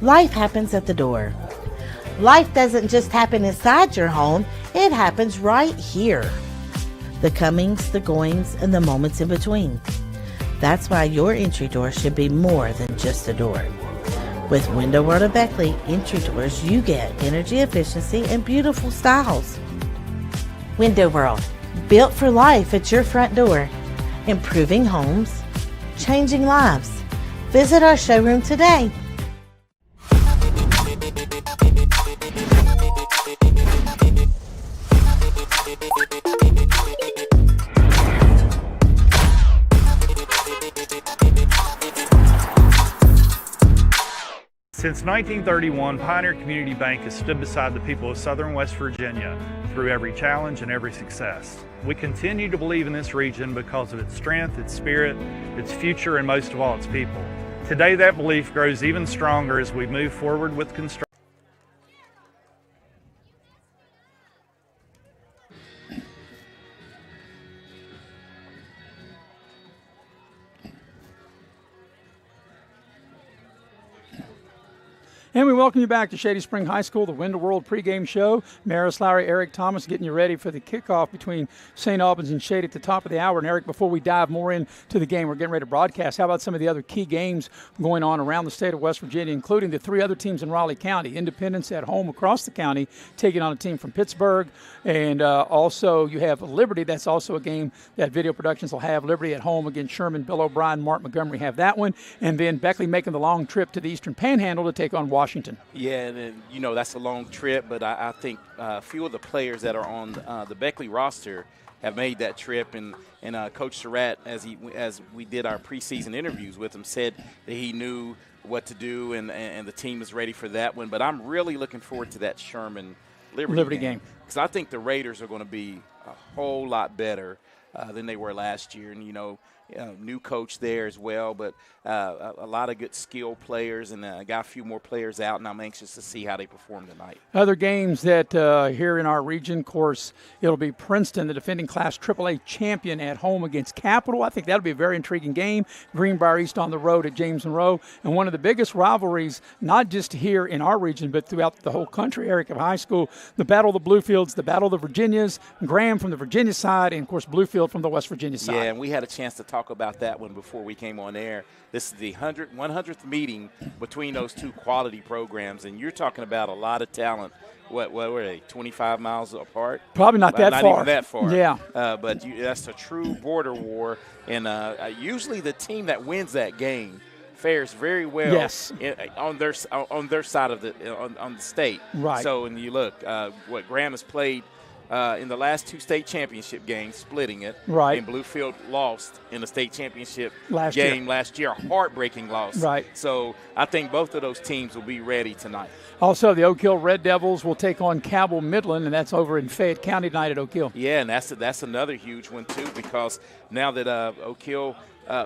Life happens at the door. Life doesn't just happen inside your home, it happens right here. The comings, the goings, and the moments in between. That's why your entry door should be more than just a door. With Window World of Beckley entry doors, you get energy efficiency and beautiful styles. Window World, built for life at your front door. Improving homes, changing lives. Visit our showroom today. Since 1931, Pioneer Community Bank has stood beside the people of Southern West Virginia through every challenge and every success. We continue to believe in this region because of its strength, its spirit, its future, and most of all, its people. Today, that belief grows even stronger as we move forward with construction. And we welcome you back to Shady Spring High School, the Window World pregame show. Maris Lowry, Eric Thomas getting you ready for the kickoff between St. Albans and Shady at the top of the hour. And Eric, before we dive more into the game, we're getting ready to broadcast. How about some of the other key games going on around the state of West Virginia, including the three other teams in Raleigh County. Independence at home across the county, taking on a team from Pittsburgh. And also you have Liberty. That's also a game that Video Productions will have. Liberty at home against Sherman. Bill O'Brien, Mark Montgomery have that one. And then Beckley making the long trip to the Eastern Panhandle to take on Washington. Yeah, and you know, that's a long trip, but I think a few of the players that are on the Beckley roster have made that trip, and Coach Surratt, as we did our preseason interviews with him, said that he knew what to do, and the team is ready for that one. But I'm really looking forward to that Sherman Liberty game, because I think the Raiders are going to be a whole lot better than they were last year, and new coach there as well, but a lot of good skill players, and I got a few more players out, and I'm anxious to see how they perform tonight. Other games that here in our region, of course, it'll be Princeton, the defending Class AAA champion, at home against Capital. I think that'll be a very intriguing game. Greenbrier East on the road at James Monroe, and one of the biggest rivalries, not just here in our region, but throughout the whole country, Eric, of high school, the Battle of the Bluefields, the Battle of the Virginias, Graham from the Virginia side, and, of course, Bluefield from the West Virginia side. Yeah, and we had a chance to talk about that one before we came on air. This is the 100th meeting between those two quality programs, and you're talking about a lot of talent. What were they, 25 miles apart? Probably not that far. Not even that far. Yeah. But that's a true border war, and usually the team that wins that game fares very well. Yes. on their side of on the state. Right. So when you look, what Graham has played in the last two state championship games, splitting it. Right. And Bluefield lost in the state championship last year, a heartbreaking loss. Right. So I think both of those teams will be ready tonight. Also, the Oak Hill Red Devils will take on Cabell Midland, and that's over in Fayette County tonight at Oak Hill. Yeah, and that's another huge one too, because now that Oak Hill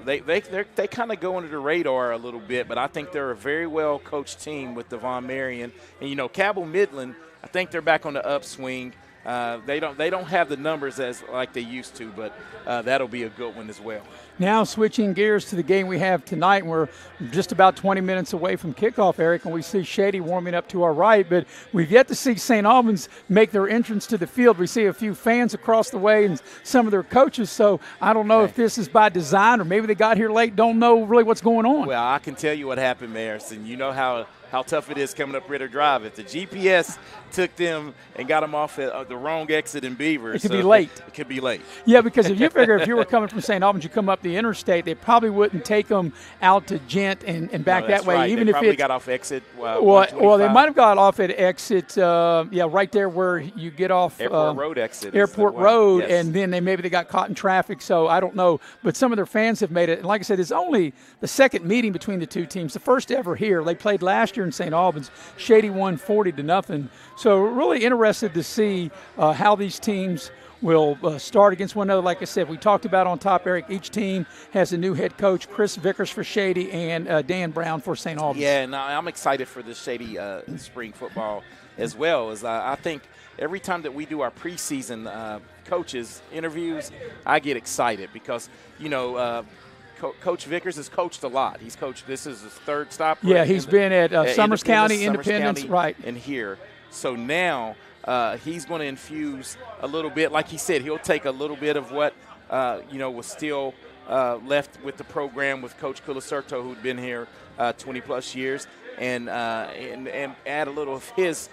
they kind of go under the radar a little bit, but I think they're a very well coached team with Devon Marion, and Cabell Midland, I think they're back on the upswing. They don't have the numbers as like they used to, but that'll be a good one as well. Now switching gears to the game we have tonight, we're just about 20 minutes away from kickoff, Eric, and we see Shady warming up to our right, but we've yet to see St. Albans make their entrance to the field. We see a few fans across the way and some of their coaches, so I don't know if this is by design or maybe they got here late, don't know really what's going on. Well, I can tell you what happened, Maris, and you know how tough it is coming up Ritter Drive. If the GPS took them and got them off at the wrong exit in Beaver, it could be late. It could be late. Yeah, because if you figure if you were coming from St. Albans, you come up the interstate, they probably wouldn't take them out to Gent and back that way. Right. Even they if probably it got off exit. Well, they might have got off at exit, right there where you get off Airport Road exit. Airport Road, yes. And then maybe they got caught in traffic. So I don't know, but some of their fans have made it. And like I said, it's only the second meeting between the two teams, the first ever here. They played last year in St. Albans. Shady won 40-0. So we're really interested to see how these teams will start against one another. Like I said, we talked about on top, Eric, each team has a new head coach, Chris Vickers for Shady and Dan Brown for St. Albans. Yeah, and I'm excited for this Shady spring football as well. As I think every time that we do our preseason coaches interviews, I get excited because, Coach Vickers has coached a lot. He's coached. This is his third stop. Yeah, he's been at Summers County, Independence, right? And here. So now he's going to infuse a little bit. Like he said, he'll take a little bit of what was still left with the program with Coach Culacerto, who'd been here 20-plus years, and add a little of his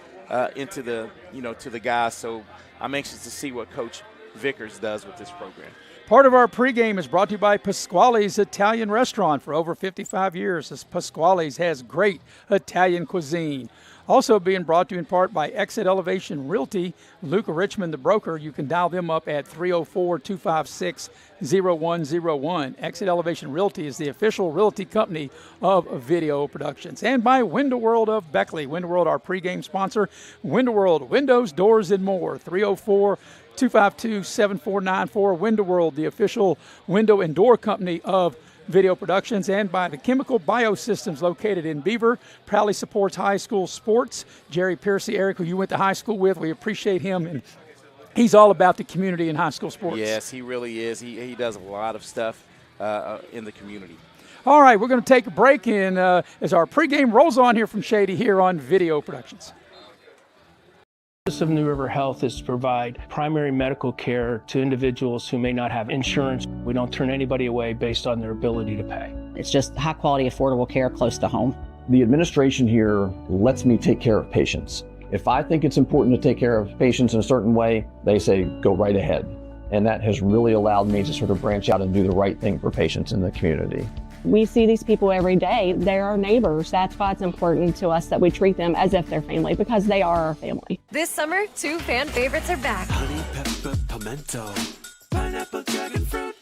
into the to the guys. So I'm anxious to see what Coach Vickers does with this program. Part of our pregame is brought to you by Pasquale's Italian Restaurant. For over 55 years, Pasquale's has great Italian cuisine. Also being brought to you in part by Exit Elevation Realty. Luca Richmond, the broker. You can dial them up at 304-256-0101. Exit Elevation Realty is the official realty company of Video Productions. And by Window World of Beckley. Window World, our pregame sponsor. Window World, windows, doors, and more. 304-252-7494. Window World, the official window and door company of Video Productions. And by the Chemical Biosystems located in Beaver, proudly supports high school sports. Jerry Piercy, Eric, who you went to high school with, we appreciate him, and he's all about the community in high school sports. Yes, he really is. He does a lot of stuff in the community. All right, we're going to take a break and as our pregame rolls on here from Shady here on Video Productions. The purpose of New River Health is to provide primary medical care to individuals who may not have insurance. We don't turn anybody away based on their ability to pay. It's just high quality, affordable care close to home. The administration here lets me take care of patients. If I think it's important to take care of patients in a certain way, they say, go right ahead. And that has really allowed me to sort of branch out and do the right thing for patients in the community. We see these people every day. They're our neighbors. That's why it's important to us that we treat them as if they're family, because they are our family. This summer, 2 fan favorites are back. Honey, pepper, pimento, pineapple, dragon fruit.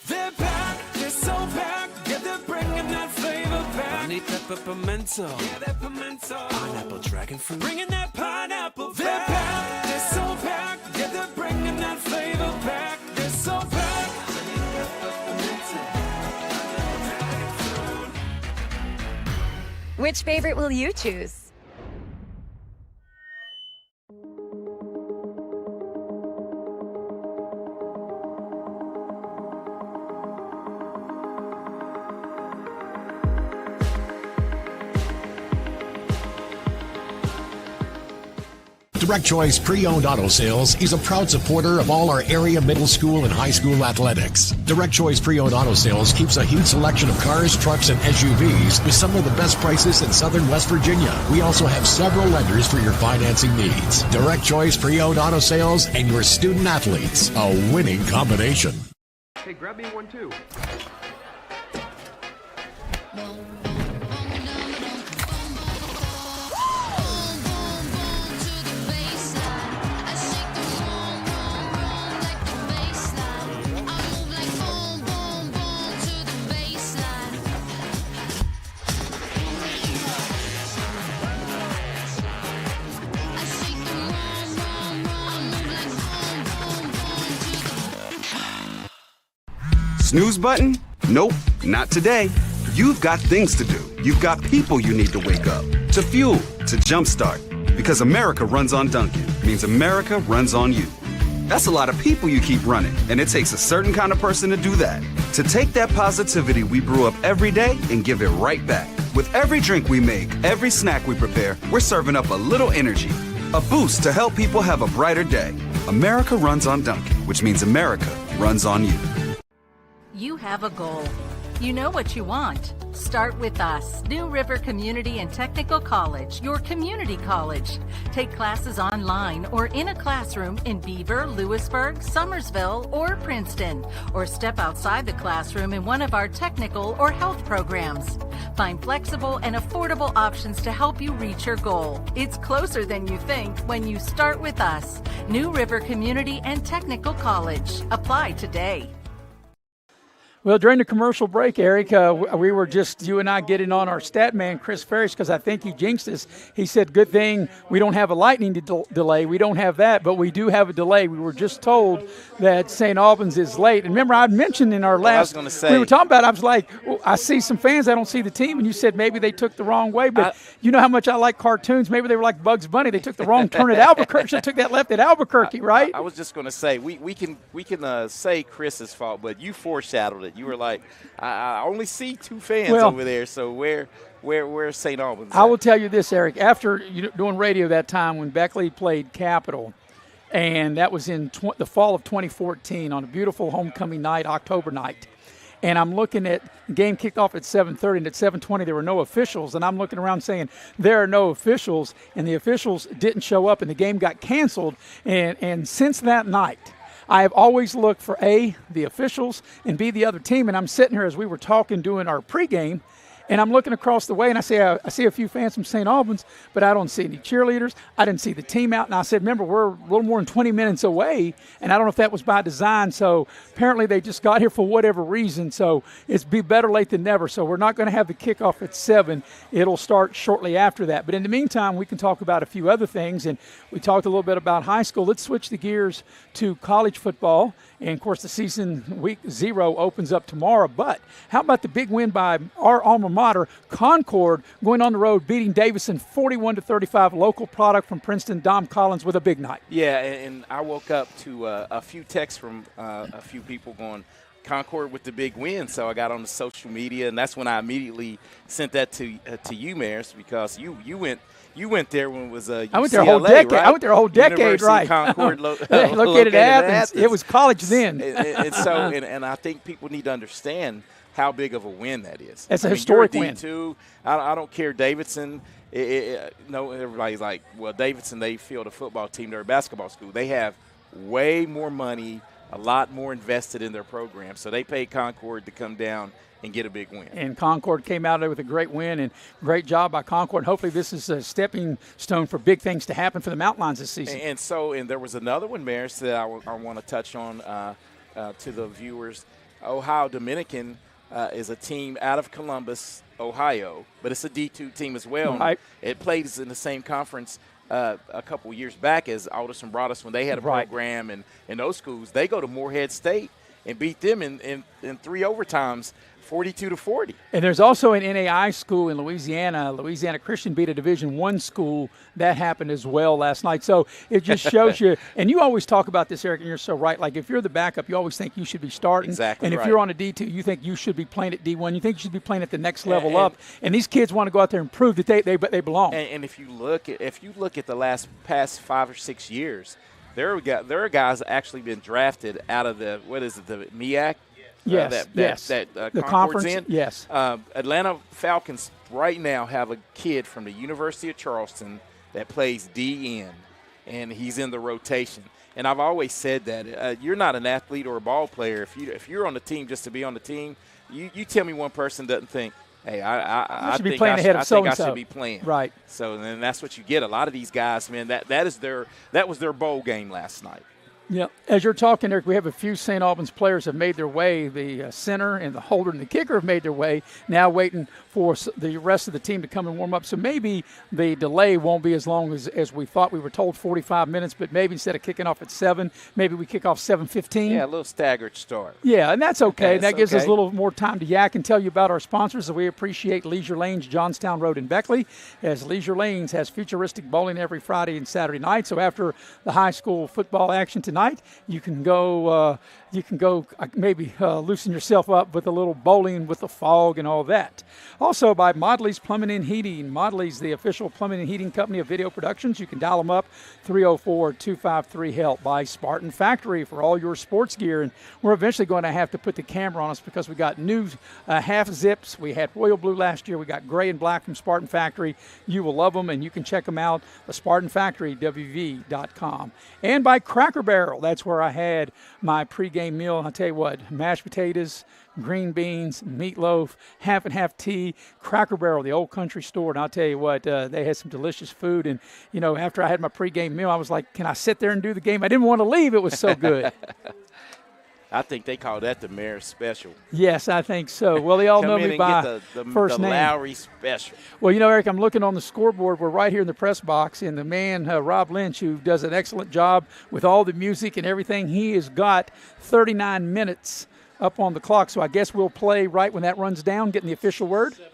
They're back, they're so back. Yeah, they're bringing that flavor back. Honey, pepper, pimento, yeah, that pimento. Pineapple, dragon fruit, bringing that pineapple back. They're back, they're so back. Yeah, they're bringing that flavor back. They're so back. Honey, pepper, pimento. Which favorite will you choose? Direct Choice Pre-Owned Auto Sales is a proud supporter of all our area middle school and high school athletics. Direct Choice Pre-Owned Auto Sales keeps a huge selection of cars, trucks, and SUVs with some of the best prices in southern West Virginia. We also have several lenders for your financing needs. Direct Choice Pre-Owned Auto Sales and your student athletes, a winning combination. Hey, grab me one too. Snooze button? Nope, not today. You've got things to do. You've got people you need to wake up, to fuel, to jumpstart. Because America runs on Dunkin', means America runs on you. That's a lot of people you keep running, and it takes a certain kind of person to do that. To take that positivity we brew up every day and give it right back. With every drink we make, every snack we prepare, we're serving up a little energy, a boost to help people have a brighter day. America runs on Dunkin', which means America runs on you. You have a goal. You know what you want. Start with us, New River Community and Technical College, your community college. Take classes online or in a classroom in Beaver, Lewisburg, Summersville, or Princeton, or step outside the classroom in one of our technical or health programs. Find flexible and affordable options to help you reach your goal. It's closer than you think when you start with us, New River Community and Technical College. Apply today. Well, during the commercial break, Eric, we were just, you and I, getting on our stat man, Chris Ferris, because I think he jinxed us. He said, good thing we don't have a lightning delay. We don't have that, but we do have a delay. We were just told that St. Albans is late. And remember, I mentioned in our last, we were talking about, I was like, well, I see some fans, I don't see the team. And you said maybe they took the wrong way. But you know how much I like cartoons. Maybe they were like Bugs Bunny. They took the wrong turn at Albuquerque. Should have took that left at Albuquerque, right? I was just going to say, we can say Chris's fault, but you foreshadowed it. it. You were like, I only see 2 fans over there. So where's St. Albans? I will tell you this, Eric. After doing radio that time when Beckley played Capital, and that was in the fall of 2014 on a beautiful homecoming night, October night. And I'm looking at the game kicked off at 7:30, and at 7:20 there were no officials. And I'm looking around saying there are no officials, and the officials didn't show up, and the game got canceled. And since that night, I have always looked for A, the officials, and B, the other team. And I'm sitting here as we were talking, doing our pregame, and I'm looking across the way, and I see a few fans from St. Albans, but I don't see any cheerleaders. I didn't see the team out. And I said, remember, we're a little more than 20 minutes away, and I don't know if that was by design. So apparently they just got here for whatever reason. So it's be better late than never. So we're not going to have the kickoff at 7. It'll start shortly after that. But in the meantime, we can talk about a few other things. And we talked a little bit about high school. Let's switch the gears to college football. And, of course, the season week 0 opens up tomorrow. But how about the big win by our alma mater, Concord, going on the road, beating Davidson 41-35, local product from Princeton, Dom Collins with a big night. Yeah, and I woke up to a few texts from a few people going, Concord with the big win. So I got on the social media, and that's when I immediately sent that to you, Maris, because you went there when it was UCLA, I went there a whole decade. Right? I went there a whole decade, University right? Of Concord, located at Athens. It was college then. and I think people need to understand how big of a win that is. It's a historic you're win. D2. I don't care. Davidson. No, everybody's like, well, Davidson, they field a football team. They're a basketball school. They have way more money, a lot more invested in their program. So they paid Concord to come down and get a big win. And Concord came out of there with a great win, and great job by Concord. Hopefully this is a stepping stone for big things to happen for the Mountain Lions this season. And there was another one, Maris, that I want to touch on to the viewers. Ohio Dominican is a team out of Columbus, Ohio, but it's a D2 team as well. Right. It plays in the same conference a couple years back as Aldous and Broadus when they had a program in those schools. They go to Morehead State and beat them in 3 overtimes, 42-40. And there's also an NAI school in Louisiana. Louisiana Christian beat a Division I school. That happened as well last night. So it just shows you, and you always talk about this, Eric, and you're so right. Like if you're the backup, you always think you should be starting. Exactly. And if right. you're on a D2, you think you should be playing at D1. You think you should be playing at the next level up. And these kids want to go out there and prove that they belong. And if you look at the past 5 or 6 years, there are guys actually been drafted out of the MEAC. Yes, the conference in. Yes. Atlanta Falcons right now have a kid from the University of Charleston that plays DN, and he's in the rotation. And I've always said that you're not an athlete or a ball player. If you're on the team just to be on the team, you tell me one person doesn't think, hey, I should be playing ahead of so-and-so. I think I should be playing. Right. So then that's what you get. A lot of these guys, man, that was their bowl game last night. Yeah, as you're talking, Eric, we have a few St. Albans players have made their way. The center and the holder and the kicker have made their way. Now waiting for the rest of the team to come and warm up. So maybe the delay won't be as long as we thought. We were told 45 minutes, but maybe instead of kicking off at 7, maybe we kick off 7:15. Yeah, a little staggered start. Yeah, and that's okay. That gives us a little more time to yak and tell you about our sponsors. So we appreciate Leisure Lanes, Johnstown Road in Beckley, as Leisure Lanes has futuristic bowling every Friday and Saturday night. So after the high school football action tonight, you can go maybe loosen yourself up with a little bowling with the fog and all that. Also by Modley's Plumbing and Heating. Modley's the official plumbing and heating company of Video Productions. You can dial them up, 304-253-HELP. By Spartan Factory for all your sports gear. And we're eventually going to have to put the camera on us because we got new half zips. We had royal blue last year. We got gray and black from Spartan Factory. You will love them, and you can check them out, the Spartan Factory, WV.com. And by Cracker Barrel. That's where I had my pregame meal. I'll tell you what, mashed potatoes, green beans, meatloaf, half and half tea, Cracker Barrel, the old country store. And I'll tell you what, they had some delicious food. And, after I had my pregame meal, I was like, can I sit there and do the game? I didn't want to leave. It was so good. I think they call that the Mayor's Special. Yes, I think so. Well, they all know me by first name. The Lowry Special. Well, Eric, I'm looking on the scoreboard. We're right here in the press box, and the man, Rob Lynch, who does an excellent job with all the music and everything, he has got 39 minutes up on the clock. So I guess we'll play right when that runs down, getting the official word. 7:30.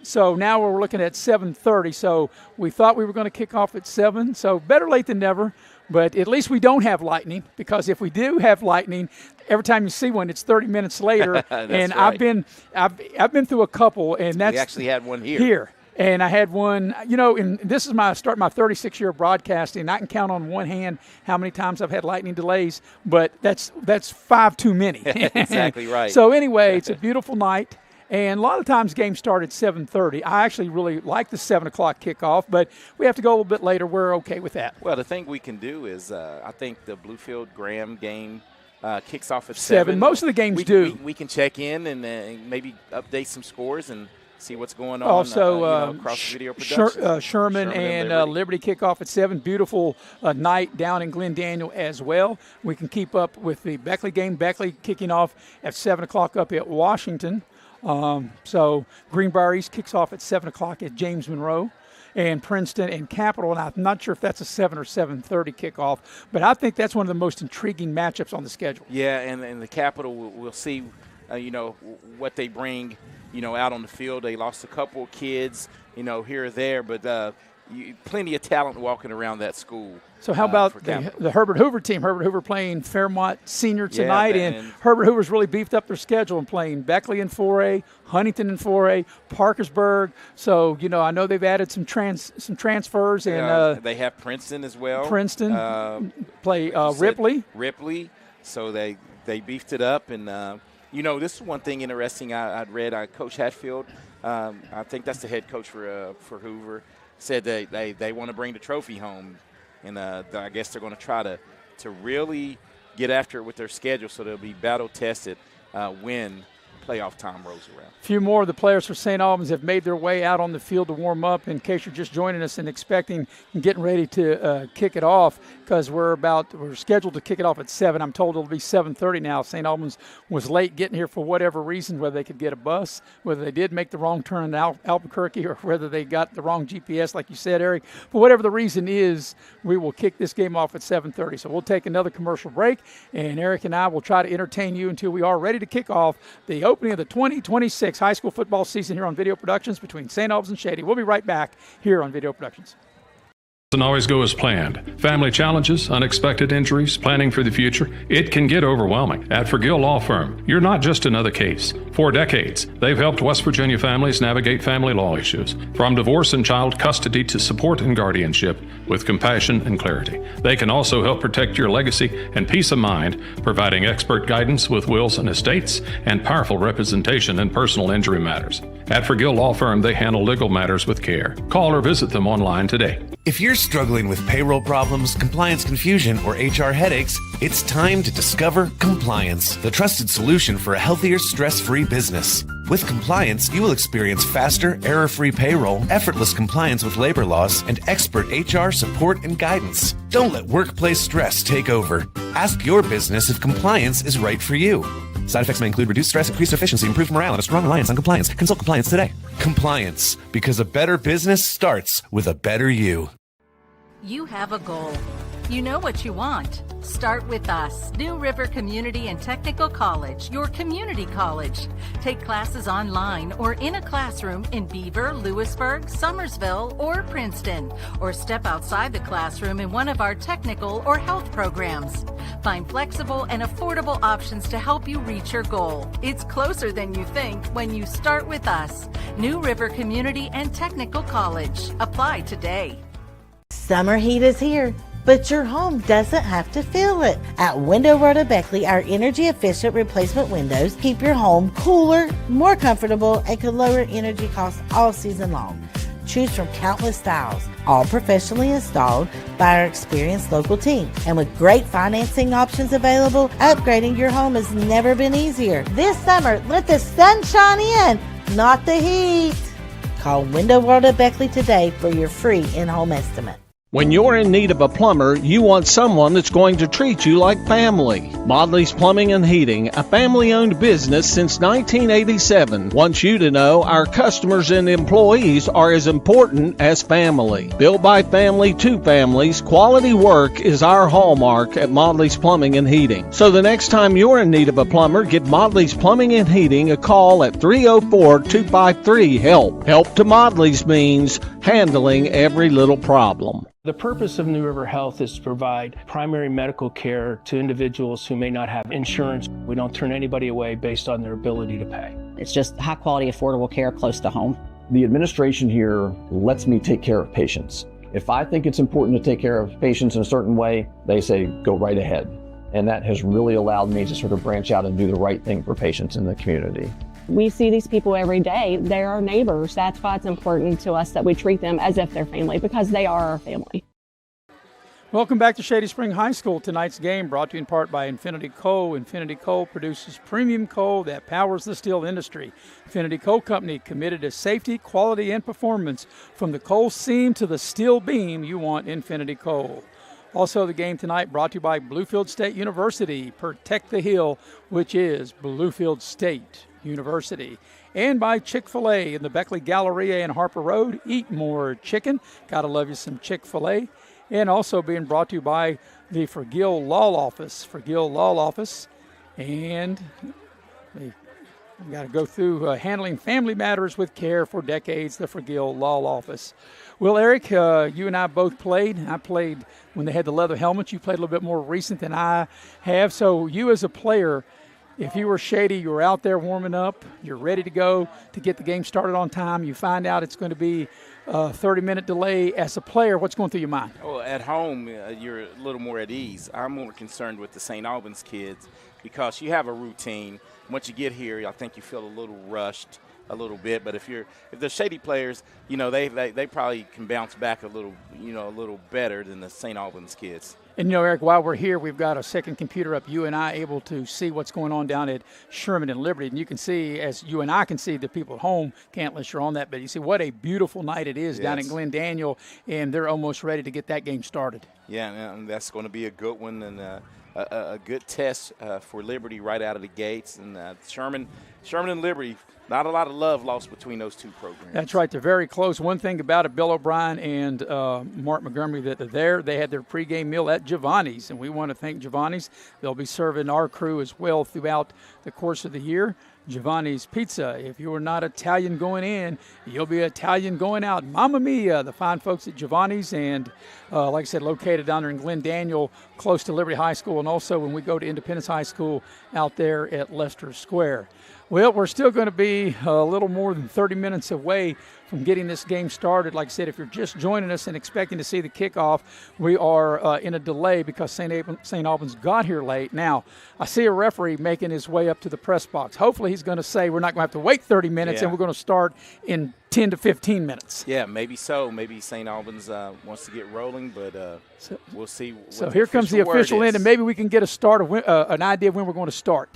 So now we're looking at 7:30. So we thought we were going to kick off at 7. So better late than never. But at least we don't have lightning, because if we do have lightning, every time you see one, it's 30 minutes later. And right. I've been through a couple, and that's we actually had one here. And I had one, and this is my 36-year broadcasting. I can count on one hand how many times I've had lightning delays, but that's 5 too many. Exactly right. So anyway, it's a beautiful night. And a lot of times games start at 7:30. I actually really like the 7 o'clock kickoff, but we have to go a little bit later. We're okay with that. Well, the thing we can do is I think the Bluefield-Graham game kicks off at 7. Most of the games do. We can check in and maybe update some scores and see what's going on also, across the video production. Sherman and Liberty kick off at 7. Beautiful night down in Glen Daniel as well. We can keep up with the Beckley game. Beckley kicking off at 7 o'clock up at Washington. So Greenbrier East kicks off at 7 o'clock at James Monroe. And Princeton and Capital, and I'm not sure if that's a 7 or 7:30 kickoff, but I think that's one of the most intriguing matchups on the schedule. Yeah, and the Capital, we'll see, what they bring, out on the field. They lost a couple of kids, here or there, but plenty of talent walking around that school. So how about the Herbert Hoover team? Herbert Hoover playing Fairmont Senior tonight, and Herbert Hoover's really beefed up their schedule and playing Beckley in 4A, Huntington in 4A, Parkersburg. So, I know they've added some transfers. And they have Princeton as well. Princeton play Ripley. Ripley. So they beefed it up. And, this is one thing interesting I'd read. Coach Hatfield, I think that's the head coach for Hoover, said they want to bring the trophy home. And I guess they're going to try to really get after it with their schedule, so they'll be battle-tested when playoff time rolls around. A few more of the players for St. Albans have made their way out on the field to warm up. In case you're just joining us and expecting and getting ready to kick it off, because we're scheduled to kick it off at 7. I'm told it'll be 7:30 now. St. Albans was late getting here for whatever reason, whether they could get a bus, whether they did make the wrong turn in Albuquerque, or whether they got the wrong GPS, like you said, Eric. But whatever the reason is, we will kick this game off at 7:30. So we'll take another commercial break, and Eric and I will try to entertain you until we are ready to kick off the opening of the 2026 high school football season here on Video Productions between St. Albans and Shady. We'll be right back here on Video Productions. Doesn't always go as planned. Family challenges, unexpected injuries, planning for the future, it can get overwhelming. At Forgill Law Firm, you're not just another case. For decades, they've helped West Virginia families navigate family law issues, from divorce and child custody to support and guardianship, with compassion and clarity. They can also help protect your legacy and peace of mind, providing expert guidance with wills and estates and powerful representation in personal injury matters. At Forgill Law Firm, they handle legal matters with care. Call or visit them online today. If you're struggling with payroll problems, compliance confusion, or HR headaches, it's time to discover Compliance, the trusted solution for a healthier, stress-free business. With Compliance, you will experience faster, error-free payroll, effortless compliance with labor laws, and expert HR support and guidance. Don't let workplace stress take over. Ask your business if Compliance is right for you. Side effects may include reduced stress, increased efficiency, improved morale, and a strong reliance on compliance. Consult Compliance today. Compliance, because a better business starts with a better you. You have a goal. You know what you want. Start with us, New River Community and Technical College, your community college. Take classes online or in a classroom in Beaver, Lewisburg, Summersville, or Princeton, or step outside the classroom in one of our technical or health programs. Find flexible and affordable options to help you reach your goal. It's closer than you think when you start with us, New River Community and Technical College. Apply today. Summer heat is here, but your home doesn't have to feel it. At Window World of Beckley, our energy-efficient replacement windows keep your home cooler, more comfortable, and can lower energy costs all season long. Choose from countless styles, all professionally installed by our experienced local team. And with great financing options available, upgrading your home has never been easier. This summer, let the sun shine in, not the heat. Call Window World of Beckley today for your free in-home estimate. When you're in need of a plumber, you want someone that's going to treat you like family. Modley's Plumbing and Heating, a family-owned business since 1987, wants you to know our customers and employees are as important as family. Built by family to families, quality work is our hallmark at Modley's Plumbing and Heating. So the next time you're in need of a plumber, give Modley's Plumbing and Heating a call at 304-253-HELP. Help to Modley's means handling every little problem. The purpose of New River Health is to provide primary medical care to individuals who may not have insurance. We don't turn anybody away based on their ability to pay. It's just high quality, affordable care close to home. The administration here lets me take care of patients. If I think it's important to take care of patients in a certain way, they say, go right ahead. And that has really allowed me to sort of branch out and do the right thing for patients in the community. We see these people every day. They're our neighbors. That's why it's important to us that we treat them as if they're family, because they are our family. Welcome back to Shady Spring High School. Tonight's game brought to you in part by Infinity Coal. Infinity Coal produces premium coal that powers the steel industry. Infinity Coal Company, committed to safety, quality, and performance. From the coal seam to the steel beam, you want Infinity Coal. Also, the game tonight brought to you by Bluefield State University. Protect the Hill, which is Bluefield State University. And by Chick-fil-A in the Beckley Galleria and Harper Road. Eat more chicken. Gotta love you some Chick-fil-A. And also being brought to you by the Forgill Law Office. Forgill Law Office. And we got to go through handling family matters with care for decades, the Forgill Law Office. Well, Eric, you and I both played. I played when they had the leather helmets. You played a little bit more recent than I have. So you as a player, if you were Shady, you were out there warming up, you're ready to go to get the game started on time, you find out it's going to be a 30-minute delay. As a player, what's going through your mind? Well, at home, you're a little more at ease. I'm more concerned with the St. Albans kids because you have a routine. Once you get here, I think you feel a little rushed a little bit. But if the Shady players, you know, they probably can bounce back a little better than the St. Albans kids. And, you know, Eric, while we're here, we've got a second computer up. You and I able to see what's going on down at Sherman and Liberty. And you can see, as you and I can see, the people at home can't unless you're on that. But you see what a beautiful night it is down in Glen Daniel, and they're almost ready to get that game started. Yeah, and that's going to be a good one and a good test for Liberty right out of the gates. And Sherman and Liberty, not a lot of love lost between those two programs. That's right. They're very close. One thing about it, Bill O'Brien and Mark Montgomery, that they're there. They had their pregame meal at Giovanni's, and we want to thank Giovanni's. They'll be serving our crew as well throughout the course of the year. Giovanni's Pizza. If you are not Italian going in, you'll be Italian going out. Mamma mia, the fine folks at Giovanni's, and like I said, located down there in Glen Daniel, close to Liberty High School, and also when we go to Independence High School out there at Leicester Square. Well, we're still going to be a little more than 30 minutes away from getting this game started. Like I said, if you're just joining us and expecting to see the kickoff, we are in a delay because St. Albans got here late. Now, I see a referee making his way up to the press box. Hopefully he's going to say we're not going to have to wait 30 minutes and we're going to start in 10 to 15 minutes. Yeah, maybe so. Maybe St. Albans wants to get rolling, but we'll see. So here comes the official in, and maybe we can get a start of an idea of when we're going to start.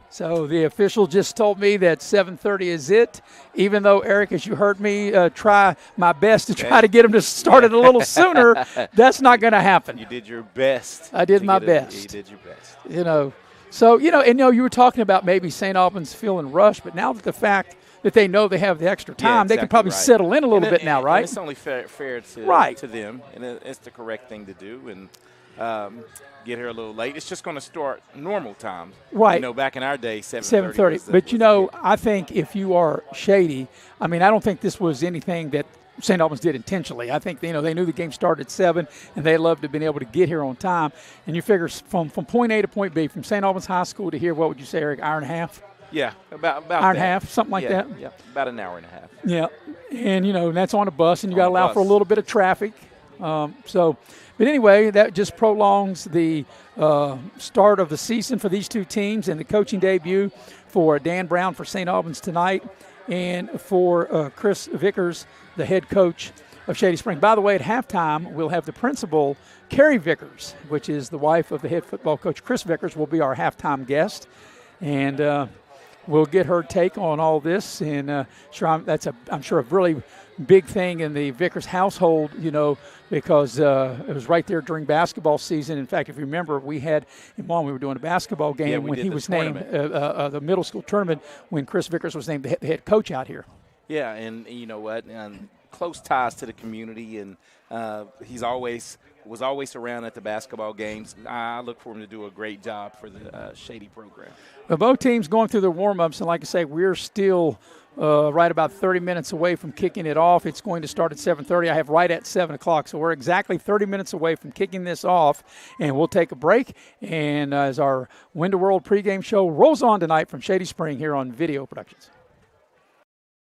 So the official just told me that 7:30 is it, even though, Eric, as you heard me try my best to try to get him to start it a little sooner, that's not going to happen. You did your best. I did my best. You did your best. You know, so, you know, you were talking about maybe St. Albans feeling rushed, but now that the fact that they know they have the extra time, they can probably settle in a little bit now, right? And it's only fair to them, and it's the correct thing to do. And get here a little late. It's just going to start normal time. Right. You know, back in our day, 7:30. But, you know, I think if you are Shady, I mean, I don't think this was anything that St. Albans did intentionally. I think, you know, they knew the game started at 7, and they loved to have been able to get here on time. And you figure from point A to point B, from St. Albans High School to here, what would you say, Eric, hour and a half? Yeah, about hour and a half, something like that. Yeah, about an hour and a half. Yeah, and, you know, that's on a bus, and you got to allow for a little bit of traffic. But anyway, that just prolongs the start of the season for these two teams and the coaching debut for Dan Brown for St. Albans tonight and for Chris Vickers, the head coach of Shady Spring. By the way, at halftime, we'll have the principal, Carrie Vickers, which is the wife of the head football coach, Chris Vickers, will be our halftime guest. And we'll get her take on all this. And I'm sure a really big thing in the Vickers household, you know, because it was right there during basketball season. In fact, if you remember, we had him on. We were doing a basketball game when he was named the middle school tournament when Chris Vickers was named the head coach out here. Yeah, and you know what? Close ties to the community, and he's always was always around at the basketball games. I look for him to do a great job for the Shady program. Well, both teams going through their warm-ups, and like I say, we're still right about 30 minutes away from kicking it off. It's going to start at 7:30. I have right at 7 o'clock, so we're exactly 30 minutes away from kicking this off, and we'll take a break. And as our Win the World pregame show rolls on tonight from Shady Spring here on Video Productions.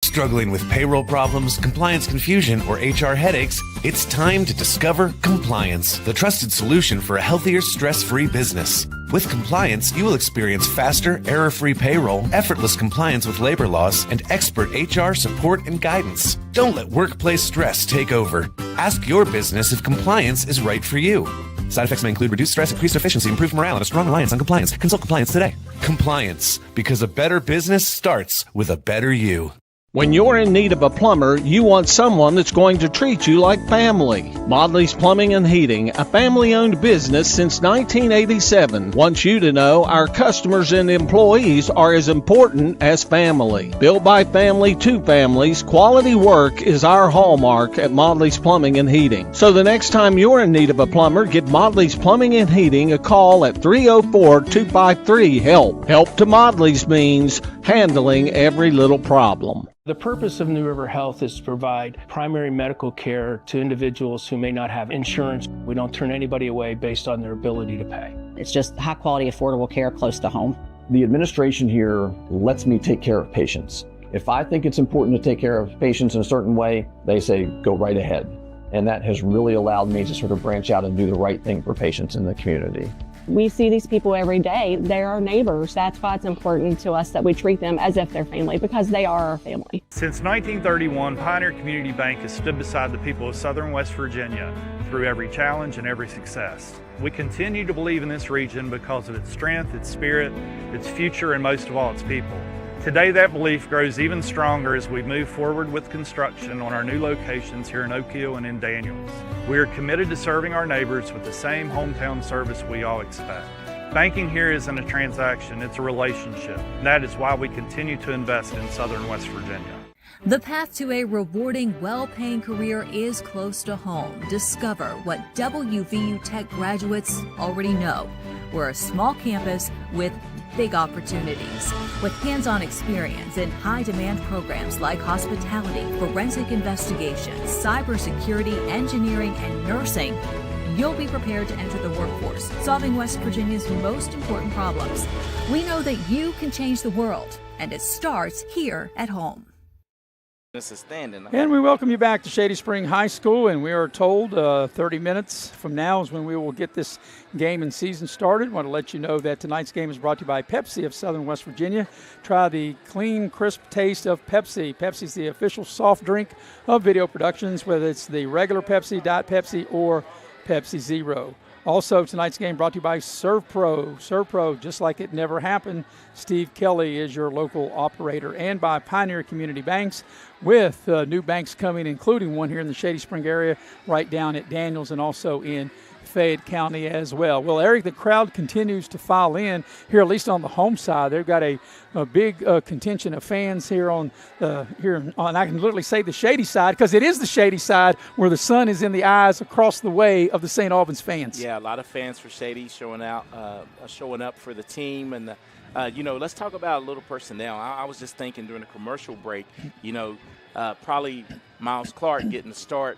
Struggling with payroll problems, compliance confusion, or HR headaches? It's time to discover Compliance, the trusted solution for a healthier, stress-free business. With Compliance, you will experience faster, error-free payroll, effortless compliance with labor laws, and expert HR support and guidance. Don't let workplace stress take over. Ask your business if Compliance is right for you. Side effects may include reduced stress, increased efficiency, improved morale, and a strong reliance on compliance. Consult Compliance today. Compliance, because a better business starts with a better you. When you're in need of a plumber, you want someone that's going to treat you like family. Modley's Plumbing and Heating, a family-owned business since 1987, wants you to know our customers and employees are as important as family. Built by family to families, quality work is our hallmark at Modley's Plumbing and Heating. So the next time you're in need of a plumber, give Modley's Plumbing and Heating a call at 304-253-HELP. Help to Modley's means handling every little problem. The purpose of New River Health is to provide primary medical care to individuals who may not have insurance. We don't turn anybody away based on their ability to pay. It's just high quality, affordable care close to home. The administration here lets me take care of patients. If I think it's important to take care of patients in a certain way, they say, go right ahead. And that has really allowed me to sort of branch out and do the right thing for patients in the community. We see these people every day. They're our neighbors. That's why it's important to us that we treat them as if they're family, because they are our family. Since 1931, Pioneer Community Bank has stood beside the people of Southern West Virginia through every challenge and every success. We continue to believe in this region because of its strength, its spirit, its future, and most of all, its people. Today, that belief grows even stronger as we move forward with construction on our new locations here in Oak Hill and in Daniels. We are committed to serving our neighbors with the same hometown service we all expect. Banking here isn't a transaction, it's a relationship. And that is why we continue to invest in Southern West Virginia. The path to a rewarding, well-paying career is close to home. Discover what WVU Tech graduates already know. We're a small campus with big opportunities. With hands-on experience in high-demand programs like hospitality, forensic investigations, cybersecurity, engineering, and nursing, you'll be prepared to enter the workforce, solving West Virginia's most important problems. We know that you can change the world, and it starts here at home. This is standing. And we welcome you back to Shady Spring High School, and we are told 30 minutes from now is when we will get this game and season started. I want to let you know that tonight's game is brought to you by Pepsi of Southern West Virginia. Try the clean, crisp taste of Pepsi. Pepsi's the official soft drink of Video Productions, whether it's the regular Pepsi, Diet Pepsi, or Pepsi Zero. Also, tonight's game brought to you by Serve Pro. Serve Pro, just like it never happened. Steve Kelly is your local operator. And by Pioneer Community Banks, with new banks coming, including one here in the Shady Spring area, right down at Daniels, and also in Fayette County as well. Well, Eric, the crowd continues to file in here, at least on the home side. They've got a big contingent of fans here on I can literally say the Shady side, because it is the Shady side where the sun is in the eyes across the way of the St. Albans fans. Yeah, a lot of fans for Shady showing up for the team. And, let's talk about a little personnel. I was just thinking during the commercial break, probably Miles Clark getting the start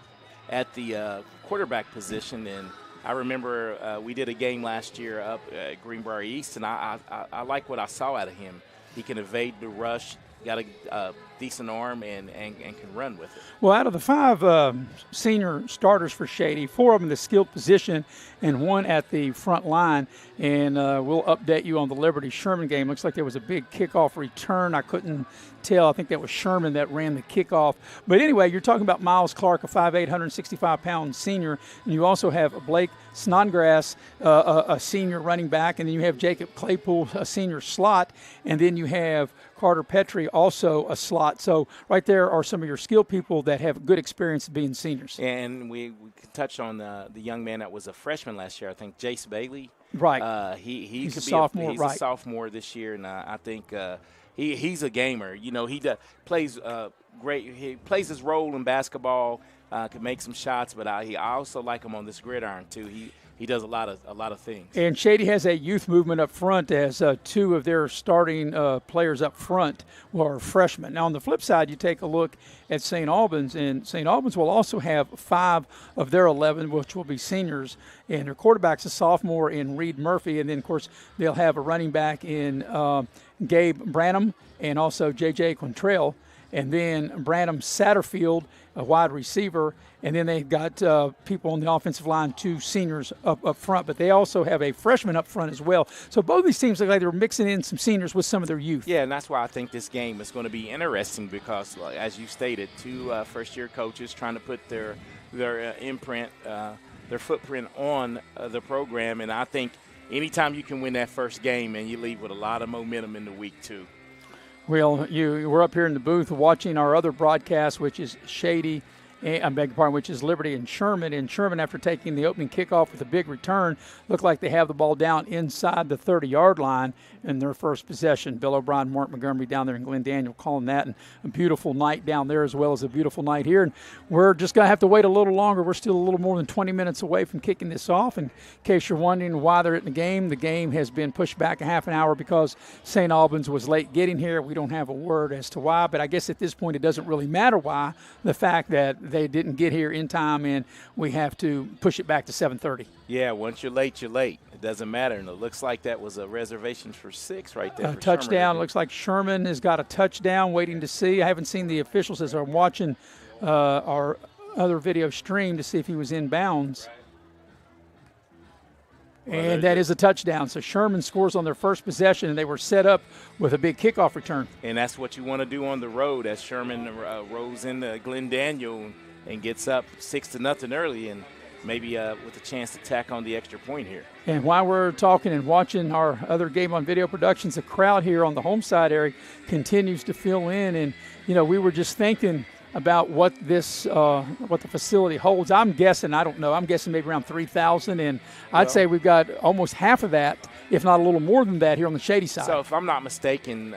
at the quarterback position. And I remember we did a game last year up at Greenbrier East, and I like what I saw out of him. He can evade the rush, got a decent arm, and can run with it. Well, out of the 5 senior starters for Shady, 4 of them in the skilled position and 1 at the front line. And we'll update you on the Liberty-Sherman game. Looks like there was a big kickoff return. I couldn't tell. I think that was Sherman that ran the kickoff. But anyway, you're talking about Miles Clark, a 5'8", 165-pound senior. And you also have Blake Snodgrass, a senior running back. And then you have Jacob Claypool, a senior slot. And then you have Carter Petrie, also a slot. So right there are some of your skilled people that have good experience being seniors. And we can touch on the young man that was a freshman last year. I think Jace Bailey Right. He's a sophomore. He's right. a sophomore this year, and I think he's a gamer. You know, he plays great. He plays his role in basketball. Can make some shots, but I also like him on this gridiron too. He does a lot of things. And Shady has a youth movement up front as two of their starting players up front are freshmen. Now, on the flip side, you take a look at St. Albans, and St. Albans will also have 5 of their 11, which will be seniors, and their quarterback's a sophomore in Reed Murphy, and then, of course, they'll have a running back in Gabe Branham and also J.J. Quantrell, and then Branham Satterfield, a wide receiver, and then they've got people on the offensive line, 2 seniors up front, but they also have a freshman up front as well. So both of these teams look like they're mixing in some seniors with some of their youth. Yeah, and that's why I think this game is going to be interesting because, as you stated, 2 first-year coaches trying to put their imprint, their footprint on the program, and I think anytime you can win that first game, and you leave with a lot of momentum in the week 2. Well, we're up here in the booth watching our other broadcast, which is Shady, I beg your pardon, which is Liberty and Sherman. And Sherman, after taking the opening kickoff with a big return, looked like they have the ball down inside the 30-yard line in their first possession. Bill O'Brien, Mark Montgomery down there in Glen Daniel calling that, and a beautiful night down there as well as a beautiful night here. And we're just going to have to wait a little longer. We're still a little more than 20 minutes away from kicking this off. And in case you're wondering why they're in the game has been pushed back a half an hour because St. Albans was late getting here. We don't have a word as to why, but I guess at this point it doesn't really matter why. The fact that they didn't get here in time and we have to push it back to 7:30. Yeah, once you're late, you're late. It doesn't matter. And it looks like that was a reservation for 6 right there. A touchdown. Looks like Sherman has got a touchdown waiting to see. I haven't seen the officials as I'm watching our other video stream to see if he was in bounds. And that is a touchdown. So Sherman scores on their first possession, and they were set up with a big kickoff return. And that's what you want to do on the road as Sherman rolls into Glen Daniel and gets up 6-0 early, and maybe with a chance to tack on the extra point here. And while we're talking and watching our other game on video productions, the crowd here on the home side area continues to fill in. And, we were just thinking about what the facility holds. I'm guessing, I don't know, I'm guessing maybe around 3,000, and I'd say we've got almost half of that, if not a little more than that, here on the Shady side. So if I'm not mistaken,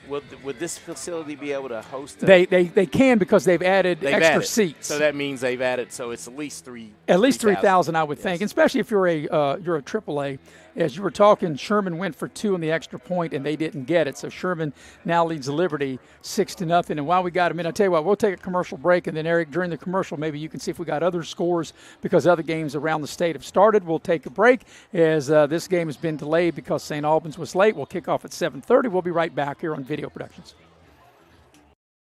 would this facility be able to host? They can because they've added extra seats. So that means they've added. So it's at least 3,000, I would think, and especially if you're a AAA. As you were talking, Sherman went for 2 on the extra point, and they didn't get it. So Sherman now leads Liberty 6-0. And while we got him in, I'll tell you what, we'll take a commercial break, and then, Eric, during the commercial, maybe you can see if we got other scores because other games around the state have started. We'll take a break as this game has been delayed because St. Albans was late. We'll kick off at 7:30. We'll be right back here on Video Productions.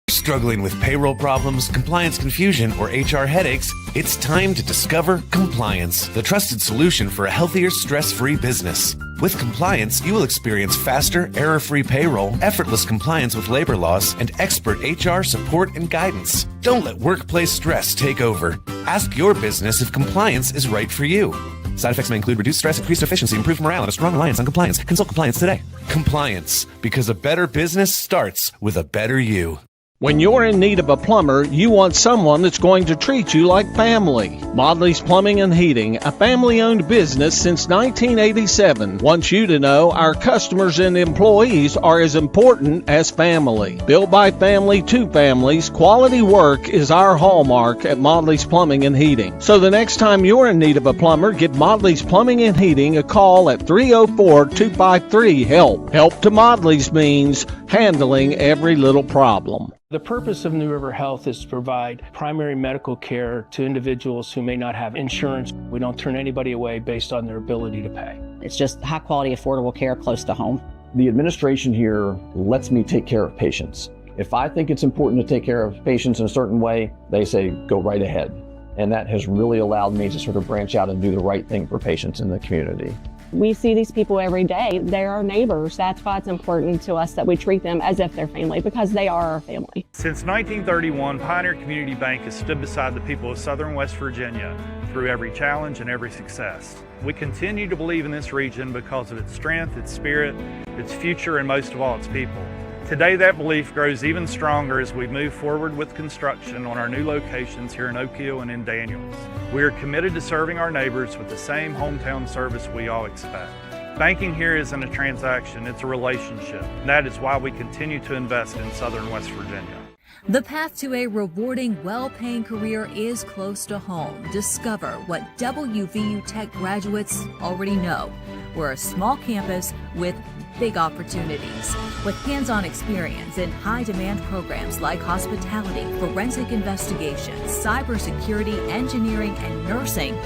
Struggling with payroll problems, compliance confusion, or HR headaches? It's time to discover Compliance, the trusted solution for a healthier, stress-free business. With Compliance, you will experience faster, error-free payroll, effortless compliance with labor laws, and expert HR support and guidance. Don't let workplace stress take over. Ask your business if compliance is right for you. Side effects may include reduced stress, increased efficiency, improved morale, and a strong reliance on compliance. Consult Compliance today. Compliance, because a better business starts with a better you. When you're in need of a plumber, you want someone that's going to treat you like family. Modley's Plumbing and Heating, a family-owned business since 1987, wants you to know our customers and employees are as important as family. Built by family to families, quality work is our hallmark at Modley's Plumbing and Heating. So the next time you're in need of a plumber, give Modley's Plumbing and Heating a call at 304-253-HELP. Help to Modley's means handling every little problem. The purpose of New River Health is to provide primary medical care to individuals who may not have insurance. We don't turn anybody away based on their ability to pay. It's just high quality, affordable care close to home. The administration here lets me take care of patients. If I think it's important to take care of patients in a certain way, they say, go right ahead. And that has really allowed me to sort of branch out and do the right thing for patients in the community. We see these people every day. They're our neighbors. That's why it's important to us that we treat them as if they're family, because they are our family. Since 1931, Pioneer Community Bank has stood beside the people of Southern West Virginia through every challenge and every success. We continue to believe in this region because of its strength, its spirit, its future, and most of all, its people. Today, that belief grows even stronger as we move forward with construction on our new locations here in Oak Hill and in Daniels. We are committed to serving our neighbors with the same hometown service we all expect. Banking here isn't a transaction, it's a relationship. And that is why we continue to invest in Southern West Virginia. The path to a rewarding, well-paying career is close to home. Discover what WVU Tech graduates already know. We're a small campus with big opportunities. With hands-on experience in high-demand programs like hospitality, forensic investigations, cybersecurity, engineering, and nursing,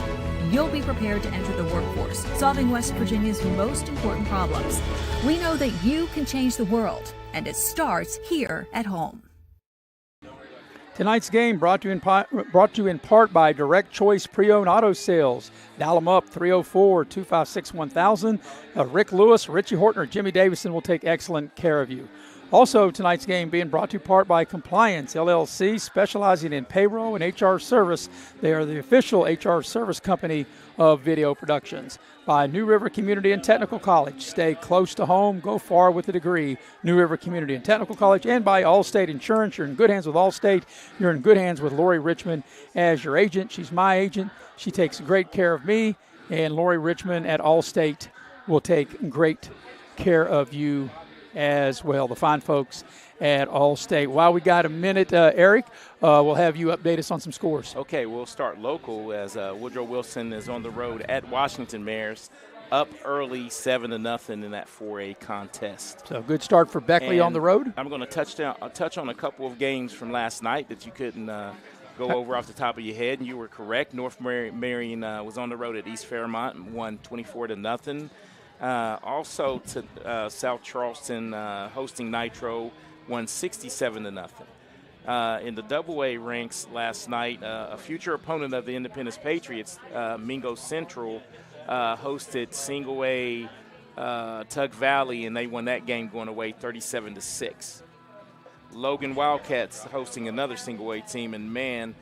you'll be prepared to enter the workforce, solving West Virginia's most important problems. We know that you can change the world, and it starts here at home. Tonight's game brought to you in part by Direct Choice Pre-Owned Auto Sales. Dial them up, 304-256-1000. Rick Lewis, Richie Horton, or Jimmy Davison will take excellent care of you. Also, tonight's game being brought to you in part by Compliance, LLC, specializing in payroll and HR service. They are the official HR service company of Video Productions. By New River Community and Technical College. Stay close to home, go far with a degree. New River Community and Technical College. And by Allstate Insurance. You're in good hands with Allstate. You're in good hands with Lori Richmond as your agent. She's my agent. She takes great care of me. And Lori Richmond at Allstate will take great care of you as well, the fine folks at Allstate. While we got a minute, Eric, we'll have you update us on some scores. Okay, we'll start local as Woodrow Wilson is on the road at Washington Mayor's, up early 7-0 in that 4A contest. So good start for Beckley on the road. I'm going to touch on a couple of games from last night that you couldn't go over off the top of your head, and you were correct. North Marion was on the road at East Fairmont and won 24-0. Also to South Charleston hosting Nitro, won 67-0. In the AA ranks last night, a future opponent of the Independence Patriots, Mingo Central, hosted Single A Tug Valley, and they won that game going away 37-6. Logan Wildcats hosting another Single A team, and man,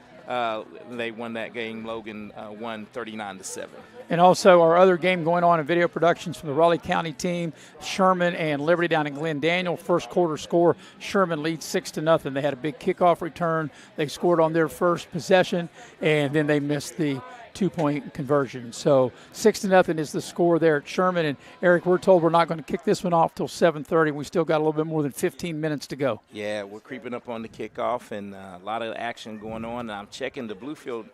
they won that game. Logan won 39-7. And also our other game going on in Video Productions from the Raleigh County team, Sherman and Liberty down in Glen Daniel. First quarter score, Sherman leads 6-0. They had a big kickoff return. They scored on their first possession, and then they missed the two-point conversion. So 6-0 is the score there at Sherman. And Eric, we're told we're not going to kick this one off till 7:30. We still got a little bit more than 15 minutes to go. Yeah, we're creeping up on the kickoff, and a lot of action going on. And I'm checking the Bluefield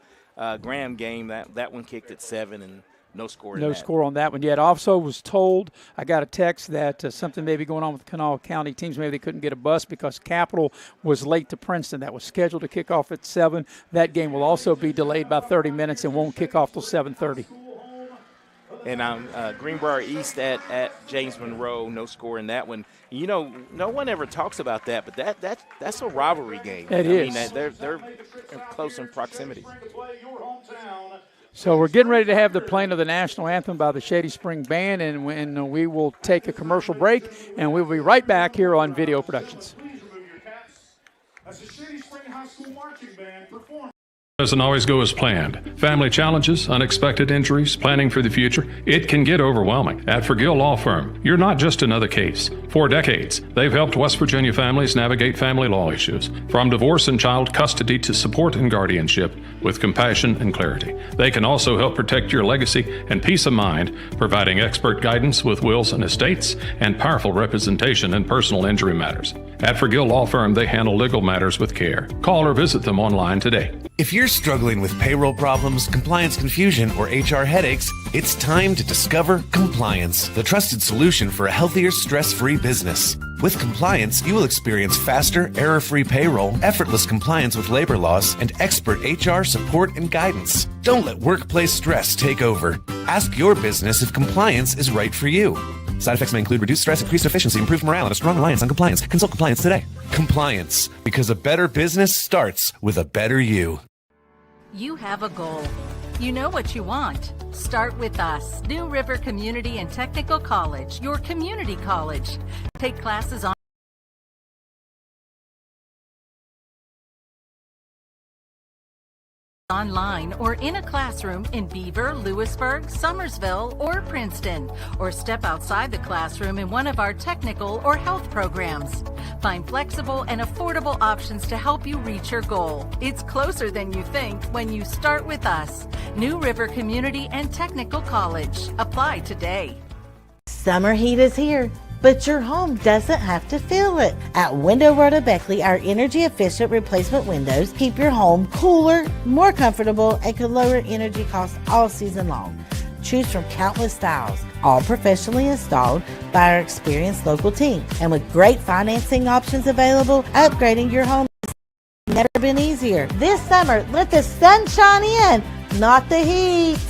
Graham game. That one kicked at 7, and no score. No score on that one yet. Also was told, I got a text that something may be going on with the Kanawha County teams. Maybe they couldn't get a bus because Capital was late to Princeton. That was scheduled to kick off at 7. That game will also be delayed by 30 minutes and won't kick off till 7:30. And Greenbrier East at James Monroe, no score in that one. You know, no one ever talks about that, but that's a rivalry game. It is. I mean, they're close in proximity. So we're getting ready to have the playing of the national anthem by the Shady Spring Band, and we will take a commercial break, and we'll be right back here on Video Productions. As the Shady Spring High School Marching Band performs. Doesn't always go as planned. Family challenges, unexpected injuries, planning for the future, it can get overwhelming. At Forgill Law Firm, you're not just another case. For decades, they've helped West Virginia families navigate family law issues, from divorce and child custody to support and guardianship, with compassion and clarity. They can also help protect your legacy and peace of mind, providing expert guidance with wills and estates and powerful representation in personal injury matters. At Forgill Law Firm, they handle legal matters with care. Call or visit them online today. If you're struggling with payroll problems, compliance confusion, or HR headaches, it's time to discover Compliance, the trusted solution for a healthier, stress-free business. With Compliance, you will experience faster, error-free payroll, effortless compliance with labor laws, and expert HR support and guidance. Don't let workplace stress take over. Ask your business if Compliance is right for you. Side effects may include reduced stress, increased efficiency, improved morale, and a strong reliance on compliance. Consult Compliance today. Compliance, because a better business starts with a better you. You have a goal. You know what you want. Start with us. New River Community and Technical College, your community college. Take classes online or in a classroom in Beaver, Lewisburg, Summersville, or Princeton, or step outside the classroom in one of our technical or health programs. Find flexible and affordable options to help you reach your goal. It's closer than you think when you start with us. New River Community and Technical College. Apply today. Summer heat is here, but your home doesn't have to feel it. At Window World of Beckley, our energy-efficient replacement windows keep your home cooler, more comfortable, and can lower energy costs all season long. Choose from countless styles, all professionally installed by our experienced local team. And with great financing options available, upgrading your home has never been easier. This summer, let the sun shine in, not the heat.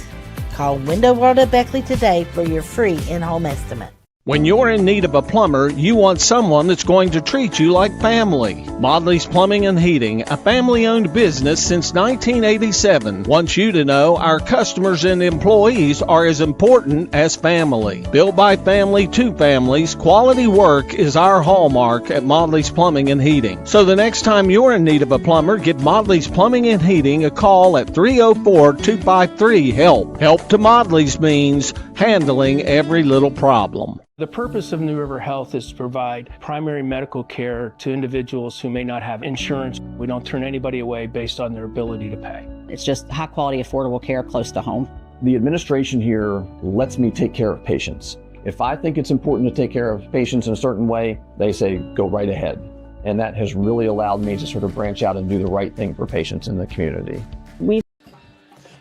Call Window World of Beckley today for your free in-home estimate. When you're in need of a plumber, you want someone that's going to treat you like family. Modley's Plumbing and Heating, a family-owned business since 1987, wants you to know our customers and employees are as important as family. Built by family to families, quality work is our hallmark at Modley's Plumbing and Heating. So the next time you're in need of a plumber, give Modley's Plumbing and Heating a call at 304-253-HELP. Help to Modley's means handling every little problem. The purpose of New River Health is to provide primary medical care to individuals who may not have insurance. We don't turn anybody away based on their ability to pay. It's just high quality, affordable care close to home. The administration here lets me take care of patients. If I think it's important to take care of patients in a certain way, they say, go right ahead. And that has really allowed me to sort of branch out and do the right thing for patients in the community.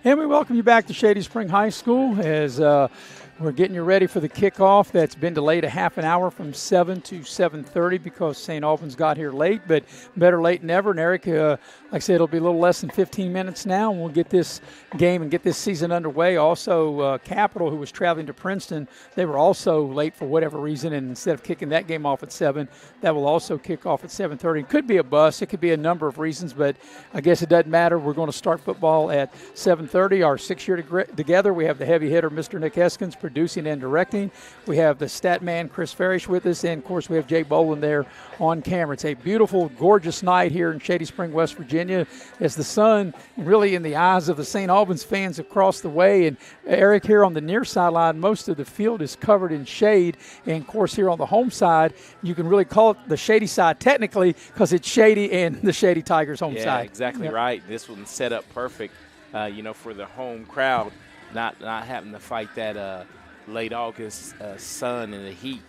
And we welcome you back to Shady Spring High School as we're getting you ready for the kickoff that's been delayed a half an hour from 7 to 7:30 because St. Albans got here late, but better late than never. And Eric, like I said, it'll be a little less than 15 minutes now, and we'll get this game and get this season underway. Also, Capital, who was traveling to Princeton, they were also late for whatever reason, and instead of kicking that game off at 7, that will also kick off at 7:30. It could be a bus. It could be a number of reasons, but I guess it doesn't matter. We're going to start football at 7:30. Our 6 year together, we have the heavy hitter, Mr. Nick Eskins, producing and directing. We have the stat man, Chris Farish, with us, and of course we have Jay Boland there on camera. It's a beautiful, gorgeous night here in Shady Spring, West Virginia, as the sun really in the eyes of the St. Albans fans across the way. And Eric, here on the near sideline, most of the field is covered in shade, and of course here on the home side, you can really call it the Shady side technically because it's Shady and the Shady Tigers home side. Yeah, exactly right. This one's set up perfect, for the home crowd, not having to fight that late August sun and the heat.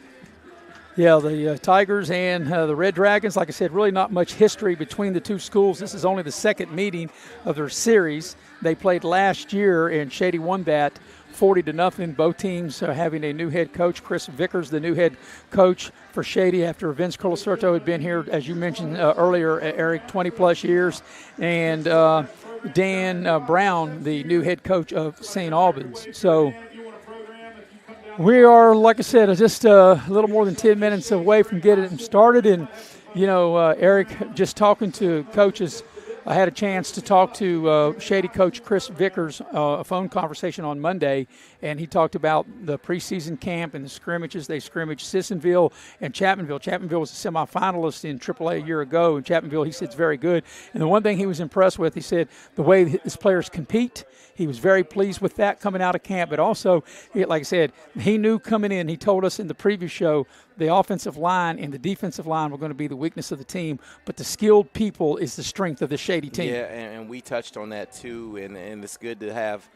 Yeah, the Tigers and the Red Dragons, like I said, really not much history between the two schools. This is only the second meeting of their series. They played last year, and Shady won that 40-0. Both teams having a new head coach, Chris Vickers, the new head coach for Shady after Vince Colasorto had been here, as you mentioned earlier, Eric, 20-plus years, and Dan Brown, the new head coach of St. Albans. So we are, like I said, just a little more than 10 minutes away from getting them started. And, Eric, just talking to coaches, I had a chance to talk to Shady coach Chris Vickers, a phone conversation on Monday, and he talked about the preseason camp and the scrimmages. They scrimmaged Sissonville and Chapmanville. Chapmanville was a semifinalist in AAA a year ago, and Chapmanville, he said, is very good. And the one thing he was impressed with, he said, the way his players compete, he was very pleased with that coming out of camp. But also, like I said, he knew coming in, he told us in the previous show, the offensive line and the defensive line were going to be the weakness of the team, but the skilled people is the strength of the Shady team. Yeah, and we touched on that too, and it's good to have,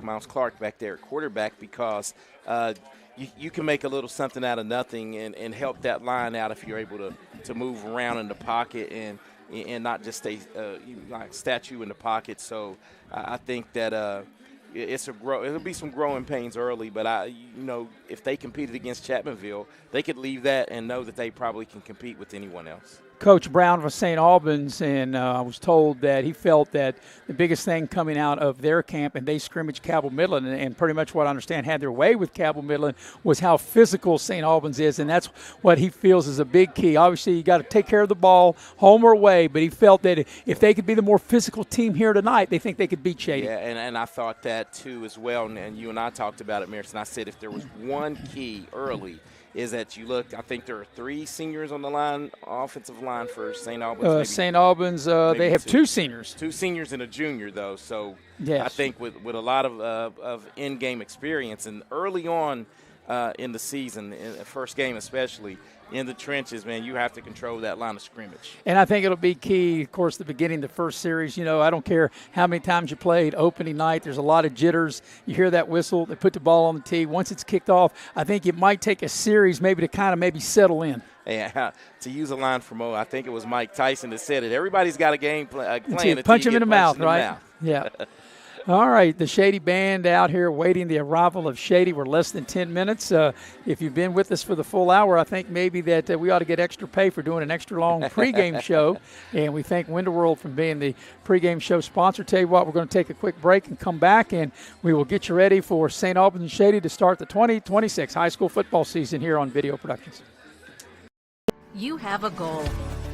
Miles Clark back there at quarterback because you can make a little something out of nothing and help that line out if you're able to move around in the pocket and not just stay like statue in the pocket. So I think that it'll be some growing pains early, but if they competed against Chapmanville, they could leave that and know that they probably can compete with anyone else. Coach Brown of St. Albans, and I was told that he felt that the biggest thing coming out of their camp, and they scrimmaged Cabell Midland, and pretty much what I understand had their way with Cabell Midland, was how physical St. Albans is, and that's what he feels is a big key. Obviously, you got to take care of the ball, home or away, but he felt that if they could be the more physical team here tonight, they think they could beat Shady. Yeah, and I thought that too as well, and you and I talked about it, Maris, and I said if there was one key early, is that you look, I think there are 3 seniors on the line, offensive line for St. Albans. St. Albans, they have 2 seniors. 2 seniors and a junior, though. So yes. I think with a lot of in-game experience and early on in the season, in the first game especially, in the trenches, man, you have to control that line of scrimmage. And I think it'll be key, of course, the beginning of the first series. You know, I don't care how many times you played opening night. There's a lot of jitters. You hear that whistle. They put the ball on the tee. Once it's kicked off, I think it might take a series maybe to kind of maybe settle in. Yeah, to use a line from I think it was Mike Tyson that said it. Everybody's got a game plan. Punch him in the mouth, right? Yeah. All right, the Shady Band out here waiting the arrival of Shady. We're less than 10 minutes. If you've been with us for the full hour, I think maybe that we ought to get extra pay for doing an extra long pregame show. And we thank Winterworld for being the pregame show sponsor. Tell you what, we're going to take a quick break and come back, and we will get you ready for St. Albans and Shady to start the 2026 high school football season here on Video Productions. You have a goal.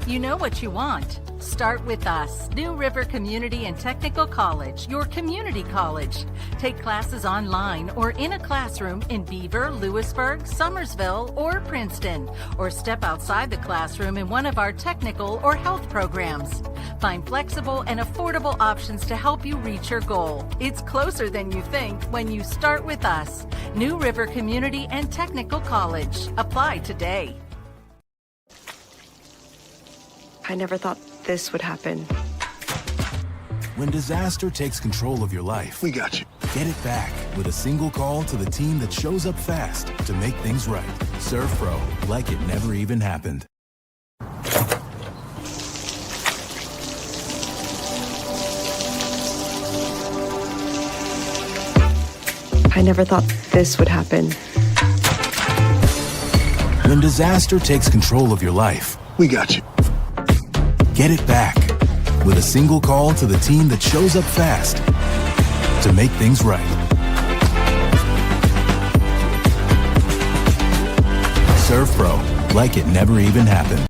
You know what you want. Start with us. New River Community and Technical College, your community college. Take classes online or in a classroom in Beaver, Lewisburg, Summersville, or Princeton. Or step outside the classroom in one of our technical or health programs. Find flexible and affordable options to help you reach your goal. It's closer than you think when you start with us. New River Community and Technical College. Apply today. I never thought this would happen. When disaster takes control of your life, we got you. Get it back with a single call to the team that shows up fast to make things right. Serve Pro, like it never even happened. I never thought this would happen. When disaster takes control of your life, we got you. Get it back with a single call to the team that shows up fast to make things right. Serve Pro, like it never even happened.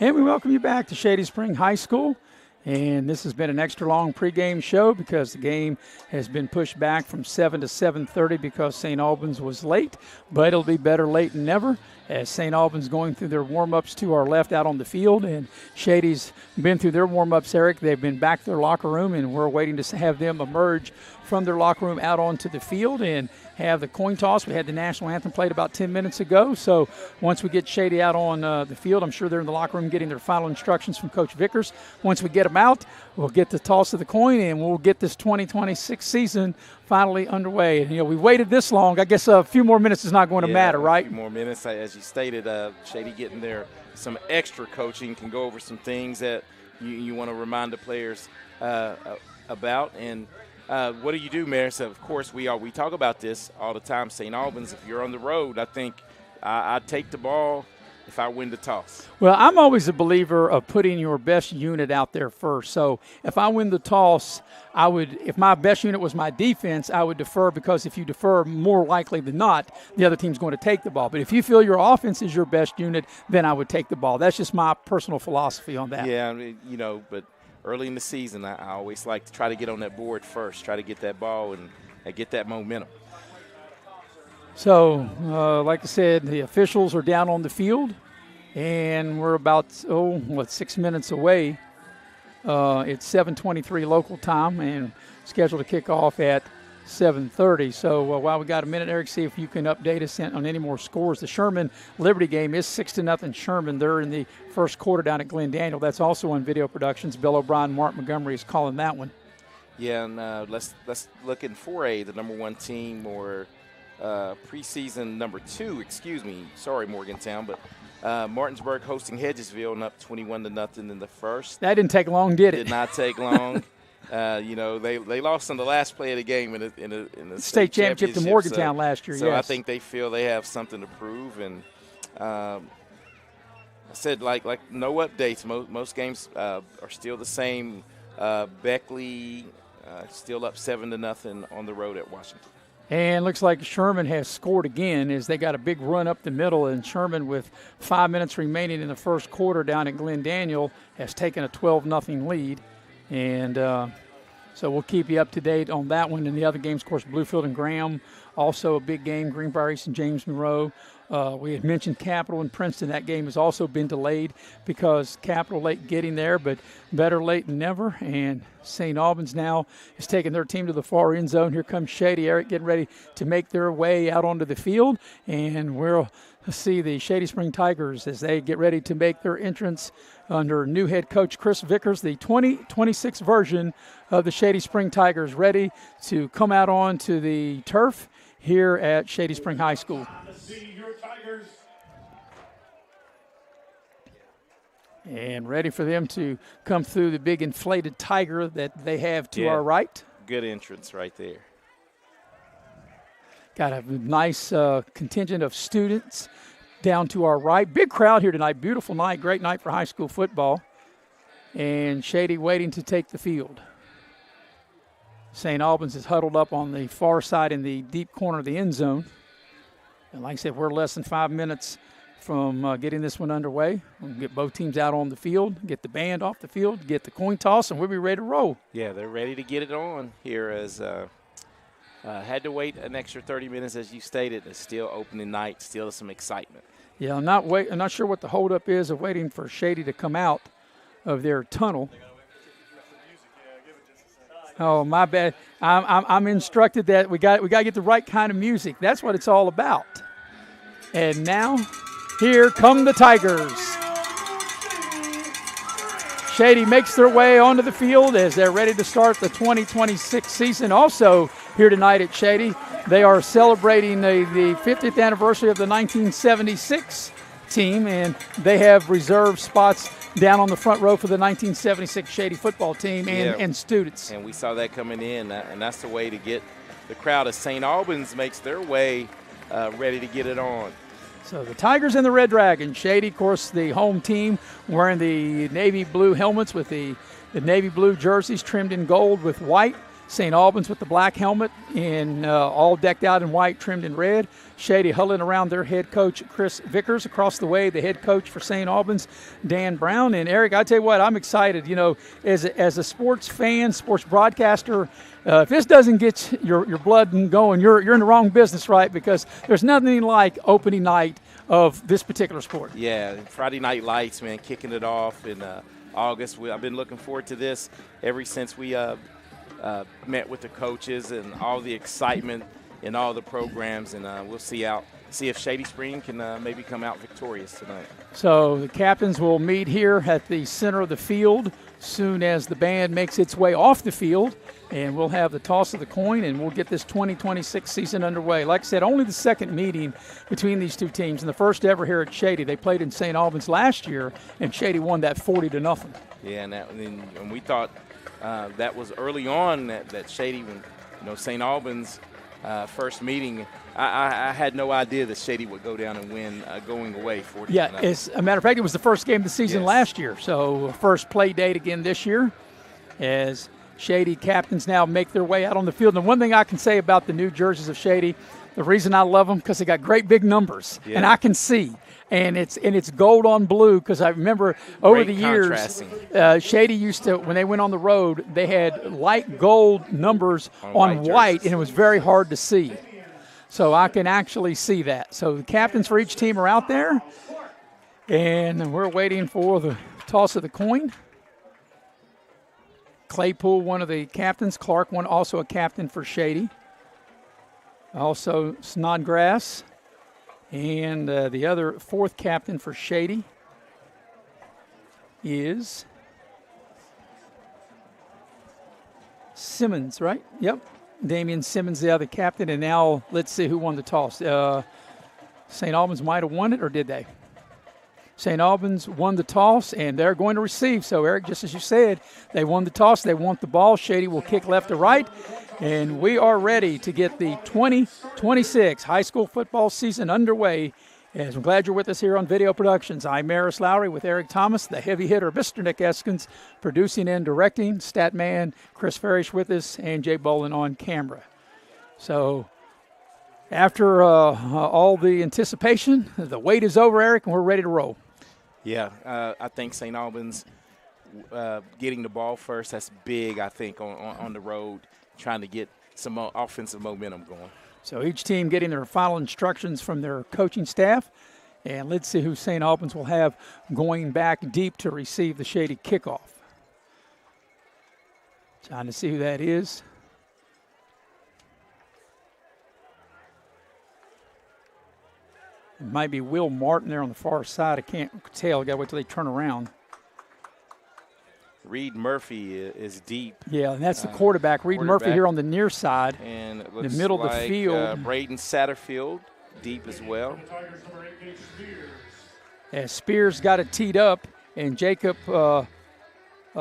And we welcome you back to Shady Spring High School. And this has been an extra long pregame show because the game has been pushed back from 7 to 7:30 because St. Albans was late. But it'll be better late than never as St. Albans going through their warm-ups to our left out on the field. And Shady's been through their warm-ups, Eric. They've been back to their locker room, and we're waiting to have them emerge from their locker room out onto the field and have the coin toss. We had the national anthem played about 10 minutes ago. So once we get Shady out on the field, I'm sure they're in the locker room getting their final instructions from Coach Vickers. Once we get them out, we'll get the toss of the coin, and we'll get this 2026 season finally underway. And, you know, we waited this long. I guess a few more minutes is not going to matter, right? A few more minutes. As you stated, Shady getting there some extra coaching, can go over some things that you want to remind the players about. And what do you do, Mayor? So, of course, we talk about this all the time. St. Albans, if you're on the road, I think I'd take the ball if I win the toss. Well, I'm always a believer of putting your best unit out there first. So if I win the toss, if my best unit was my defense, I would defer, because if you defer, more likely than not, the other team's going to take the ball. But if you feel your offense is your best unit, then I would take the ball. That's just my personal philosophy on that. Yeah, I mean, but early in the season, I always like to try to get on that board first, try to get that ball and get that momentum. So, like I said, the officials are down on the field, and we're about, 6 minutes away. It's 7:23 local time and scheduled to kick off at 7:30. So while we got a minute, Eric, see if you can update us on any more scores. The Sherman-Liberty game is 6-0 Sherman. They're in the first quarter down at Glen Daniel. That's also on Video Productions. Bill O'Brien, Mark Montgomery is calling that one. Yeah, and let's look in 4A, the number 1 team, or preseason number 2, sorry, Morgantown, but Martinsburg hosting Hedgesville and up 21-0 in the first. That didn't take long, did it? Did not take long. They lost on the last play of the game in the state championship to Morgantown last year. So yes. I think they feel they have something to prove, and I said like no updates. Most games are still the same. Beckley still up 7-0 on the road at Washington. And looks like Sherman has scored again as they got a big run up the middle, and Sherman, with 5 minutes remaining in the first quarter down at Glen Daniel, has taken a 12-0 lead. And so we'll keep you up to date on that one. And the other games, of course, Bluefield and Graham, also a big game. Greenbrier East and James Monroe We had mentioned Capital and Princeton. That game has also been delayed because Capital late getting there, but better late than never. And St. Albans now is taking their team to the far end zone. Here comes Shady, Eric, getting ready to make their way out onto the field. And we'll see the Shady Spring Tigers as they get ready to make their entrance under new head coach Chris Vickers, the 2026 version of the Shady Spring Tigers, ready to come out onto the turf here at Shady Spring High School. And ready for them to come through the big inflated tiger that they have to our right. Good entrance right there. Got a nice contingent of students down to our right. Big crowd here tonight. Beautiful night. Great night for high school football. And Shady waiting to take the field. St. Albans is huddled up on the far side in the deep corner of the end zone. And like I said, we're less than 5 minutes from getting this one underway. We'll get both teams out on the field, get the band off the field, get the coin toss, and we'll be ready to roll. Yeah, they're ready to get it on here as had to wait an extra 30 minutes, as you stated. It's still opening night, still some excitement. Yeah, I'm not sure what the holdup is of waiting for Shady to come out of their tunnel. Oh, my bad. I'm instructed that we got to get the right kind of music. That's what it's all about. And now, here come the Tigers. Shady makes their way onto the field as they're ready to start the 2026 season. Also here tonight at Shady, they are celebrating the 50th anniversary of the 1976 team, and they have reserved spots down on the front row for the 1976 Shady football team and students. And we saw that coming in, and that's the way to get the crowd as St. Albans makes their way ready to get it on. So the Tigers and the Red Dragons. Shady, of course, the home team, wearing the navy blue helmets with the navy blue jerseys trimmed in gold with white. St. Albans with the black helmet and all decked out in white, trimmed in red. Shady huddling around their head coach, Chris Vickers. Across the way, the head coach for St. Albans, Dan Brown. And, Eric, I tell you what, I'm excited. You know, as a sports fan, sports broadcaster, if this doesn't get your blood going, you're in the wrong business, right? Because there's nothing like opening night of this particular sport. Yeah, Friday Night Lights, man, kicking it off in August. I've been looking forward to this ever since we met with the coaches and all the excitement in all the programs, and we'll see if Shady Spring can maybe come out victorious tonight. So the captains will meet here at the center of the field soon as the band makes its way off the field, and we'll have the toss of the coin, and we'll get this 2026 season underway. Like I said, only the second meeting between these two teams, and the first ever here at Shady. They played in St. Albans last year, and Shady won that 40-0. Yeah, and we thought that was early on that Shady, when St. Albans first meeting, I had no idea that Shady would go down and win going away 40-0. Yeah, as a matter of fact, it was the first game of the season last year, so first play date again this year as Shady captains now make their way out on the field. And one thing I can say about the new jerseys of Shady, the reason I love them, because they got great big numbers, and I can see. And it's gold on blue, because I remember over the years, Shady used to, when they went on the road, they had light gold numbers on white, and it was very hard to see. So I can actually see that. So the captains for each team are out there, and we're waiting for the toss of the coin. Claypool, one of the captains. Clark, also a captain for Shady. Also Snodgrass. And the other fourth captain for Shady is Simmons, right? Yep. Damian Simmons, the other captain. And now let's see who won the toss. St. Albans might have won it, or did they? St. Albans won the toss, and they're going to receive. So, Eric, just as you said, they won the toss. They want the ball. Shady will kick left to right. And we are ready to get the 2026 high school football season underway. As I'm glad you're with us here on Video Productions. I'm Maris Lowry with Eric Thomas, the heavy hitter, Mr. Nick Eskins, producing and directing. Stat man Chris Farish with us, and Jay Bolin on camera. So after all the anticipation, the wait is over, Eric, and we're ready to roll. Yeah, I think St. Albans getting the ball first, that's big, I think, on the road, trying to get some offensive momentum going. So each team getting their final instructions from their coaching staff. And let's see who St. Albans will have going back deep to receive the Shady kickoff. Trying to see who that is. It might be Will Martin there on the far side. I can't tell. Got to wait till they turn around. Reed Murphy is deep. Yeah, and that's the quarterback. Reed Murphy here on the near side. And it in looks the middle like, of the field. Braden Satterfield deep as well. As Spears got it teed up, and Jacob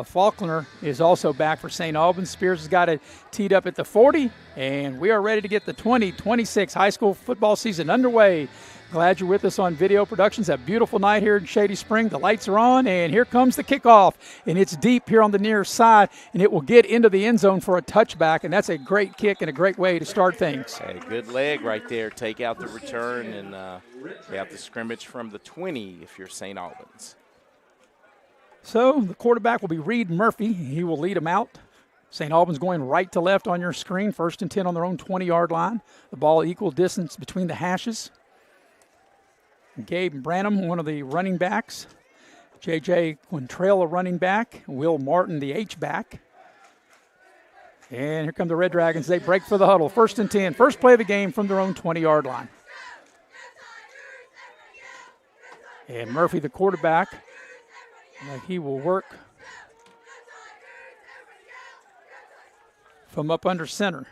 Faulkner is also back for St. Albans. Spears has got it teed up at the 40, and we are ready to get the 2026 high school football season underway. Glad you're with us on Video Productions. A beautiful night here in Shady Spring. The lights are on, and here comes the kickoff. And it's deep here on the near side, and it will get into the end zone for a touchback, and that's a great kick and a great way to start things. Hey, good leg right there. Take out the return, and you have the scrimmage from the 20 if you're St. Albans. So the quarterback will be Reed Murphy. He will lead them out. St. Albans going right to left on your screen. 1st and 10 on their own 20-yard line. The ball equal distance between the hashes. Gabe Branham, one of the running backs. J.J. Quintrell, a running back. Will Martin, the H-back. And here come the Red Dragons. They break for the huddle. 1st and 10. First play of the game from their own 20-yard line. And Murphy, the quarterback. He will work from up under center.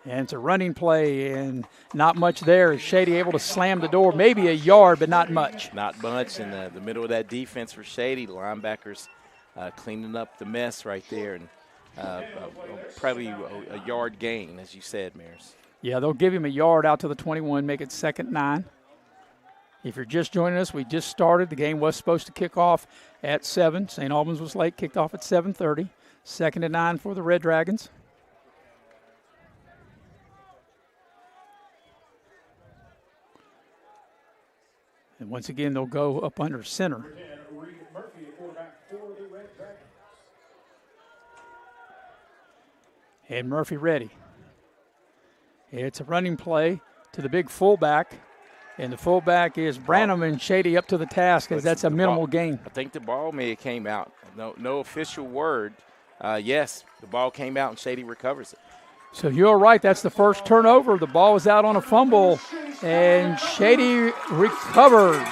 And it's a running play, and not much there. Is Shady able to slam the door? Maybe a yard, but not much. Not much in the middle of that defense for Shady. The linebackers cleaning up the mess right there, and probably a yard gain, as you said, Maris. Yeah, they'll give him a yard out to the 21, make it 2nd and 9. If you're just joining us, we just started. The game was supposed to kick off at 7. St. Albans was late, kicked off at 7:30. 2nd and 9 for the Red Dragons. And once again, they'll go up under center. And Murphy ready. It's a running play to the big fullback. And the fullback is Branham, and Shady up to the task as that's a minimal gain. I think the ball may have came out. No official word. Yes, the ball came out and Shady recovers it. So you're right. That's the first turnover. The ball was out on a fumble, and Shady recovers.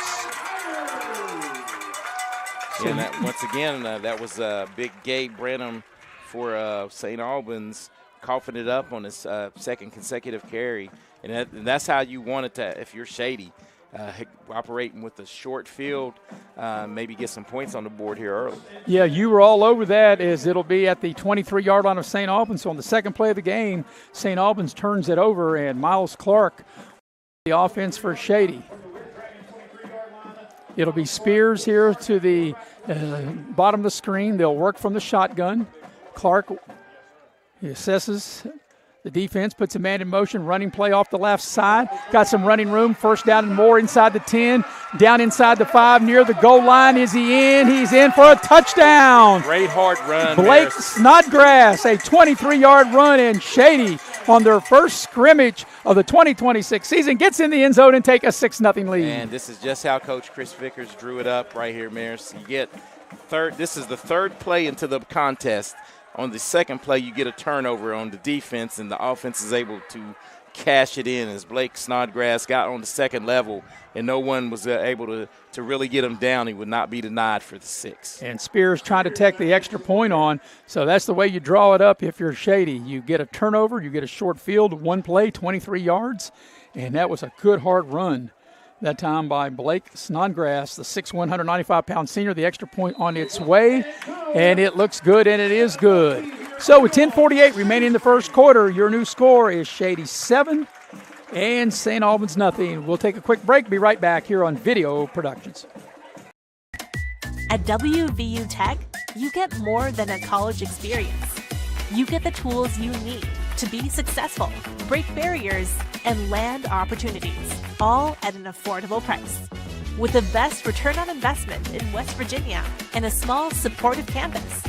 And that, once again, that was big Gabe Branham for St. Albans, coughing it up on his 2nd consecutive carry. And that's how you want it to, if you're Shady, operating with a short field, maybe get some points on the board here early. Yeah, you were all over that, as it'll be at the 23-yard line of St. Albans. So on the second play of the game, St. Albans turns it over, and Miles Clark, the offense for Shady. It'll be Spears here to the bottom of the screen. They'll work from the shotgun. Clark, he assesses the defense, puts a man in motion, running play off the left side. Got some running room. 1st down and more inside the 10, down inside the 5, near the goal line. Is he in? He's in for a touchdown. Great hard run. Blake Snodgrass, a 23-yard run, and Shady on their first scrimmage of the 2026 season gets in the end zone and take a 6-0 lead. And this is just how Coach Chris Vickers drew it up right here, Maris. You get third. This is the 3rd play into the contest. On the 2nd play, you get a turnover on the defense, and the offense is able to cash it in as Blake Snodgrass got on the 2nd level, and no one was able to really get him down. He would not be denied for the 6. And Spears trying to take the extra point on, so that's the way you draw it up if you're Shady. You get a turnover, you get a short field, 1 play, 23 yards, and that was a good hard run that time by Blake Snodgrass, the 6'1", 195-pound senior. The extra point on its way, and it looks good, and it is good. So with 10:48 remaining in the first quarter, your new score is Shady 7 and St. Albans nothing. We'll take a quick break. Be right back here on Video Productions. At WVU Tech, you get more than a college experience. You get the tools you need to be successful, break barriers, and land opportunities, all at an affordable price. With the best return on investment in West Virginia and a small, supportive campus.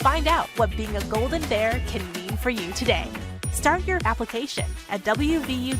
Find out what being a Golden Bear can mean for you today. Start your application at wvutech.edu.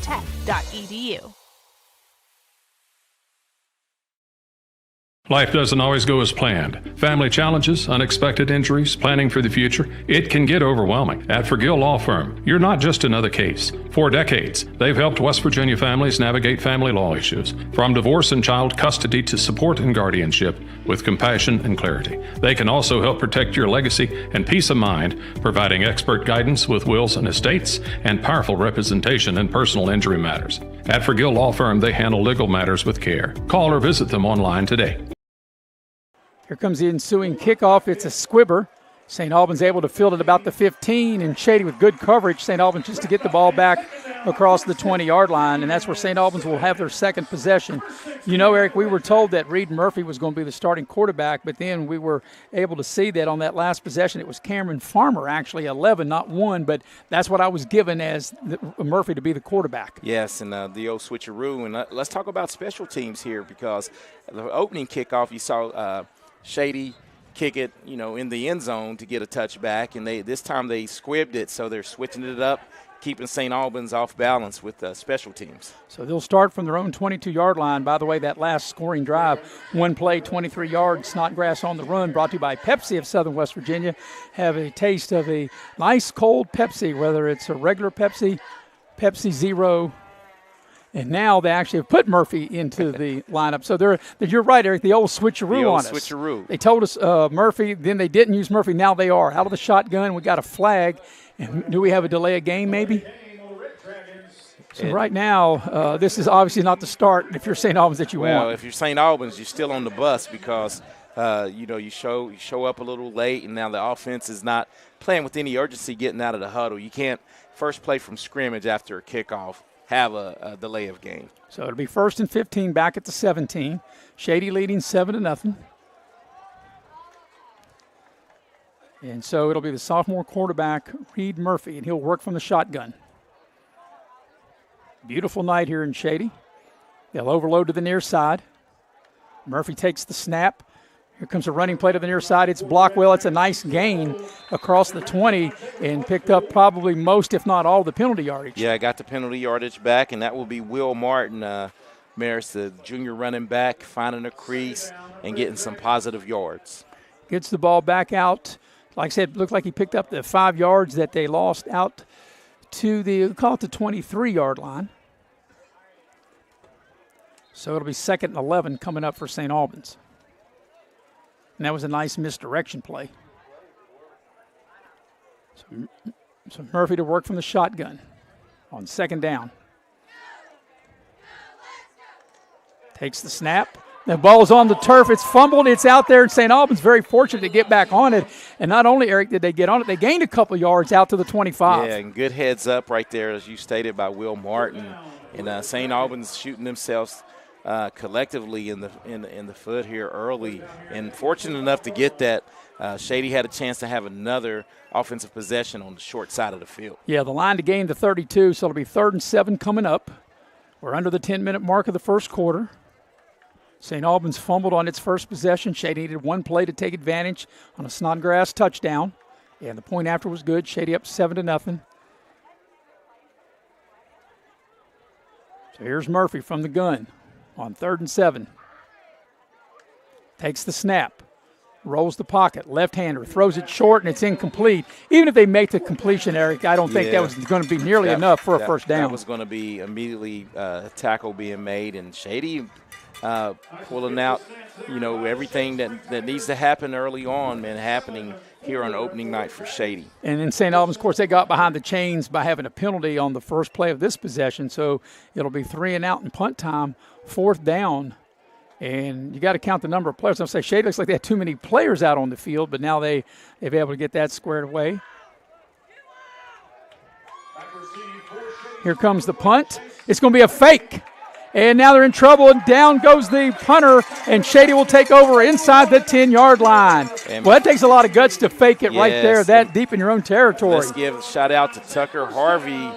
Life doesn't always go as planned. Family challenges, unexpected injuries, planning for the future, it can get overwhelming. At Forgill Law Firm, you're not just another case. For decades, they've helped West Virginia families navigate family law issues, from divorce and child custody to support and guardianship, with compassion and clarity. They can also help protect your legacy and peace of mind, providing expert guidance with wills and estates and powerful representation in personal injury matters. At Forgill Law Firm, they handle legal matters with care. Call or visit them online today. Here comes the ensuing kickoff. It's a squibber. St. Albans able to field it about the 15, and Shady with good coverage. St. Albans just to get the ball back across the 20-yard line, and that's where St. Albans will have their second possession. You know, Eric, we were told that Reed Murphy was going to be the starting quarterback, but then we were able to see that on that last possession it was Cameron Farmer, actually 11, not 1, but that's what I was given as Murphy to be the quarterback. Yes, and the old switcheroo. And let's talk about special teams here, because the opening kickoff you saw Shady kick it, in the end zone to get a touchback, and this time they squibbed it, so they're switching it up, keeping St. Albans off balance with special teams. So they'll start from their own 22-yard line. By the way, that last scoring drive, one play, 23 yards, Snodgrass on the run, brought to you by Pepsi of Southern West Virginia. Have a taste of a nice cold Pepsi, whether it's a regular Pepsi, Pepsi Zero. And now they actually have put Murphy into the lineup. So you're right, Eric, the old switcheroo on us. Switcheroo. They told us Murphy, then they didn't use Murphy. Now they are. Out of the shotgun, we got a flag. And do we have a delay of game maybe? So right now, this is obviously not the start if you're St. Albans that you want. Well, if you're St. Albans, you're still on the bus because, you show up a little late, and now the offense is not playing with any urgency getting out of the huddle. You can't first play from scrimmage after a kickoff have a delay of game. So it'll be 1st and 15 back at the 17. Shady leading 7-0. And so it'll be the sophomore quarterback, Reed Murphy, and he'll work from the shotgun. Beautiful night here in Shady. They'll overload to the near side. Murphy takes the snap. Here comes a running play to the near side. It's blocked well. It's a nice gain across the 20 and picked up probably most, if not all, the penalty yardage. Yeah, got the penalty yardage back, and that will be Will Martin, Maris, the junior running back, finding a crease and getting some positive yards. Gets the ball back out. Like I said, it looked like he picked up the 5 yards that they lost out to the 23-yard line. So it'll be 2nd and 11 coming up for St. Albans. And that was a nice misdirection play. So Murphy to work from the shotgun on 2nd down. Takes the snap. The ball's on the turf. It's fumbled. It's out there. And St. Albans very fortunate to get back on it. And not only, Eric, did they get on it, they gained a couple yards out to the 25. Yeah, and good heads up right there, as you stated, by Will Martin. And St. Albans shooting themselves collectively in the foot here early, and fortunate enough to get that. Shady had a chance to have another offensive possession on the short side of the field. Yeah, the line to gain the 32, so it'll be 3rd and 7 coming up. We're under the 10-minute mark of the first quarter. St. Albans fumbled on its first possession. Shady needed one play to take advantage on a Snodgrass touchdown, and the point after was good. Shady up 7-0. So here's Murphy from the gun on 3rd and 7. Takes the snap, rolls the pocket, left-hander, throws it short, and it's incomplete. Even if they make the completion, Eric, I don't think that was going to be nearly enough for a first down. That was going to be immediately a tackle being made, and Shady pulling out, everything that needs to happen early on, happening here on opening night for Shady. And in St. Albans, of course, they got behind the chains by having a penalty on the first play of this possession, so it'll be 3 and out in punt time, 4th down. And you got to count the number of players. I'll say Shady looks like they had too many players out on the field, but now they've been able to get that squared away. Here comes the punt. It's going to be a fake. And now they're in trouble, and down goes the punter, and Shady will take over inside the 10-yard line. Well, that takes a lot of guts to fake it right there, that deep in your own territory. Let's give a shout-out to Tucker Harvey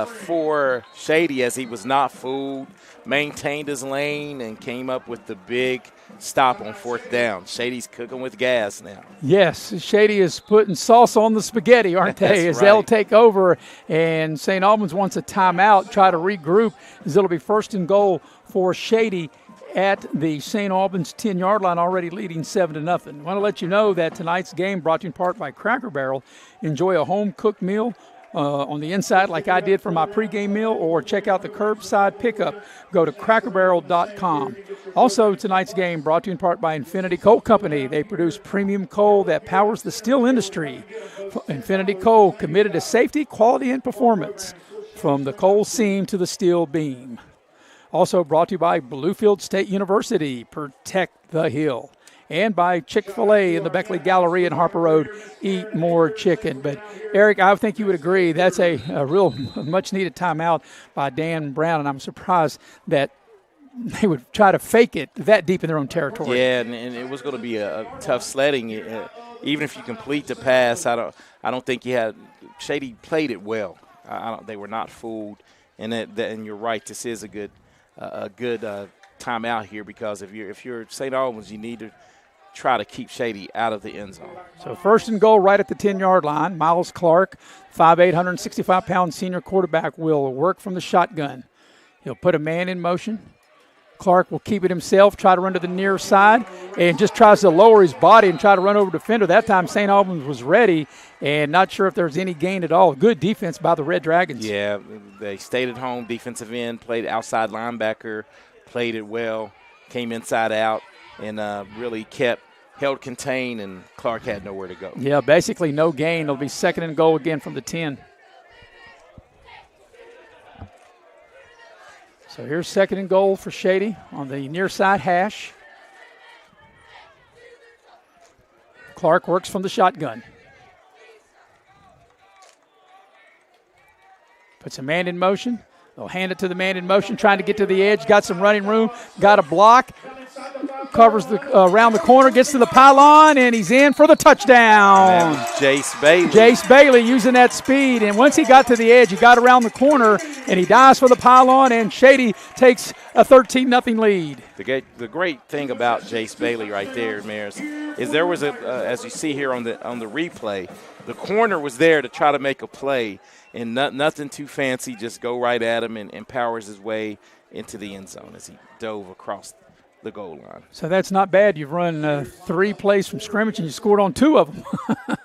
for Shady as he was not fooled, maintained his lane, and came up with the big stop on 4th down. Shady's cooking with gas now. Yes, Shady is putting sauce on the spaghetti, aren't they, as they'll take over. And St. Albans wants a timeout, try to regroup, as it'll be 1st and goal for Shady at the St. Albans 10-yard line, already leading 7-0. I want to let you know that tonight's game brought to you in part by Cracker Barrel. Enjoy a home-cooked meal on the inside like I did for my pregame meal, or check out the curbside pickup. Go to crackerbarrel.com. Also, tonight's game brought to you in part by Infinity Coal Company. They produce premium coal that powers the steel industry. Infinity Coal, committed to safety, quality, and performance, from the coal seam to the steel beam. Also brought to you by Bluefield State University, Protect the Hill. And by Chick-fil-A in the Beckley Gallery in Harper Road, eat more chicken. But, Eric, I think you would agree that's a real much-needed timeout by Dan Brown, and I'm surprised that they would try to fake it that deep in their own territory. Yeah, and it was going to be a tough sledding. Even if you complete the pass, I don't think you had – Shady played it well. They were not fooled, and you're right, this is a good timeout here, because if you're St. Albans, you need to try to keep Shady out of the end zone. So 1st and goal right at the 10-yard line. Miles Clark, 5'8", 165-pound senior quarterback, will work from the shotgun. He'll put a man in motion. Clark will keep it himself, try to run to the near side, and just tries to lower his body and try to run over defender. That time St. Albans was ready, and not sure if there's any gain at all. Good defense by the Red Dragons. Yeah, they stayed at home, defensive end, played outside linebacker, played it well, came inside out, and really held contained, and Clark had nowhere to go. Yeah, basically no gain. It'll be 2nd and goal again from the 10. So here's 2nd and goal for Shady on the near side hash. Clark works from the shotgun. Puts a man in motion. They'll hand it to the man in motion, trying to get to the edge. Got some running room. Got a block. Covers around the corner, gets to the pylon, and he's in for the touchdown. That was Jace Bailey. Jace Bailey using that speed, and once he got to the edge, he got around the corner, and he dives for the pylon, and Shady takes a 13-0 lead. The great thing about Jace Bailey right there, Maris, is there was as you see here on the replay, the corner was there to try to make a play, and nothing too fancy, just go right at him and powers his way into the end zone as he dove across the goal line. So that's not bad. You've run 3 plays from scrimmage, and you scored on 2 of them.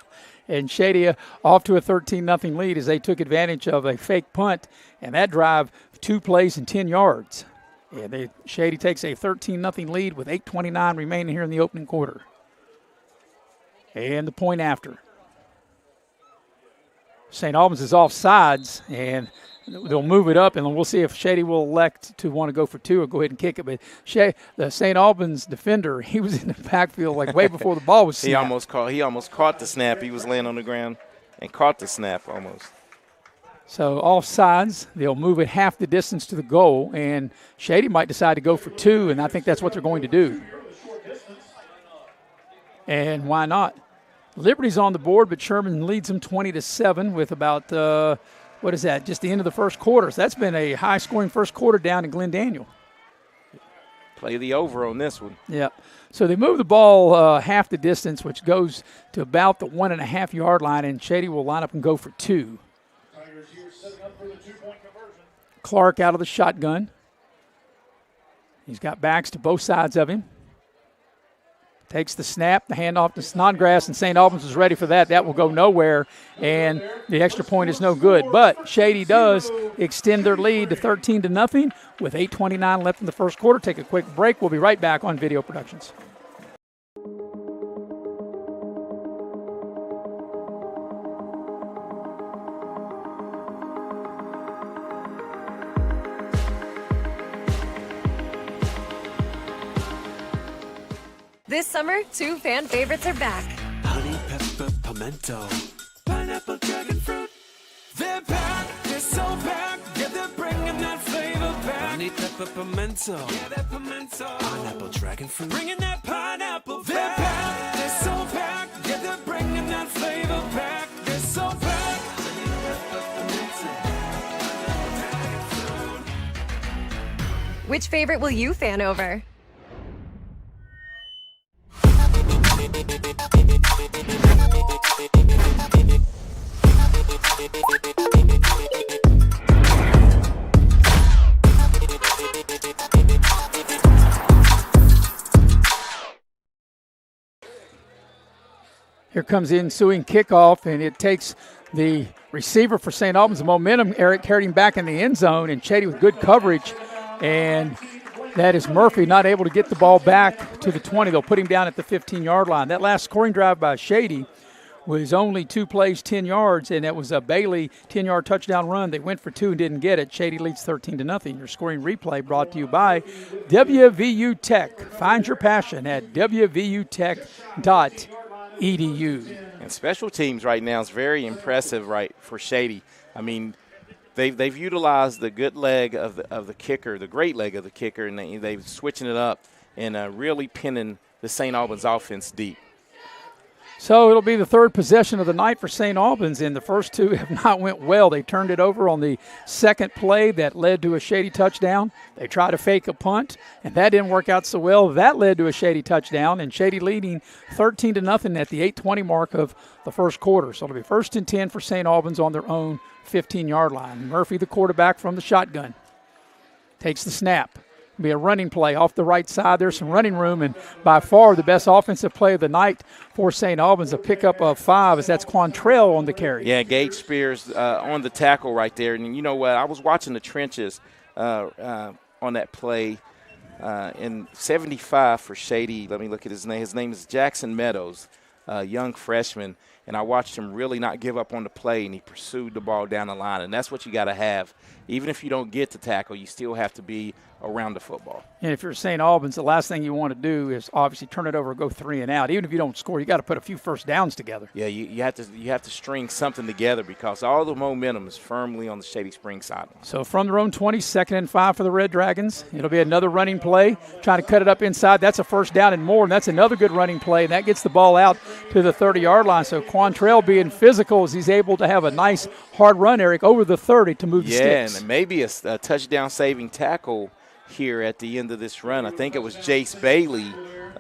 And Shady off to a 13-0 lead as they took advantage of a fake punt, and that drive 2 plays and 10 yards. And Shady takes a 13-0 lead with 8:29 remaining here in the opening quarter. And the point after. St. Albans is off sides, and they'll move it up, and we'll see if Shady will elect to want to go for 2 or go ahead and kick it. But the St. Albans defender, he was in the backfield like way before the ball was snapped. He almost caught the snap. He was laying on the ground and caught the snap almost. So off sides, they'll move it half the distance to the goal, and Shady might decide to go for 2, and I think that's what they're going to do. And why not? Liberty's on the board, but Sherman leads them 20-7 with about what is that? Just the end of the first quarter. So that's been a high-scoring first quarter down in Glen Daniel. Play the over on this one. Yeah. So they move the ball half the distance, which goes to about the 1.5-yard line, and Shady will line up and go for 2. Clark out of the shotgun. He's got backs to both sides of him. Takes the snap, the handoff to Snodgrass, and St. Albans is ready for that. That will go nowhere, and the extra point is no good. But Shady does extend their lead to 13-0 with 8:29 left in the first quarter. Take a quick break. We'll be right back on Video Productions. This summer, 2 fan favorites are back. Honey pepper pimento, pineapple dragon fruit. They're back, they're so back. Yeah, they're bringing that flavor back. Honey pepper pimento, yeah, that pimento. Pineapple dragon fruit, bringing that pineapple back. They're back, they're so back. Yeah, they're bringing that flavor back. They're so back. Honey pepper pimento, Which favorite will you fan over? Here comes the ensuing kickoff, and it takes the receiver for St. Albans the momentum. Eric carried him back in the end zone, and Shady with good coverage. And that is Murphy not able to get the ball back to the 20. They'll put him down at the 15-yard line. That last scoring drive by Shady was only 2 plays, 10 yards, and that was a Bailey 10-yard touchdown run. They went for 2 and didn't get it. Shady leads 13-0. Your scoring replay brought to you by WVU Tech. Find your passion at wvutech.edu. And special teams right now is very impressive, right, for Shady. I mean, they've utilized the good leg of the kicker, the great leg of the kicker, and they've switching it up and really pinning the St. Albans offense deep. So it'll be the third possession of the night for St. Albans, and the first 2 have not went well. They turned it over on the second play that led to a Shady touchdown. They tried to fake a punt, and that didn't work out so well. That led to a Shady touchdown, and Shady leading 13-0 at the 8:20 mark of the first quarter. So it'll be 1st and 10 for St. Albans on their own 15-yard line. Murphy, the quarterback from the shotgun, takes the snap. Be a running play off the right side. There's some running room, and by far the best offensive play of the night for St. Albans, a pickup of 5, as that's Quantrell on the carry. Yeah, Gage Spears on the tackle right there. And you know what? I was watching the trenches on that play in 75 for Shady. Let me look at his name. His name is Jackson Meadows, young freshman. And I watched him really not give up on the play, and he pursued the ball down the line. And that's what you got to have. Even if you don't get the tackle, you still have to be around the football. And if you're St. Albans, the last thing you want to do is obviously turn it over and go 3 and out. Even if you don't score, you got to put a few first downs together. Yeah, you have to string something together because all the momentum is firmly on the Shady Springs sideline. So from their own 20, 2nd and 5 for the Red Dragons. It'll be another running play, trying to cut it up inside. That's a first down and more, and that's another good running play, and that gets the ball out to the 30-yard line. So Quantrell being physical as he's able to have a nice hard run, Eric, over the 30 to move the sticks. Yeah, and maybe a touchdown-saving tackle here at the end of this run. I think it was Jace Bailey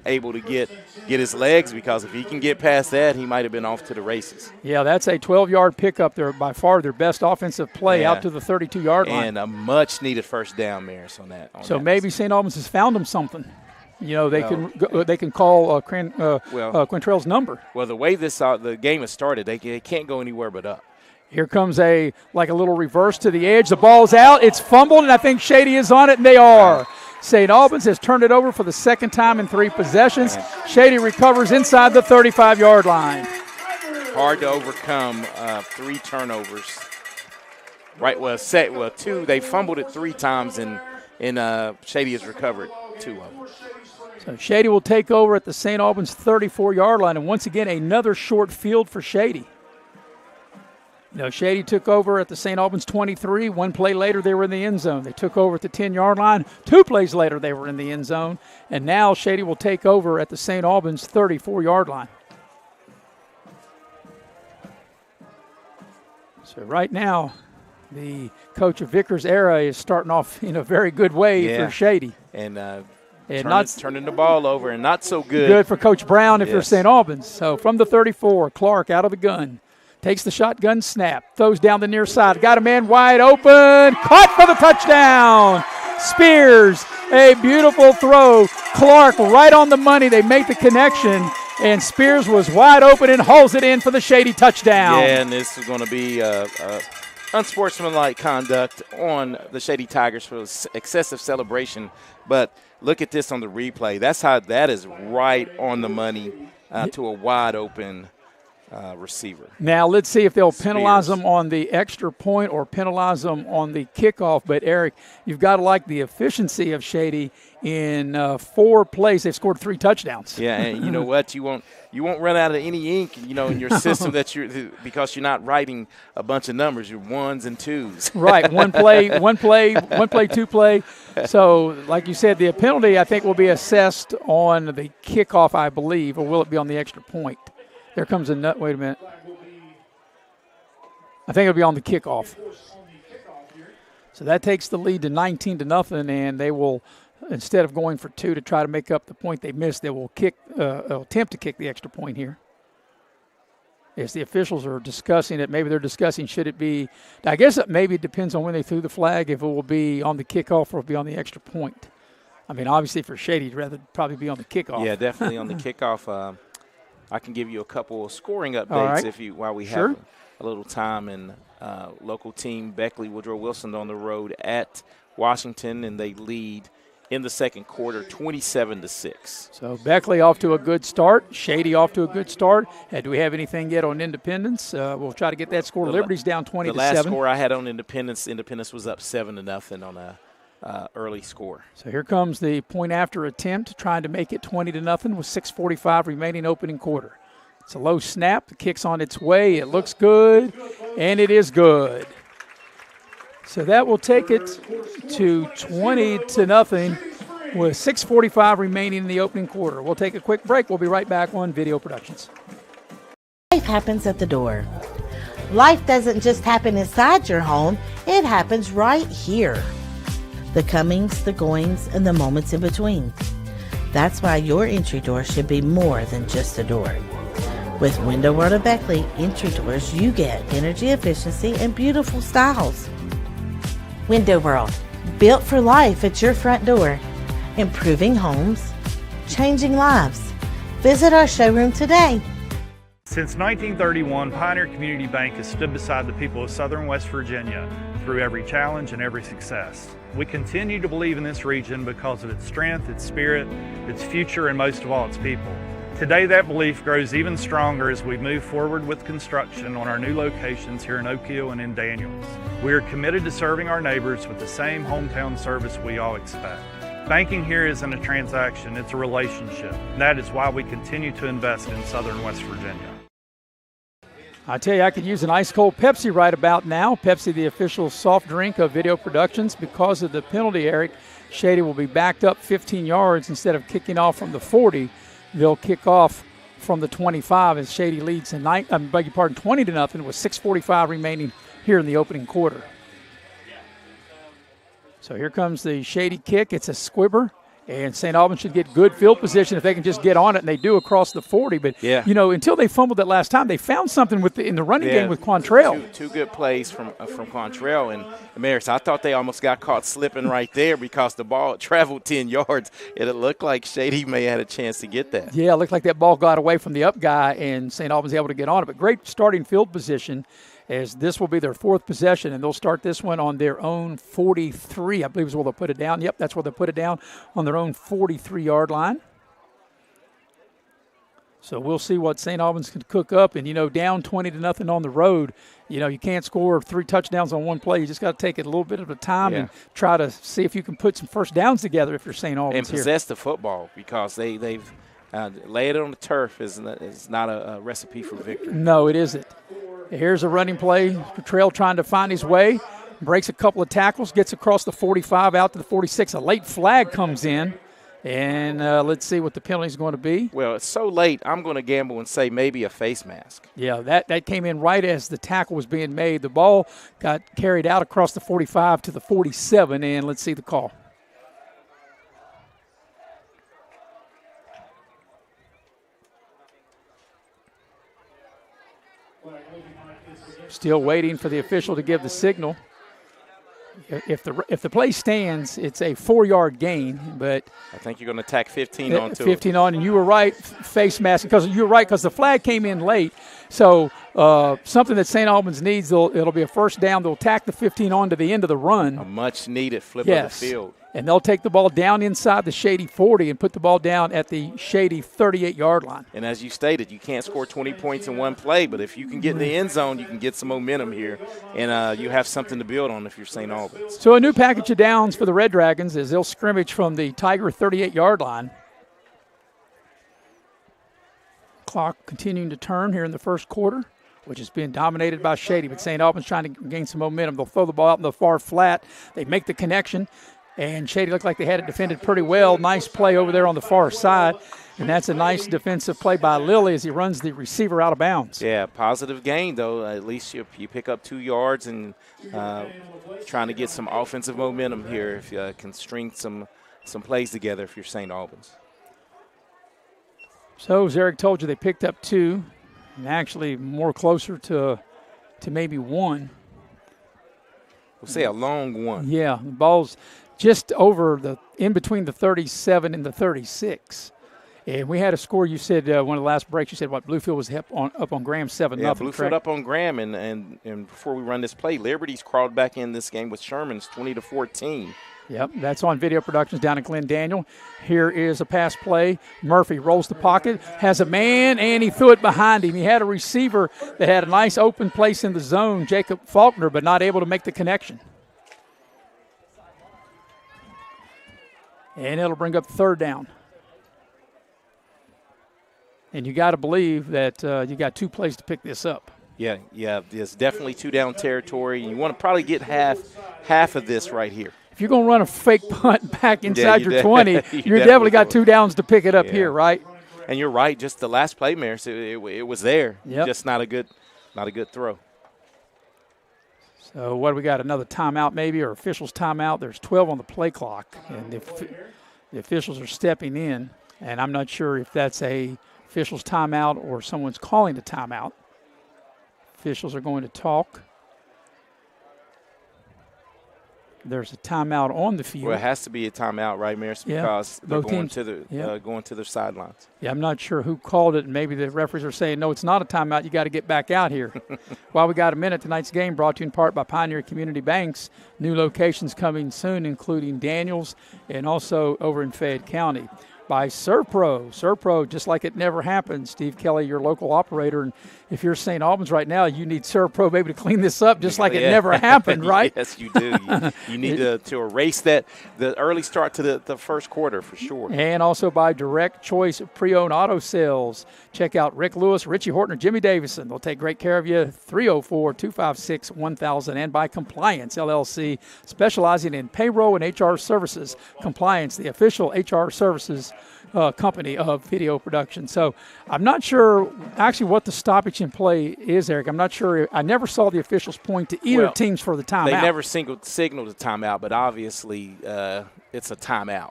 able to get his legs, because if he can get past that, he might have been off to the races. Yeah, that's a 12-yard pickup. They're by far their best offensive play out to the 32-yard line. And a much-needed first down, Maris, on that. So maybe St. Albans has found them something. You know, they can call Quantrell's number. Well, the way the game has started, they can't go anywhere but up. Here comes a little reverse to the edge. The ball's out. It's fumbled, and I think Shady is on it, and they are. St. Albans has turned it over for the second time in 3 possessions. Shady recovers inside the 35-yard line. Hard to overcome 3 turnovers. Right, 2. They fumbled it 3 times, and Shady has recovered 2 of them. So Shady will take over at the St. Albans 34-yard line, and once again another short field for Shady. You know, Shady took over at the St. Albans 23. 1 play later, they were in the end zone. They took over at the 10-yard line. 2 plays later, they were in the end zone. And now Shady will take over at the St. Albans 34-yard line. So right now, the coach of Vickers era is starting off in a very good way for Shady. And turning the ball over, and not so good. Good for Coach Brown if you're St. Albans. So from the 34, Clark out of the gun. Takes the shotgun snap, throws down the near side. Got a man wide open, caught for the touchdown. Spears, a beautiful throw. Clark right on the money. They make the connection, and Spears was wide open and hauls it in for the Shady touchdown. Yeah, and this is going to be unsportsmanlike conduct on the Shady Tigers for excessive celebration. But look at this on the replay. That is right on the money to a wide open receiver. Now let's see if they'll penalize them on the extra point or penalize them on the kickoff. But Eric, you've got to like the efficiency of Shady. In 4 plays, they've scored 3 touchdowns. Yeah, and you know what? You won't run out of any ink, you know, in your system because you're not writing a bunch of numbers. You're 1s and 2s. Right. One play, 2 play. So, like you said, the penalty I think will be assessed on the kickoff, I believe, or will it be on the extra point? There comes a nut. Wait a minute. I think it'll be on the kickoff. So that takes the lead to 19-0, and they will, instead of going for 2 to try to make up the point they missed, they will attempt to kick the extra point here. As the officials are discussing it, maybe they're discussing should it be, I guess maybe it depends on when they threw the flag, if it will be on the kickoff or it'll be on the extra point. I mean, obviously for Shady, you'd rather probably be on the kickoff. Yeah, definitely on the kickoff. I can give you a couple of scoring updates right. while we have a little time. And local team Beckley Woodrow Wilson on the road at Washington, and they lead in the second quarter 27-6. So Beckley off to a good start. Shady off to a good start. Do we have anything yet on Independence? We'll try to get that score. Liberty's down 20-7. The last score I had on Independence was up 7-0 on a early score. So here comes the point after attempt, trying to make it 20-0 with 6:45 remaining opening quarter. It's a low snap. The kick's on its way. It looks good, and it is good. So that will take it to 20-0 with 6:45 remaining in the opening quarter. We'll take a quick break. We'll be right back on Video Productions. Life happens at the door. Life doesn't just happen inside your home, it happens right here. The comings, the goings, and the moments in between. That's why your entry door should be more than just a door. With Window World of Beckley entry doors, you get energy efficiency and beautiful styles. Window World, built for life at your front door. Improving homes, changing lives. Visit our showroom today. Since 1931, Pioneer Community Bank has stood beside the people of Southern West Virginia through every challenge and every success. We continue to believe in this region because of its strength, its spirit, its future, and most of all, its people. Today, that belief grows even stronger as we move forward with construction on our new locations here in Oak Hill and in Daniels. We are committed to serving our neighbors with the same hometown service we all expect. Banking here isn't a transaction, it's a relationship. And that is why we continue to invest in Southern West Virginia. I tell you, I could use an ice-cold Pepsi right about now. Pepsi, the official soft drink of Video Productions. Because of the penalty, Eric, Shady will be backed up 15 yards. Instead of kicking off from the 40, they'll kick off from the 25 as Shady leads 20-0 with 6:45 remaining here in the opening quarter. So here comes the Shady kick. It's a squibber. And St. Albans should get good field position if they can just get on it, and they do across the 40. But, until they fumbled that last time, they found something in the running game with Quantrell. Two good plays from Quantrell. And, Maris, I thought they almost got caught slipping right there because the ball traveled 10 yards, and it looked like Shady may have had a chance to get that. Yeah, it looked like that ball got away from the up guy, and St. Albans was able to get on it. But great starting field position, as this will be their fourth possession, and they'll start this one on their own 43. I believe is where they'll put it down. Yep, that's where they'll put it down, on their own 43-yard line. So we'll see what St. Albans can cook up. And, down 20-0 on the road, you can't score 3 touchdowns on one play. You just got to take it a little bit of a time and try to see if you can put some first downs together if you're St. Albans and possess the football, because they've laid it on the turf is not a recipe for victory. No, it isn't. Here's a running play. Petrell trying to find his way. Breaks a couple of tackles. Gets across the 45 out to the 46. A late flag comes in. And let's see what the penalty is going to be. Well, it's so late, I'm going to gamble and say maybe a face mask. Yeah, that came in right as the tackle was being made. The ball got carried out across the 45 to the 47. And let's see the call. Still waiting for the official to give the signal. If the play stands, it's a 4-yard gain, but I think you're going to tack 15 on to 15 on, and you were right, face mask, because the flag came in late. So something that St. Albans needs, it'll be a first down. They'll tack the 15 on to the end of the run. A much-needed flip of the field. And they'll take the ball down inside the Shady 40 and put the ball down at the Shady 38-yard line. And as you stated, you can't score 20 points in one play, but if you can get in the end zone, you can get some momentum here, and you have something to build on if you're St. Albans. So a new package of downs for the Red Dragons as they'll scrimmage from the Tiger 38-yard line. Clock continuing to turn here in the first quarter, which has been dominated by Shady, but St. Albans trying to gain some momentum. They'll throw the ball out in the far flat. They make the connection. And Shady looked like they had it defended pretty well. Nice play over there on the far side. And that's a nice defensive play by Lilly as he runs the receiver out of bounds. Yeah, positive gain, though. At least you pick up 2 yards and trying to get some offensive momentum here if you can string some plays together if you're St. Albans. So, as Eric told you, they picked up 2 and actually more closer to maybe 1. We'll say a long one. Yeah, the ball's just over in between the 37 and the 36. And we had a score, you said, one of the last breaks, you said, Bluefield was up on Graham 7-0. Yeah, Bluefield up on Graham, and before we run this play, Liberty's crawled back in this game with Sherman's 20-14. Yep, that's on Video Productions down in Glen Daniel. Here is a pass play. Murphy rolls the pocket, has a man, and he threw it behind him. He had a receiver that had a nice open place in the zone, Jacob Faulkner, but not able to make the connection. And it'll bring up 3rd down. And you got to believe that you got 2 plays to pick this up. Yeah, it's definitely 2-down territory. You want to probably get half of this right here. If you're going to run a fake punt back inside your 20, you're definitely got 2 downs to pick it up here, right? And you're right. Just the last play, Maris, it was there. Yep. Just not a good throw. So what do we got? Another timeout maybe, or officials timeout? There's 12 on the play clock, and the officials are stepping in, and I'm not sure if that's a officials timeout or someone's calling the timeout. Officials are going to talk. There's a timeout on the field. Well, it has to be a timeout, right, Maris? Because they're going to the sidelines. Yeah, I'm not sure who called it, and maybe the referees are saying, no, it's not a timeout. You got to get back out here. While we got a minute, tonight's game brought to you in part by Pioneer Community Banks. New locations coming soon, including Daniels and also over in Fayette County. By Serpro. Serpro, just like it never happened. Steve Kelly, your local operator. And if you're St. Albans right now, you need Serpro maybe to clean this up just like it never happened, right? Yes, you do. You need to erase the early start to the first quarter for sure. And also by Direct Choice Pre-Owned Auto Sales. Check out Rick Lewis, Richie Horton, or Jimmy Davison. They'll take great care of you. 304-256-1000. And by Compliance LLC, specializing in payroll and HR services. Compliance, the official HR services company of video production. So I'm not sure actually what the stoppage in play is, Eric. I'm not sure. I never saw the officials point to either teams for the timeout. They never signaled the timeout, but obviously it's a timeout.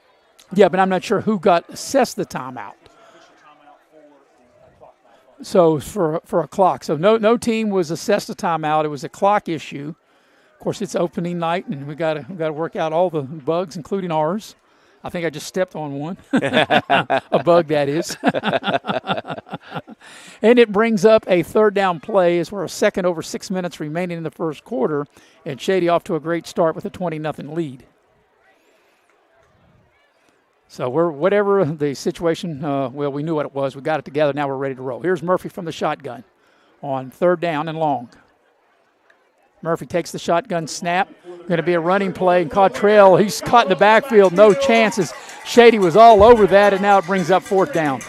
Yeah, but I'm not sure who got assessed the timeout. So for a clock. So no team was assessed a timeout. It was a clock issue. Of course, it's opening night, and we got to work out all the bugs, including ours. I think I just stepped on one. A bug, that is. And it brings up a 3rd down play as we're a second over 6 minutes remaining in the first quarter, and Shady off to a great start with a 20-0 lead. So whatever the situation, we knew what it was. We got it together. Now we're ready to roll. Here's Murphy from the shotgun on 3rd down and long. Murphy takes the shotgun snap. Going to be a running play. And Cottrell, he's caught in the backfield. No chances. Shady was all over that, and now it brings up 4th down.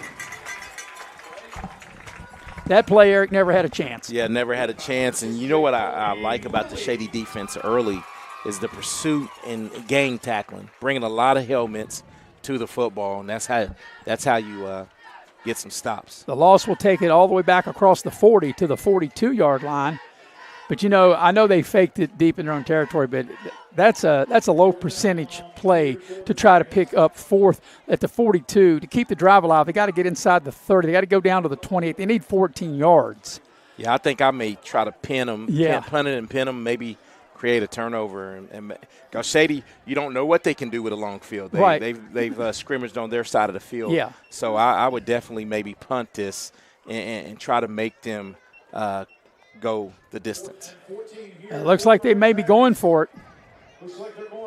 That play, Eric, never had a chance. Yeah, never had a chance. And you know what I like about the Shady defense early is the pursuit and gang tackling, bringing a lot of helmets to the football, and that's how you get some stops. The loss will take it all the way back across the 40 to the 42-yard line. But, I know they faked it deep in their own territory, but that's a low percentage play to try to pick up 4th at the 42. To keep the drive alive, they got to get inside the 30. They got to go down to the 28. They need 14 yards. Yeah, I think I may try to pin them, punt it and pin them, maybe create a turnover. And because Shady, you don't know what they can do with a long field. They've scrimmaged on their side of the field. Yeah. So I would definitely maybe punt this and try to make them go the distance. It looks like they may be going for it.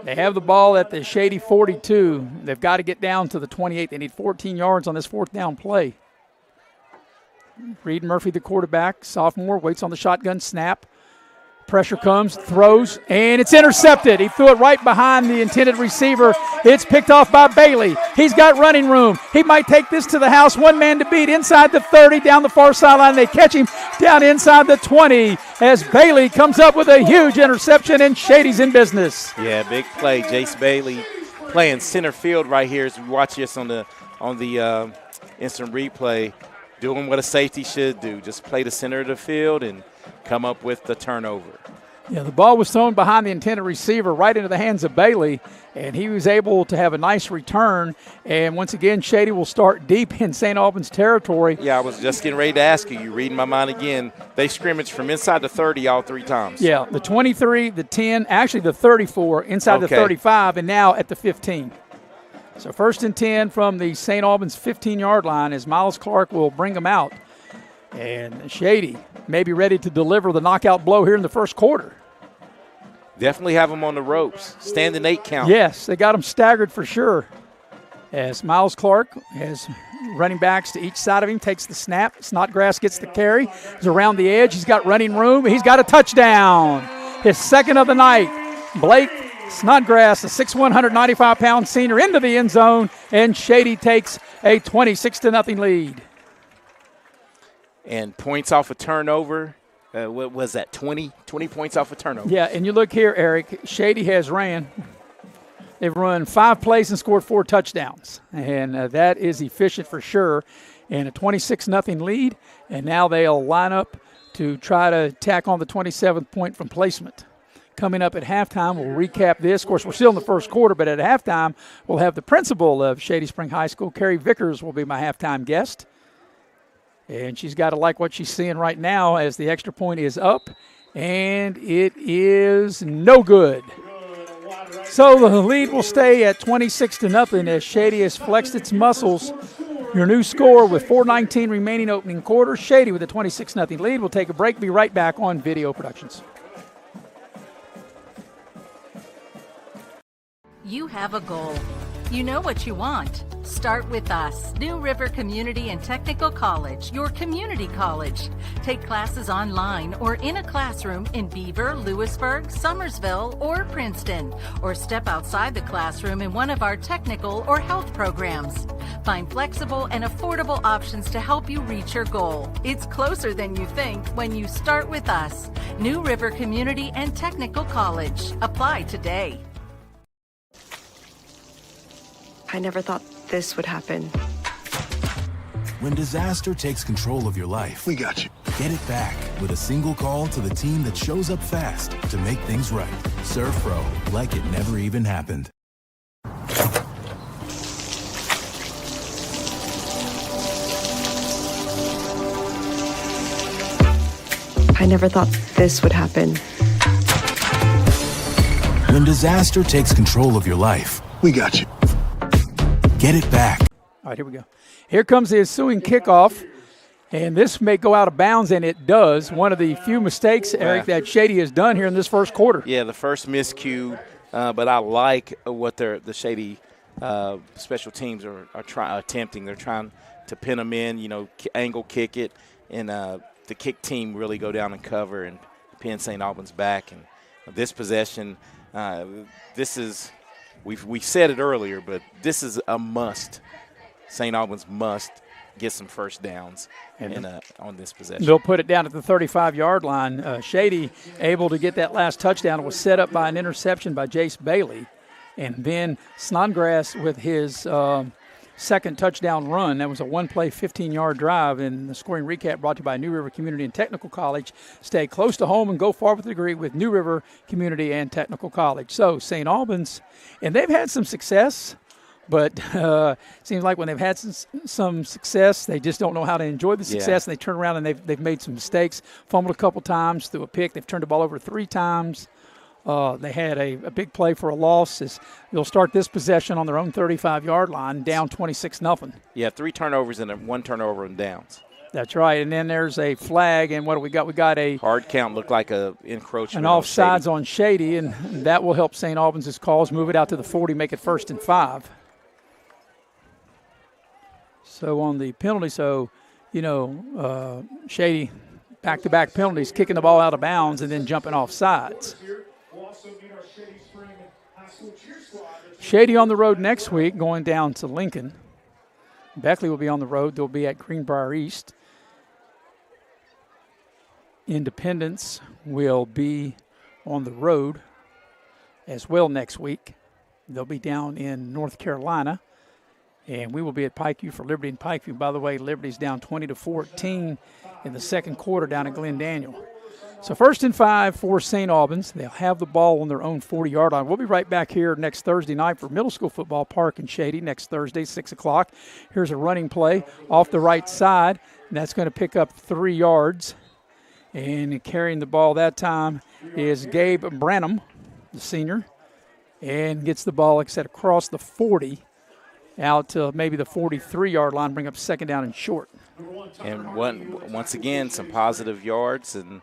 They have the ball at the Shady 42. They've got to get down to the 28. They need 14 yards on this 4th down play. Reed Murphy, the quarterback, sophomore, waits on the shotgun snap. Pressure comes, throws, and it's intercepted. He threw it right behind the intended receiver. It's picked off by Bailey. He's got running room. He might take this to the house. One man to beat inside the 30, down the far sideline. They catch him down inside the 20 as Bailey comes up with a huge interception, and Shady's in business. Yeah, big play. Jace Bailey playing center field right here as we watch this on the instant replay, doing what a safety should do. Just play the center of the field and come up with the turnover. Yeah, the ball was thrown behind the intended receiver right into the hands of Bailey, and he was able to have a nice return. And once again, Shady will start deep in St. Albans territory. Yeah, I was just getting ready to ask you. You're reading my mind again. They scrimmaged from inside the 30 all 3 times. Yeah, the 23, the 10, actually the 34, inside the 35, and now at the 15. So 1st and 10 from the St. Albans 15-yard line as Miles Clark will bring them out. And Shady may be ready to deliver the knockout blow here in the first quarter. Definitely have them on the ropes. Standing 8 count. Yes, they got them staggered for sure. As Miles Clark has running backs to each side of him, takes the snap. Snodgrass gets the carry. He's around the edge. He's got running room. He's got a touchdown. His second of the night. Blake Snodgrass, the 6'1", 195-pound senior, into the end zone, and Shady takes a 26-0 lead. And points off a turnover. What was that, 20 points off a turnover? Yeah, and you look here, Eric, Shady has they've run 5 plays and scored 4 touchdowns. And that is efficient for sure. And a 26-0 lead, and now they'll line up to try to tack on the 27th point from placement. Coming up at halftime, we'll recap this. Of course, we're still in the first quarter, but at halftime, we'll have the principal of Shady Spring High School, Carrie Vickers, will be my halftime guest. And she's got to like what she's seeing right now as the extra point is up, and it is no good. So the lead will stay at 26-0 as Shady has flexed its muscles. Your new score with 4:19 remaining opening quarter. Shady with a 26-0 lead. We'll take a break. Be right back on Video Productions. You have a goal. You know what you want. Start with us. New River Community and Technical College, your community college. Take classes online or in a classroom in Beaver, Lewisburg, Summersville, or Princeton. Or step outside the classroom in one of our technical or health programs. Find flexible and affordable options to help you reach your goal. It's closer than you think when you start with us. New River Community and Technical College. Apply today. I never thought this would happen. When disaster takes control of your life, we got you. Get it back with a single call to the team that shows up fast to make things right. Serve Pro, like it never even happened. I never thought this would happen. When disaster takes control of your life, we got you. Get it back. All right, here we go. Here comes the ensuing kickoff, and this may go out of bounds, and it does. One of the few mistakes, Eric, that Shady has done here in this first quarter. Yeah, the first miscue, but I like what the Shady special teams are attempting. They're trying to pin them in, angle kick it, and the kick team really go down and cover and pin St. Albans back. And this possession, we said it earlier, but this is a must. St. Albans must get some first downs on this possession. They'll put it down at the 35-yard line. Shady able to get that last touchdown. It was set up by an interception by Jace Bailey. And then Snodgrass with his second touchdown run. That was a one-play, 15-yard drive. And the scoring recap brought to you by New River Community and Technical College. Stay close to home and go far with a degree with New River Community and Technical College. So St. Albans, and they've had some success, but seems like when they've had some success, they just don't know how to enjoy the success, and they turn around and they've made some mistakes, fumbled a couple times, threw a pick. They've turned the ball over 3 times. They had a big play for a loss. They'll start this possession on their own 35-yard line, down 26-0. Yeah, 3 turnovers and 1 turnover and downs. That's right. And then there's a flag, and what do we got? We got a hard count, looked like a encroachment. An offsides on Shady, and that will help St. Albans' cause move it out to the 40, make it 1st and 5. So on the penalty, Shady back-to-back penalties, kicking the ball out of bounds and then jumping off sides. Shady on the road next week, going down to Lincoln. Beckley will be on the road. They'll be at Greenbrier East. Independence will be on the road as well next week. They'll be down in North Carolina, and we will be at Pikeview for Liberty and Pikeview. By the way, Liberty's down 20-14 in the second quarter down at Glen Daniel. So 1st and 5 for St. Albans. They'll have the ball on their own 40-yard line. We'll be right back here next Thursday night for middle school football, Park and Shady, next Thursday, 6 o'clock. Here's a running play off the right side, and that's going to pick up 3 yards. And carrying the ball that time is Gabe Branham, the senior, and gets the ball, like I said, across the 40 out to maybe the 43-yard line, bring up 2nd down and short. And once again, some positive yards and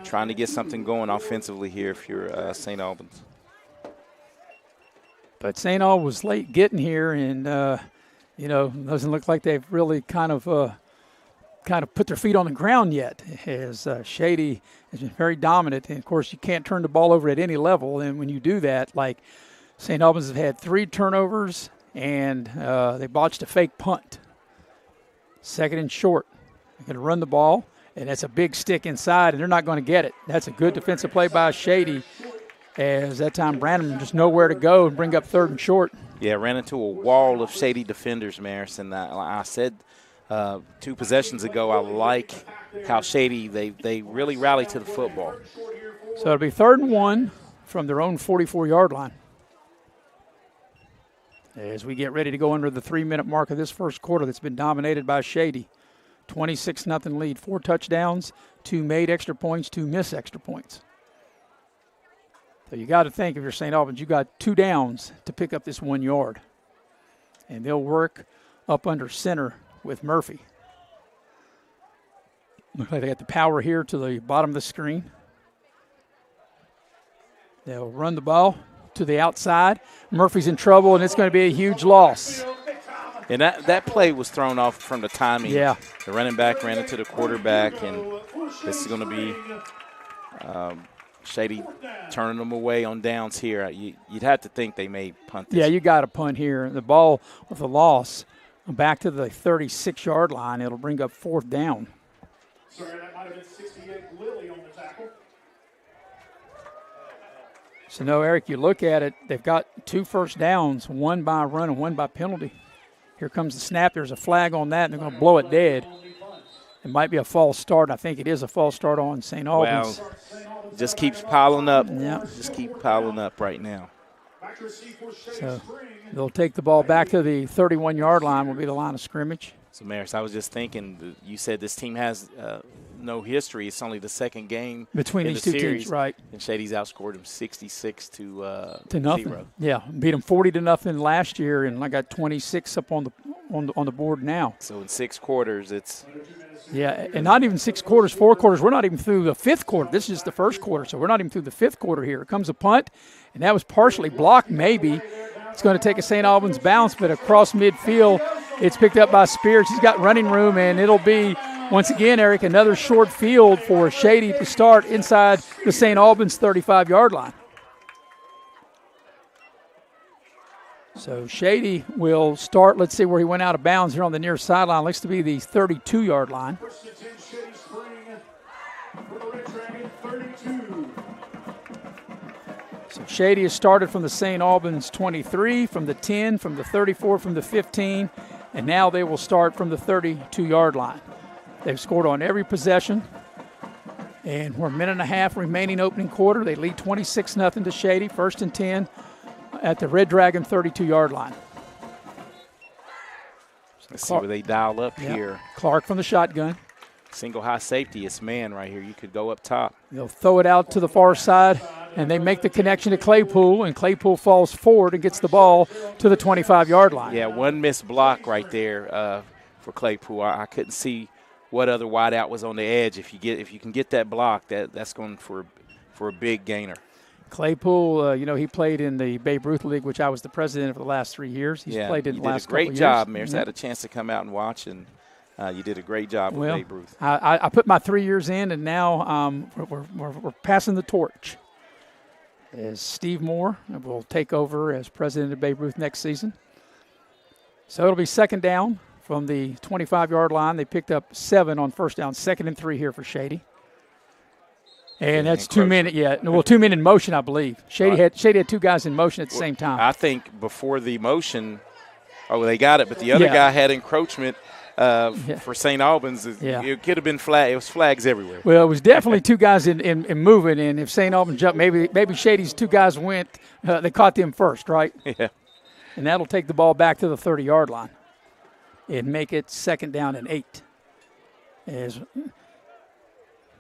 trying to get something going offensively here if you're St. Albans. But St. Albans was late getting here, and, doesn't look like they've really kind of put their feet on the ground yet, as Shady has been very dominant. And, of course, you can't turn the ball over at any level. And when you do that, like St. Albans have had 3 turnovers, and they botched a fake punt. 2nd and short. They're going to run the ball, and that's a big stick inside, and they're not going to get it. That's a good defensive play by Shady, as that time Branham just nowhere to go and bring up 3rd and short. Yeah, ran into a wall of Shady defenders, Maris, and I said 2 possessions ago, I like how Shady, they really rally to the football. So it'll be 3rd and 1 from their own 44-yard line, as we get ready to go under the 3-minute mark of this first quarter that's been dominated by Shady. 26-0 lead, 4 touchdowns, 2 made extra points, 2 missed extra points. So you got to think, if you're St. Albans, you got 2 downs to pick up this 1 yard. And they'll work up under center with Murphy. Looks like they got the power here to the bottom of the screen. They'll run the ball to the outside. Murphy's in trouble, and it's going to be a huge loss. And that play was thrown off from the timing. Yeah. The running back ran into the quarterback, and this is going to be Shady turning them away on downs here. You'd have to think they may punt this. Yeah, you got to punt here. The ball with a loss back to the 36-yard line. It'll bring up 4th down. Sorry, that might have been 68 Lilly on the tackle. So, no, Eric, you look at it, they've got 2 first downs, 1 by run and 1 by penalty. Here comes the snap. There's a flag on that, and they're going to blow it dead. It might be a false start. I think it is a false start on St. Albans. Well, just keeps piling up. Yeah. Just keep piling up right now. So they'll take the ball back to the 31-yard line, will be the line of scrimmage. So, Maris, I was just thinking, you said this team has no history. It's only the 2nd game between in these the 2 series, teams, right? And Shady's outscored them 66 to nothing. 0. Yeah, beat them 40-0 last year, and I got 26 up on the board now. So in 6 quarters, it's and not even 6 quarters, 4 quarters. We're not even through the 5th quarter. This is the first quarter, so we're not even through the 5th quarter here. Here comes a punt, and that was partially blocked. Maybe it's going to take a St. Albans bounce, but across midfield. It's picked up by Spears. He's got running room, and it'll be, once again, Eric, another short field for Shady to start inside the St. Albans 35-yard line. So Shady will start. Let's see where he went out of bounds here on the near sideline. Looks to be the 32-yard line. So Shady has started from the St. Albans 23, from the 10, from the 34, from the 15, and now they will start from the 32-yard line. They've scored on every possession, and we're a minute and a half remaining opening quarter. They lead 26-0 to Shady, 1st and 10 at the Red Dragon 32-yard line. Let's see where they dial up here. Clark from the shotgun. Single high safety, it's man right here. You could go up top. They'll throw it out to the far side, and they make the connection to Claypool, and Claypool falls forward and gets the ball to the 25-yard line. Yeah, one missed block right there for Claypool. I couldn't see what other wideout was on the edge. If you can get that block, that's going for a big gainer. Claypool, he played in the Babe Ruth League, which I was the president of for the last 3 years. He's played in the last couple of years. You did a great job, Maris. I had a chance to come out and watch, and you did a great job with Babe Ruth. I put my 3 years in, and now we're passing the torch. As Steve Moore will take over as president of Babe Ruth next season. So it'll be 2nd down from the 25-yard line. They picked up 7 on 1st down, 2nd and 3 here for Shady. And that's 2 minutes, yeah. Well, 2 minute in motion, I believe. Shady had 2 guys in motion at the same time. I think before the motion, they got it, but the other guy had encroachment for St. Albans. It could have been flag. It was flags everywhere. Well, it was definitely 2 guys in moving, and if St. Albans jumped, maybe Shady's 2 guys went. They caught them first, right? Yeah. And that'll take the ball back to the 30-yard line and make it 2nd down and 8. As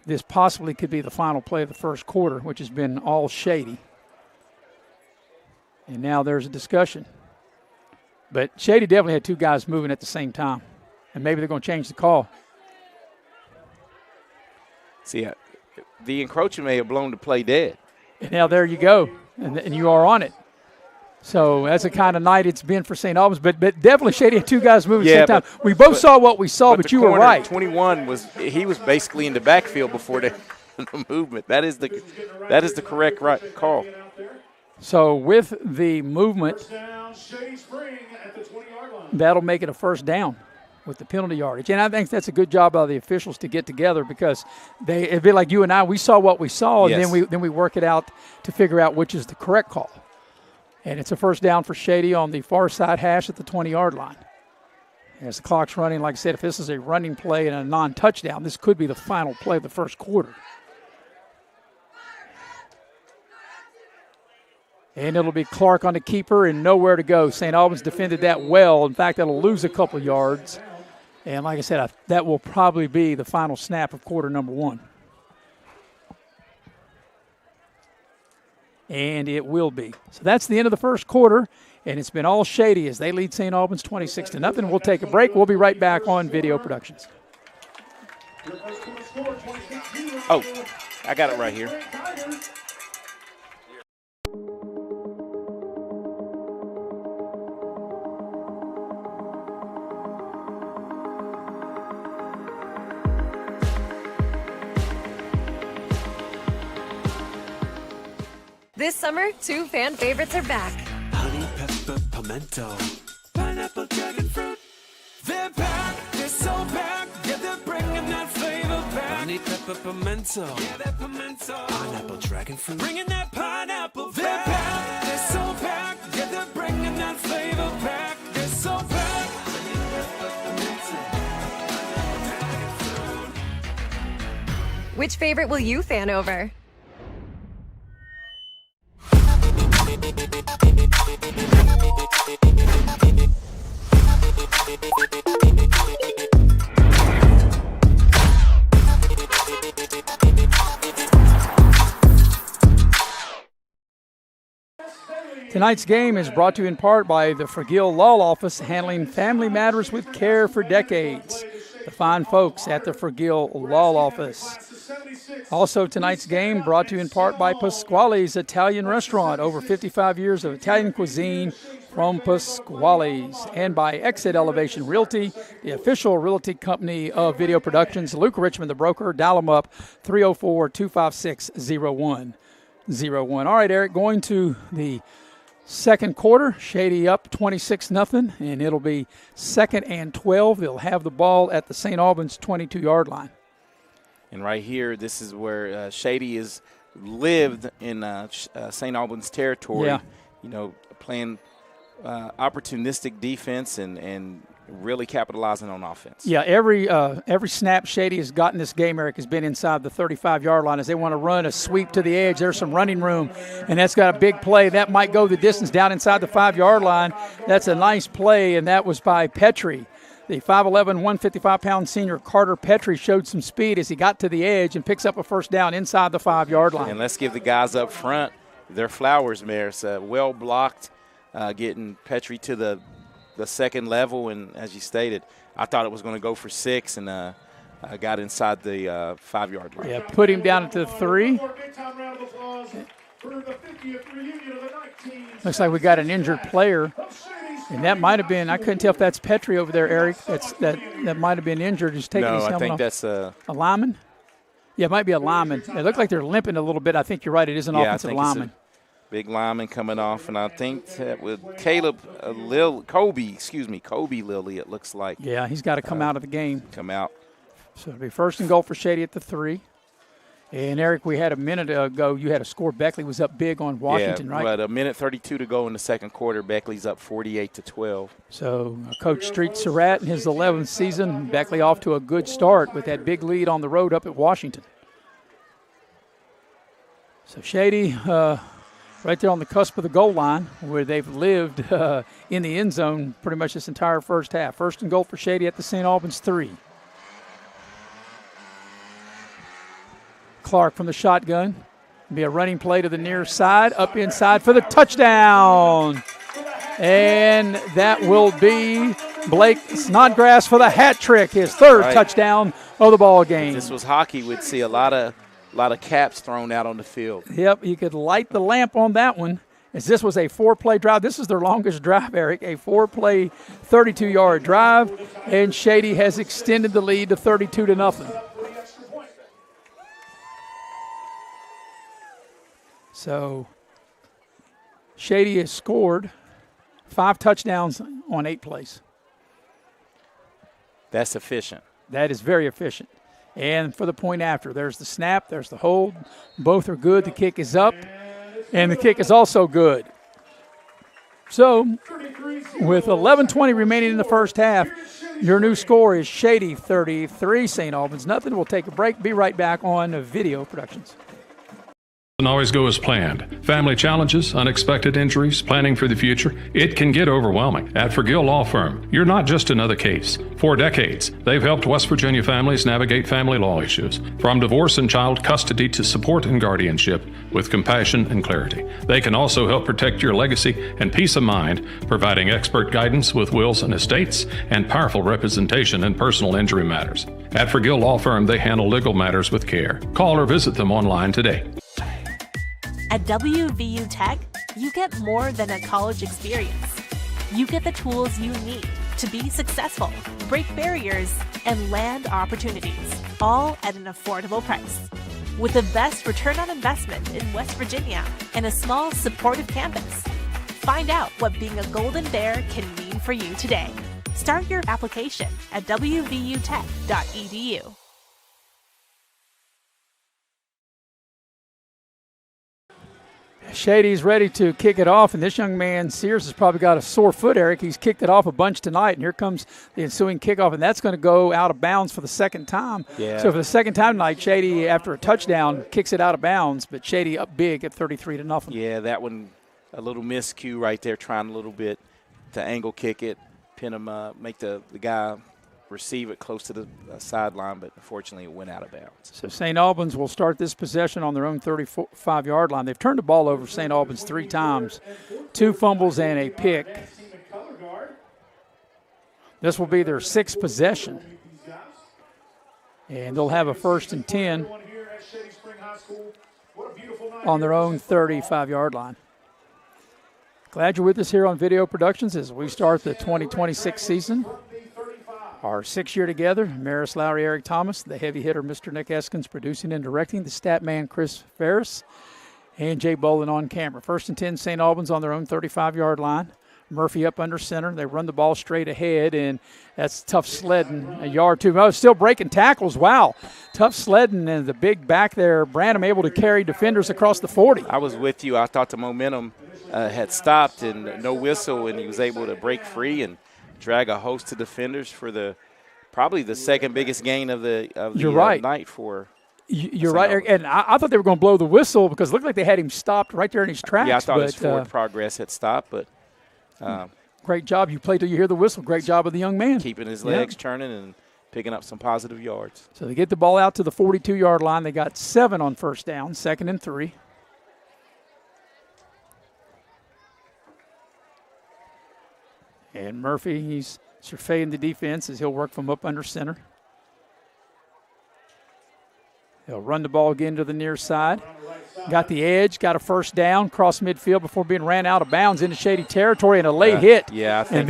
this possibly could be the final play of the first quarter, which has been all Shady. And now there's a discussion. But Shady definitely had 2 guys moving at the same time. And maybe they're going to change the call. See, the encroachment may have blown the play dead. And now there you go. And you are on it. So that's the kind of night it's been for St. Albans. But definitely Shady had 2 guys moving at the same time. We both saw what we saw, but you were right. 21 he was basically in the backfield before the movement. That is the correct call. So with the movement, that'll make it a 1st down with the penalty yardage. And I think that's a good job by the officials to get together because it'd be like you and I, we saw what we saw, and then we work it out to figure out which is the correct call. And it's a 1st down for Shady on the far side hash at the 20-yard line. As the clock's running, like I said, if this is a running play and a non-touchdown, this could be the final play of the first quarter. And it'll be Clark on the keeper and nowhere to go. St. Albans defended that well. In fact, that'll lose a couple yards. And like I said, that will probably be the final snap of quarter number 1. And it will be. So that's the end of the first quarter, and it's been all Shady as they lead St. Albans 26-0. We'll take a break. We'll be right back on Video Productions. Oh, I got it right here. This summer, 2 fan favorites are back. Honey pepper pimento, pineapple dragon fruit. They're back, they're so back. Yeah, they're bringing that flavor back. Honey pepper pimento, yeah, that pimento. Pineapple dragon fruit, bringing that pineapple back. They're back, they're so back. Yeah, they're bringing that flavor back. They're so back. Honey pepper pimento, dragon fruit. Which favorite will you fan over? Tonight's game is brought to you in part by the Forgill Law Office, handling family matters with care for decades. The fine folks at the Forgill Law Office. Also, tonight's game brought to you in part by Pasquale's Italian Restaurant, over 55 years of Italian cuisine from Pasquale's, and by Exit Elevation Realty, the official realty company of Video Productions. Luke Richmond, the broker. Dial them up, 304-256-0101. All right, Eric, going to the second quarter. Shady up 26-0, and it'll be 2nd and 12. They'll have the ball at the St. Albans 22-yard line. And right here, this is where Shady has lived in St. Albans territory. Yeah. You know, playing opportunistic defense and really capitalizing on offense. Yeah, every snap Shady has gotten this game, Eric, has been inside the 35-yard line as they want to run a sweep to the edge. There's some running room, and that's got a big play. That might go the distance down inside the 5-yard line. That's a nice play, and that was by Petrie. The 5'11", 155-pound senior Carter Petrie showed some speed as he got to the edge and picks up a 1st down inside the 5-yard line. And let's give the guys up front their flowers, Mayor. It's well blocked, getting Petrie to the second level. And as you stated, I thought it was going to go for 6 and got inside the 5-yard line. Yeah, put him down to 3. Looks like we got an injured player. And that might have been, I couldn't tell if that's Petrie over there, Eric. That might have been injured. He's taking his helmet off. No, I think that's a lineman? Yeah, it might be a lineman. It looked like they're limping a little bit. I think you're right. It is an offensive lineman. Big lineman coming off, and I think that with Kobe Lilly, it looks like. Yeah, he's got to come out of the game. Come out. So it'll be 1st and goal for Shady at the 3. And, Eric, we had a minute ago, you had a score. Beckley was up big on Washington, right? But a minute 32 to go in the second quarter. Beckley's up 48-12. So Coach Street Surratt in his 11th season, Beckley off to a good start with that big lead on the road up at Washington. So Shady right there on the cusp of the goal line where they've lived in the end zone pretty much this entire first half. First and goal for Shady at the St. Albans 3. Clark from the shotgun. Be a running play to the near side, up inside for the touchdown. And that will be Blake Snodgrass for the hat trick, his third touchdown of the ball game. If this was hockey, we'd see a lot of caps thrown out on the field. Yep, you could light the lamp on that one, as this was a 4-play drive. This is their longest drive, Eric, a 4-play, 32-yard drive, and Shady has extended the lead to 32-0. So Shady has scored 5 touchdowns on 8 plays. That's efficient. That is very efficient. And for the point after, there's the snap, there's the hold. Both are good. The kick is up, and the kick is also good. So with 11:20 remaining in the first half, your new score is Shady 33, St. Albans nothing. We'll take a break. Be right back on Video Productions. Doesn't always go as planned. Family challenges, unexpected injuries, planning for the future, it can get overwhelming. At Forgill Law Firm, you're not just another case. For decades, they've helped West Virginia families navigate family law issues, from divorce and child custody to support and guardianship, with compassion and clarity. They can also help protect your legacy and peace of mind, providing expert guidance with wills and estates and powerful representation in personal injury matters. At Forgill Law Firm, they handle legal matters with care. Call or visit them online today. At WVU Tech, you get more than a college experience. You get the tools you need to be successful, break barriers, and land opportunities, all at an affordable price. With the best return on investment in West Virginia and a small, supportive campus. Find out what being a Golden Bear can mean for you today. Start your application at wvutech.edu. Shady's ready to kick it off, and this young man, Sears, has probably got a sore foot, Eric. He's kicked it off a bunch tonight, and here comes the ensuing kickoff, and that's going to go out of bounds for the second time. Yeah. So for the second time tonight, Shady, after a touchdown, kicks it out of bounds, but Shady up big at 33-0. Yeah, that one, a little miscue right there, trying a little bit to angle kick it, pin him, make the guy receive it close to the sideline, but unfortunately it went out of bounds. So St. Albans will start this possession on their own 35-yard line. They've turned the ball over, St. Albans, 3 times, 2 fumbles and a pick. This will be their 6th possession. And they'll have a 1st and 10 on their own 35-yard line. Glad you're with us here on Video Productions as we start the 2026 season. Our 6th year together, Maris Lowry, Eric Thomas, the heavy hitter, Mr. Nick Eskins, producing and directing, the stat man, Chris Ferris, and Jay Bolin on camera. 1st and 10, St. Albans on their own 35-yard line. Murphy up under center. They run the ball straight ahead, and that's tough sledding, a yard too. Oh, still breaking tackles. Wow. Tough sledding, and the big back there, Branham, able to carry defenders across the 40. I was with you. I thought the momentum had stopped and no whistle, and he was able to break free and drag a host of defenders for probably the second biggest gain of the night for. You're right, Eric. And I thought they were going to blow the whistle because it looked like they had him stopped right there in his tracks. Yeah, I thought his forward progress had stopped, but great job. You play till you hear the whistle. Great job of the young man. Keeping his legs turning and picking up some positive yards. So they get the ball out to the 42-yard line. They got 7 on first down, 2nd and 3. And Murphy, he's surveying the defense as he'll work from up under center. He'll run the ball again to the near side. Got the edge, got a 1st down, cross midfield before being ran out of bounds into Shady territory and a late hit. Yeah, I think and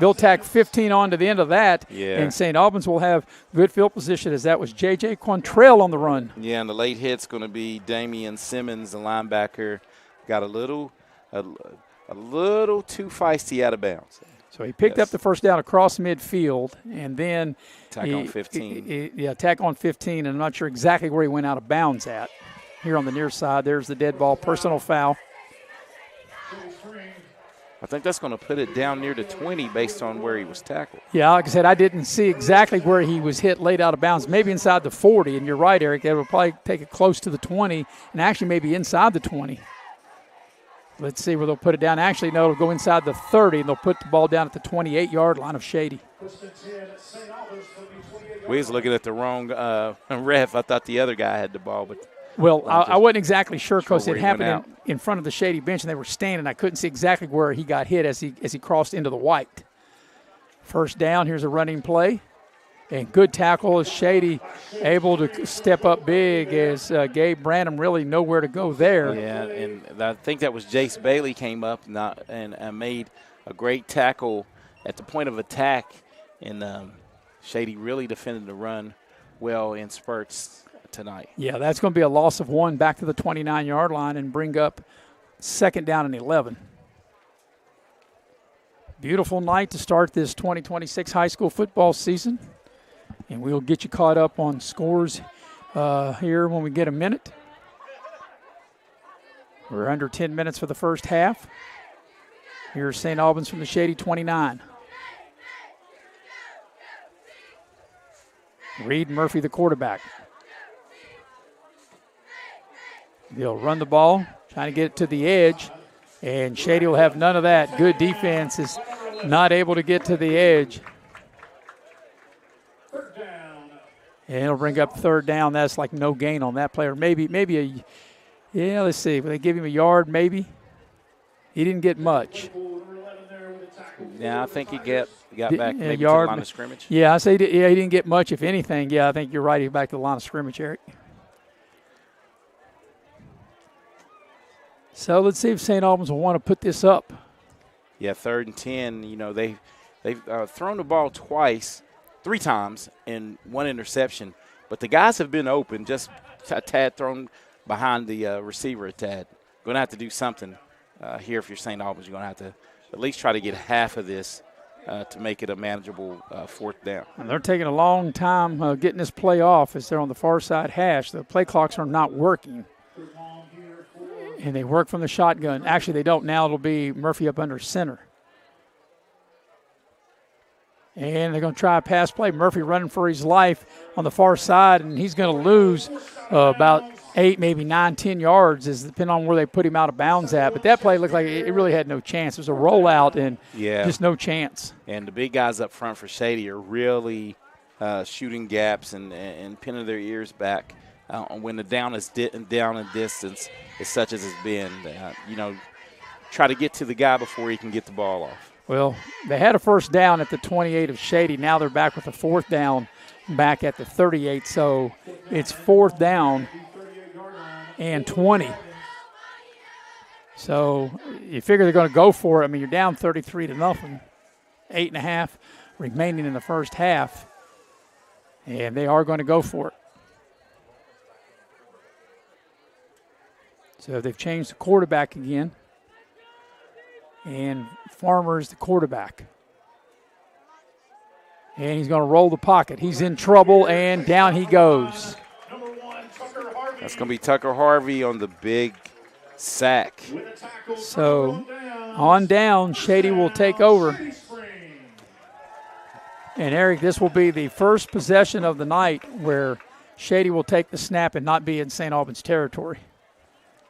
they'll tack 15 on to the end of that. Yeah. And St. Albans will have good field position as that was J.J. Quantrell on the run. Yeah, and the late hit's going to be Damian Simmons, the linebacker. Got a little too feisty out of bounds. So he picked up the first down across midfield, and then tack on 15. Tack on 15, and I'm not sure exactly where he went out of bounds at. Here on the near side, there's the dead ball, personal foul. I think that's going to put it down near the 20 based on where he was tackled. Yeah, like I said, I didn't see exactly where he was hit laid out of bounds, maybe inside the 40, and you're right, Eric, they will probably take it close to the 20, and actually maybe inside the 20. Let's see where they'll put it down. Actually, no, it'll go inside the 30, and they'll put the ball down at the 28-yard line of Shady. We was looking at the wrong ref. I thought the other guy had the ball, but well, I wasn't exactly sure because it happened in front of the Shady bench, and they were standing. I couldn't see exactly where he got hit as he crossed into the white. First down. Here's a running play, and good tackle is Shady, able to step up big as Gabe Branham really nowhere to go there. Yeah, and I think that was Jace Bailey came up and made a great tackle at the point of attack, and Shady really defended the run well in spurts tonight. Yeah, that's going to be a loss of 1 back to the 29-yard line and bring up second down and 11. Beautiful night to start this 2026 high school football season, and we'll get you caught up on scores here when we get a minute. We're under 10 minutes for the first half. Here's St. Albans from the Shady 29. Reed Murphy, the quarterback. They'll run the ball, trying to get it to the edge, and Shady will have none of that. Good defense is not able to get to the edge. And it'll bring up third down. That's like no gain on that player. Maybe let's see. Will they give him a yard maybe? He didn't get much. Yeah, I think he got back maybe to the line of scrimmage. Yeah, I say he didn't get much, if anything. Yeah, I think you're right. He's back to the line of scrimmage, Eric. So let's see if St. Albans will want to put this up. Yeah, 3rd and 10. You know, they've thrown the ball three times, and 1 interception. But the guys have been open, just a tad thrown behind the receiver a tad. Going to have to do something here if you're St. Albans. You're going to have to at least try to get half of this to make it a manageable 4th down. And they're taking a long time getting this play off as they're on the far side hash. The play clocks are not working. And they work from the shotgun. Actually, they don't now. It'll be Murphy up under center. And they're going to try a pass play. Murphy running for his life on the far side, and he's going to lose about 8, maybe 9, 10 yards, depending on where they put him out of bounds at. But that play looked like it really had no chance. It was a rollout and just no chance. And the big guys up front for Shady are really shooting gaps and pinning their ears back. When the down is down in distance, as such as it's been, try to get to the guy before he can get the ball off. Well, they had a first down at the 28 of Shady. Now they're back with a 4th down back at the 38. So it's 4th down and 20. So you figure they're going to go for it. I mean, you're down 33-0. 8.5 remaining in the first half. And they are going to go for it. So they've changed the quarterback again. And Farmer's the quarterback. And he's going to roll the pocket. He's in trouble, and down he goes. That's going to be Tucker Harvey on the big sack. So on down, Shady will take over. And, Eric, this will be the first possession of the night where Shady will take the snap and not be in St. Albans territory.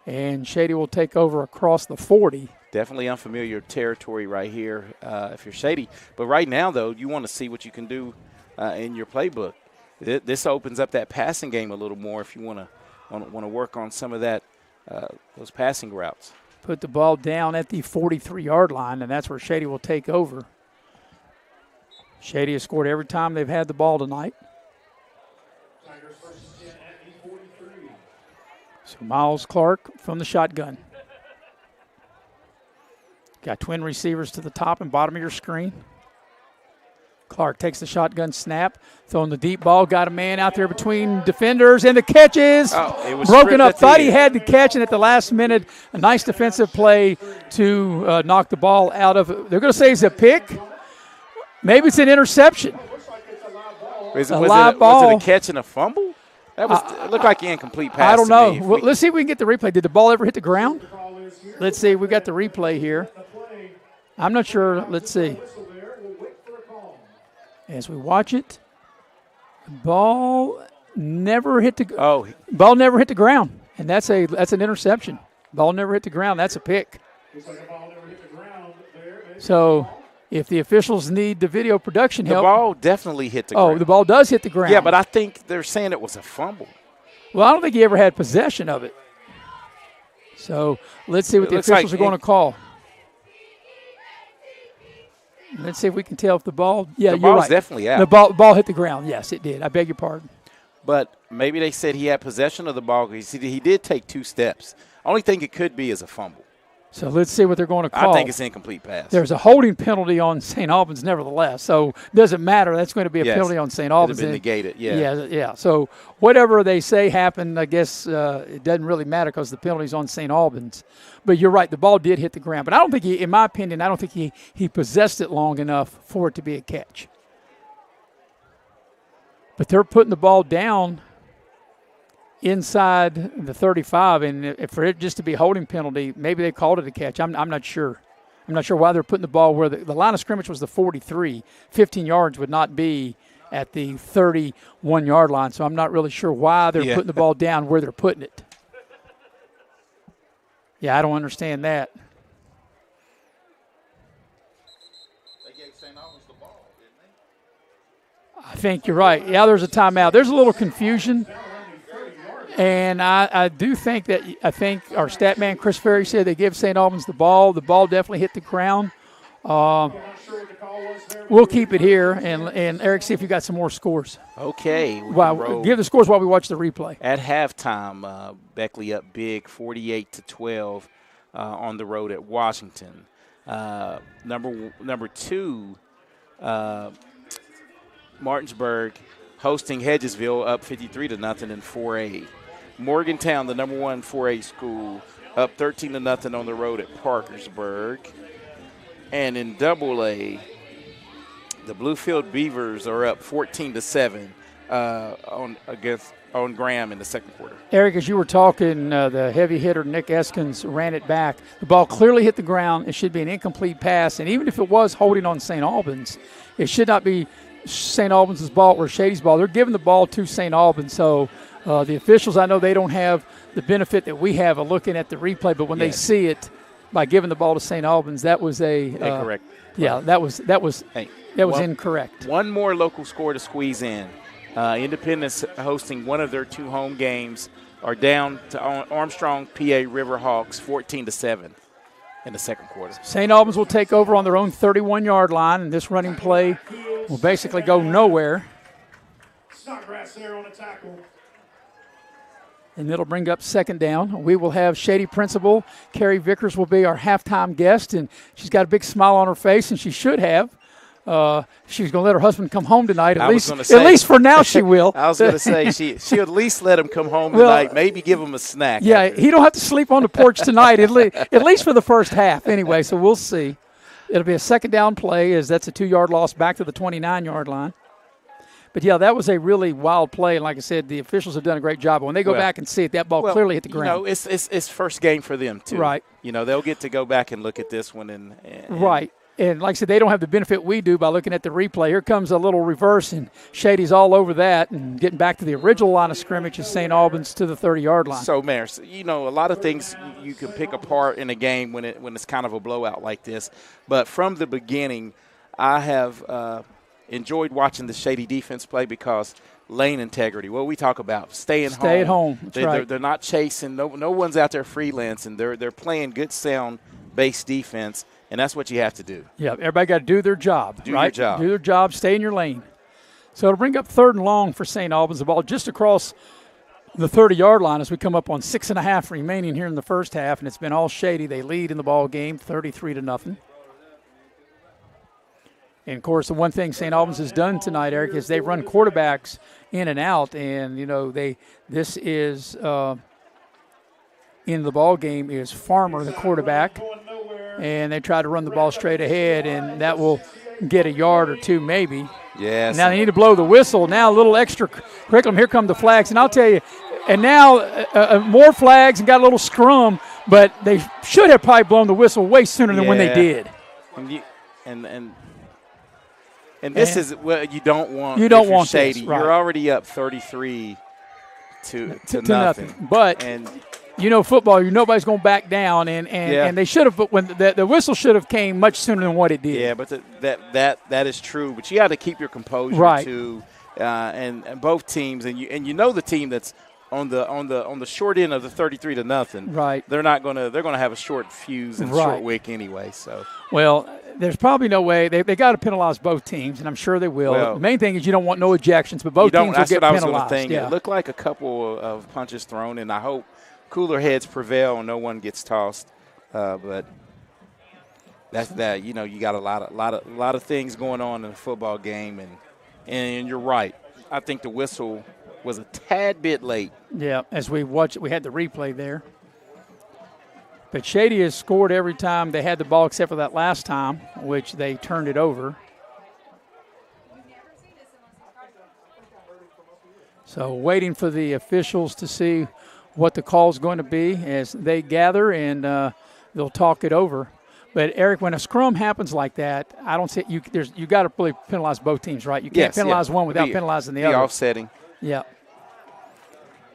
And Shady will take over across the 40. Definitely unfamiliar territory right here if you're Shady. But right now, though, you want to see what you can do in your playbook. This opens up that passing game a little more if you want to work on some of that those passing routes. Put the ball down at the 43-yard line, and that's where Shady will take over. Shady has scored every time they've had the ball tonight. So Miles Clark from the shotgun. Got twin receivers to the top and bottom of your screen. Clark takes the shotgun snap, throwing the deep ball, got a man out there between defenders, and the catch is broken up. Thought he had the catch, and at the last minute, a nice defensive play to knock the ball out of. They're going to say it's a pick. Maybe it's an interception. Was live it ball. a catch and a fumble? That was it looked like an incomplete pass. I don't to know. me. Well, let's see if we can get the replay. Did the ball ever hit the ground? Let's see. We got the replay here. I'm not sure. Let's see. As we watch it, the ball never hit the ball never hit the ground, and that's an interception. Ball never hit the ground. That's a pick. So, if the officials need the video production help, the ball definitely hit the ground. Oh, the ball does hit the ground. Yeah, but I think they're saying it was a fumble. Well, I don't think he ever had possession of it. So let's see what the officials are going to call. Let's see if we can tell if the ball. Yeah, the you're ball's right. Definitely out. The ball hit the ground. Yes, it did. I beg your pardon. But maybe they said he had possession of the ball. He did take 2 steps. Only thing it could be is a fumble. So let's see what they're going to call. I think it's incomplete pass. There's a holding penalty on St. Albans nevertheless. So it doesn't matter. That's going to be a penalty on St. Albans. It would have been negated, yeah. Yeah. So whatever they say happened, I guess it doesn't really matter because the penalty's on St. Albans. But you're right. The ball did hit the ground. But I don't think in my opinion, I don't think he possessed it long enough for it to be a catch. But they're putting the ball down inside the 35, and for it just to be a holding penalty, maybe they called it a catch. I'm not sure. I'm not sure why they're putting the ball where the line of scrimmage was the 43. 15 yards would not be at the 31-yard line, so I'm not really sure why they're putting the ball down where they're putting it. Yeah, I don't understand that. They gave St. Albans the ball, didn't they? I think you're right. Yeah, there's a timeout. There's a little confusion. And I do think that our stat man, Chris Ferry, said they give St. Albans the ball. The ball definitely hit the ground. We'll keep it here. And Eric, see if you got some more scores. Okay. Give the scores while we watch the replay. At halftime, Beckley up big, 48-12 on the road at Washington. Number 2, Martinsburg hosting Hedgesville up 53-0 in 4A. Morgantown, the number 1 4A school, up 13-0 on the road at Parkersburg. And in AA, the Bluefield Beavers are up 14-7 on Graham in the second quarter. Eric, as you were talking, the heavy hitter Nick Eskins ran it back. The ball clearly hit the ground. It should be an incomplete pass. And even if it was holding on St. Albans, it should not be St. Albans' ball or Shady's ball. They're giving the ball to St. Albans. So the officials, I know they don't have the benefit that we have of looking at the replay, but when they see it by giving the ball to St. Albans, that was incorrect. Yeah, that was incorrect. One more local score to squeeze in. Independence hosting one of their 2 home games are down to Armstrong, PA Riverhawks 14-7 in the second quarter. St. Albans will take over on their own 31-yard line, and this running play will basically go nowhere. Snodgrass there on a tackle. And it'll bring up second down. We will have Shady principal. Carrie Vickers will be our halftime guest, and she's got a big smile on her face, and she should have. She's going to let her husband come home tonight. At least for now she will. I was going to say she'll at least let him come home tonight, maybe give him a snack. Yeah, he don't have to sleep on the porch tonight, at least for the first half anyway, so we'll see. It'll be a second down play as that's a 2-yard loss back to the 29-yard line. But, yeah, that was a really wild play. And like I said, the officials have done a great job. But when they go back and see it, that ball clearly hit the ground. It's first game for them, too. Right. They'll get to go back and look at this one. And right. And like I said, they don't have the benefit we do by looking at the replay. Here comes a little reverse, and Shady's all over that. And getting back to the original line of scrimmage is St. Albans to the 30-yard line. So, Mayor, a lot of things you can pick apart in a game when it's kind of a blowout like this. But from the beginning, I have enjoyed watching the Shady defense play because lane integrity, what we talk about, stay at home. That's right. They're not chasing. No one's out there freelancing. They're playing good, sound-based defense, and that's what you have to do. Yeah, everybody got to do their job, Do your job. Do their job, stay in your lane. So it'll bring up 3rd and long for St. Albans. The ball just across the 30-yard line as we come up on 6.5 remaining here in the first half, and it's been all Shady. They lead in the ball game 33-0. And, of course, the one thing St. Albans has done tonight, Eric, is they run quarterbacks in and out. And, this is in the ball game is Farmer, the quarterback. And they try to run the ball straight ahead, and that will get a yard or two maybe. Yes. Now they need to blow the whistle. Now a little extra curriculum. Here come the flags. And I'll tell you, and now more flags and got a little scrum, but they should have probably blown the whistle way sooner than when they did. And this is what you don't want. You don't want Shady. this, right. You're already up 33 to nothing. But football, nobody's going to back down, and they should have. But when the whistle should have came much sooner than what it did. Yeah, but that is true. But you got to keep your composure right. too. And both teams, and the team that's on the short end of the 33 to nothing. Right. They're gonna have a short fuse and short wick anyway. So there's probably no way they got to penalize both teams, and I'm sure they will. Well, the main thing is you don't want no ejections, but both teams will get penalized. That's what I was going to think. Yeah. It looked like a couple of punches thrown, and I hope cooler heads prevail and no one gets tossed. But that's that. You got a lot of things going on in a football game, and you're right. I think the whistle was a tad bit late. Yeah, as we watched it, we had the replay there. But Shady has scored every time they had the ball except for that last time, which they turned it over. So waiting for the officials to see what the call is going to be as they gather, and they'll talk it over. But, Eric, when a scrum happens like that, I don't see you got to really penalize both teams, right? You can't penalize one without penalizing the other. Offsetting. Yeah.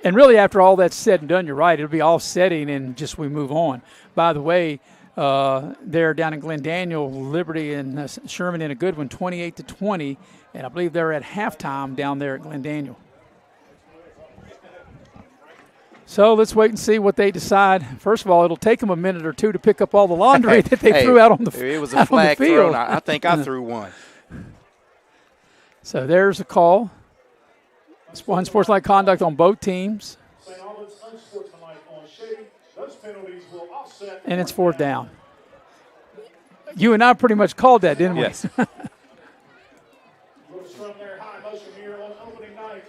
And really, after all that's said and done, you're right. It'll be offsetting, and just we move on. By the way, they're down in Glendaniel, Liberty and Sherman in a good one, 28-20, and I believe they're at halftime down there at Glendaniel. So let's wait and see what they decide. First of all, it'll take them a minute or two to pick up all the laundry that they threw out on the field. It was a flag thrown. I think I threw one. So there's a call. Unsportsmanlike conduct on both teams. St. Albans unsportsmanlike on Shady. Those penalties will offset. And it's fourth down. You and I pretty much called that, didn't we? Yes. Little scrum there, high motion here on opening night.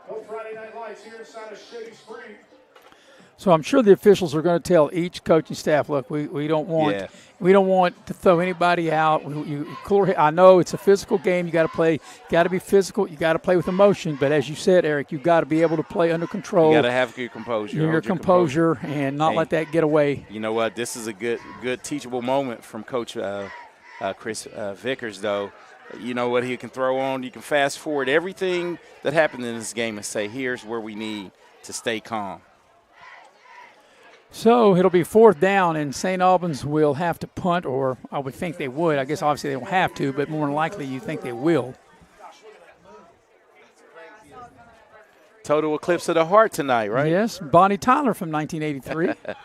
No Friday Night Lights here inside of Shady Spring. So I'm sure the officials are going to tell each coaching staff, look, we don't want to throw anybody out. I know it's a physical game. You got to play. Got to be physical. You got to play with emotion. But as you said, Eric, you got to be able to play under control. You got to have your composure. Your composure and not let that get away. You know what? This is a good teachable moment from Coach Chris Vickers, though. You know what he can throw on? You can fast forward everything that happened in this game and say, here's where we need to stay calm. So it'll be fourth down, and St. Albans will have to punt, or I would think they would. I guess obviously they don't have to, but more than likely you think they will. Total eclipse of the heart tonight, right? Yes, Bonnie Tyler from 1983.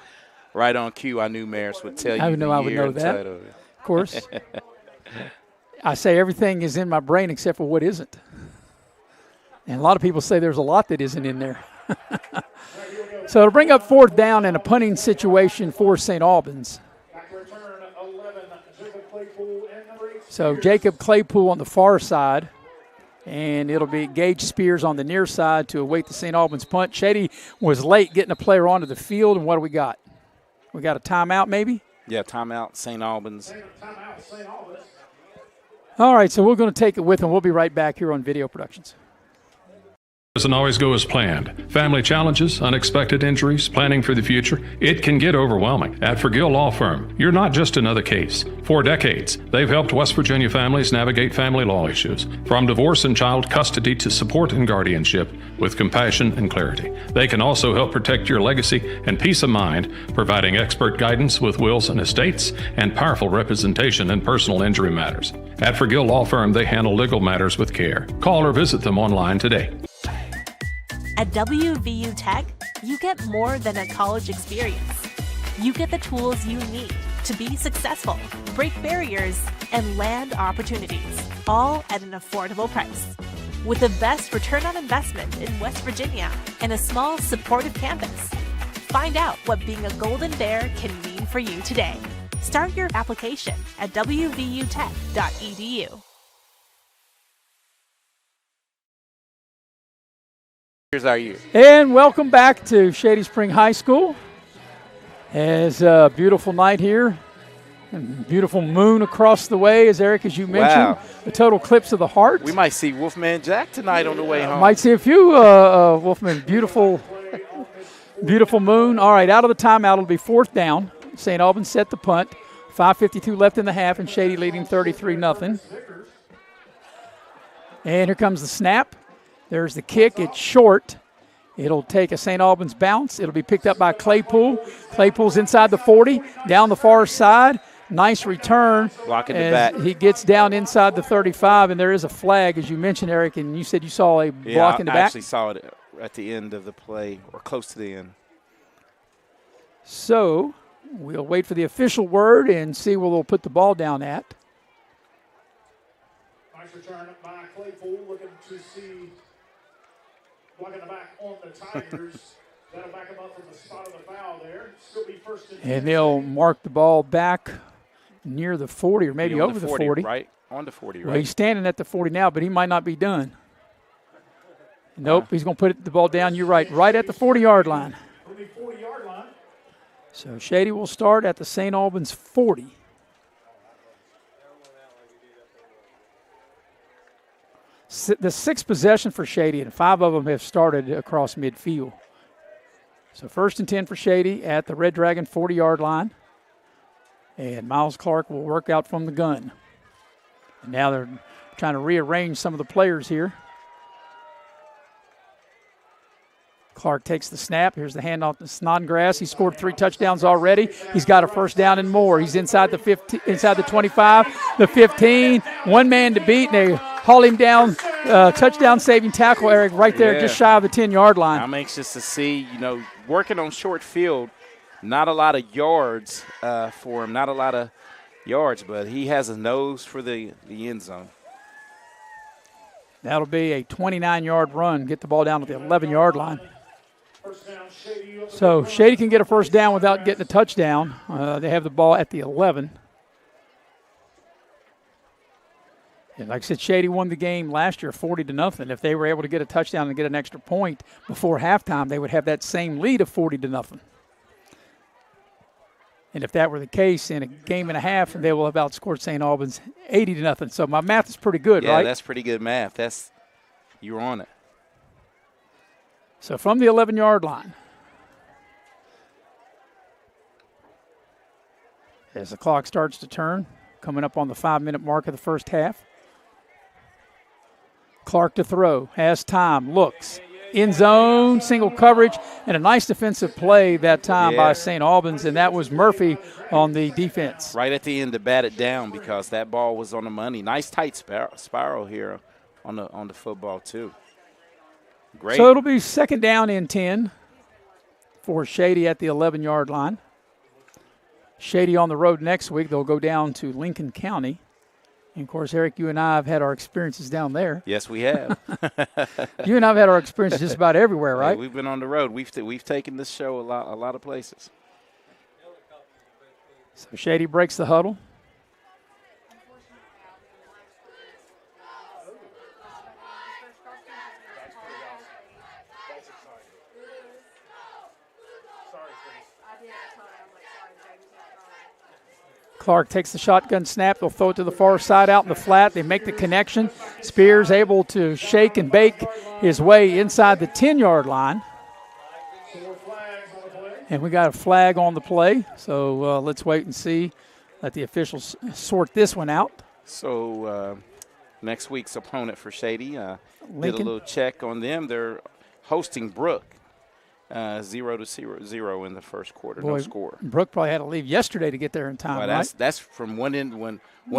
Right on cue. I knew Maris would tell you. I would know that. Of course. I say everything is in my brain except for what isn't. And a lot of people say there's a lot that isn't in there. So it'll bring up fourth down in a punting situation for St. Albans. So Jacob Claypool on the far side, and it'll be Gage Spears on the near side to await the St. Albans punt. Shady was late getting a player onto the field, and what do we got? We got a timeout maybe? Yeah, timeout, St. Albans. All right, so we're going to take it with them. We'll be right back here on Video Productions. Doesn't always go as planned. Family challenges, unexpected injuries, planning for the future, it can get overwhelming. At Forgill Law Firm, you're not just another case. For decades, they've helped West Virginia families navigate family law issues, from divorce and child custody to support and guardianship, with compassion and clarity. They can also help protect your legacy and peace of mind, providing expert guidance with wills and estates and powerful representation in personal injury matters. At Forgill Law Firm, they handle legal matters with care. Call or visit them online today. At WVU Tech, you get more than a college experience. You get the tools you need to be successful, break barriers, and land opportunities, all at an affordable price. With the best return on investment in West Virginia and a small, supportive campus. Find out what being a Golden Bear can mean for you today. Start your application at wvutech.edu. Here's our year. And welcome back to Shady Spring High School. It's a beautiful night here And beautiful moon across the way, as Eric, as you mentioned. Wow. The total eclipse of the heart. We might see Wolfman Jack tonight on the way home. Might see a few, Wolfman. Beautiful moon. All right, out of the timeout, it'll be 4th down. St. Albans set the punt. 5:52 left in the half, and Shady leading 33-0. And here comes the snap. There's the kick. It's short. It'll take a St. Albans bounce. It'll be picked up by Claypool. Claypool's inside the 40, down the far side. Nice return. Blocking the back. He gets down inside the 35, and there is a flag, as you mentioned, Eric, and you said you saw a block in the back. I actually saw it at the end of the play, or close to the end. So we'll wait for the official word and see where they'll put the ball down at. Nice return by Claypool, looking to see blocking the back on the Tigers. That'll back him up from the spot of the foul there. Still be first and they'll mark the ball back near the 40 or maybe over the 40. Right, on the 40, right? Well, he's standing at the 40 now, but he might not be done. Nope, he's going to put the ball down, you're right at the 40-yard line. So Shady will start at the St. Albans 40. The 6th possession for Shady, and 5 of them have started across midfield. So 1st and 10 for Shady at the Red Dragon 40-yard line. And Miles Clark will work out from the gun. And now they're trying to rearrange some of the players here. Clark takes the snap. Here's the handoff to Snodgrass. He scored 3 touchdowns already. He's got a 1st down and more. He's inside the 15, inside the 25, the 15. One man to beat, and they haul him down. Touchdown saving tackle, Eric, right there, just shy of the 10-yard line. I'm anxious to see, working on short field, not a lot of yards for him, not a lot of yards, but he has a nose for the end zone. That'll be a 29-yard run, get the ball down to the 11-yard line. So Shady can get a 1st down without getting a touchdown. They have the ball at the 11. And like I said, Shady won the game last year 40-0. If they were able to get a touchdown and get an extra point before halftime, they would have that same lead of 40-0. And if that were the case in a game and a half, they will have outscored St. Albans 80-0. So my math is pretty good, right? Yeah, that's pretty good math. You're on it. So from the 11-yard line, as the clock starts to turn, coming up on the 5-minute mark of the first half. Clark to throw, has time, looks. In zone, single coverage, and a nice defensive play that time by St. Albans, and that was Murphy on the defense. Right at the end to bat it down because that ball was on the money. Nice tight spiral here on the football too. Great. So it'll be 2nd down and 10 for Shady at the 11-yard line. Shady on the road next week. They'll go down to Lincoln County. And, of course, Eric, you and I have had our experiences down there. Yes, we have. You and I have had our experiences just about everywhere, right? Hey, we've been on the road. We've taken this show a lot of places. So Shady breaks the huddle. Clark takes the shotgun snap. They'll throw it to the far side out in the flat. They make the connection. Spears able to shake and bake his way inside the 10-yard line. And we got a flag on the play. So let's wait and see. Let the officials sort this one out. So next week's opponent for Shady, did a Lincoln. little check on them. They're hosting Brook. 0-0 in the first quarter, Boy, no score. Brooke probably had to leave yesterday to get there in time, Well, right? that's from one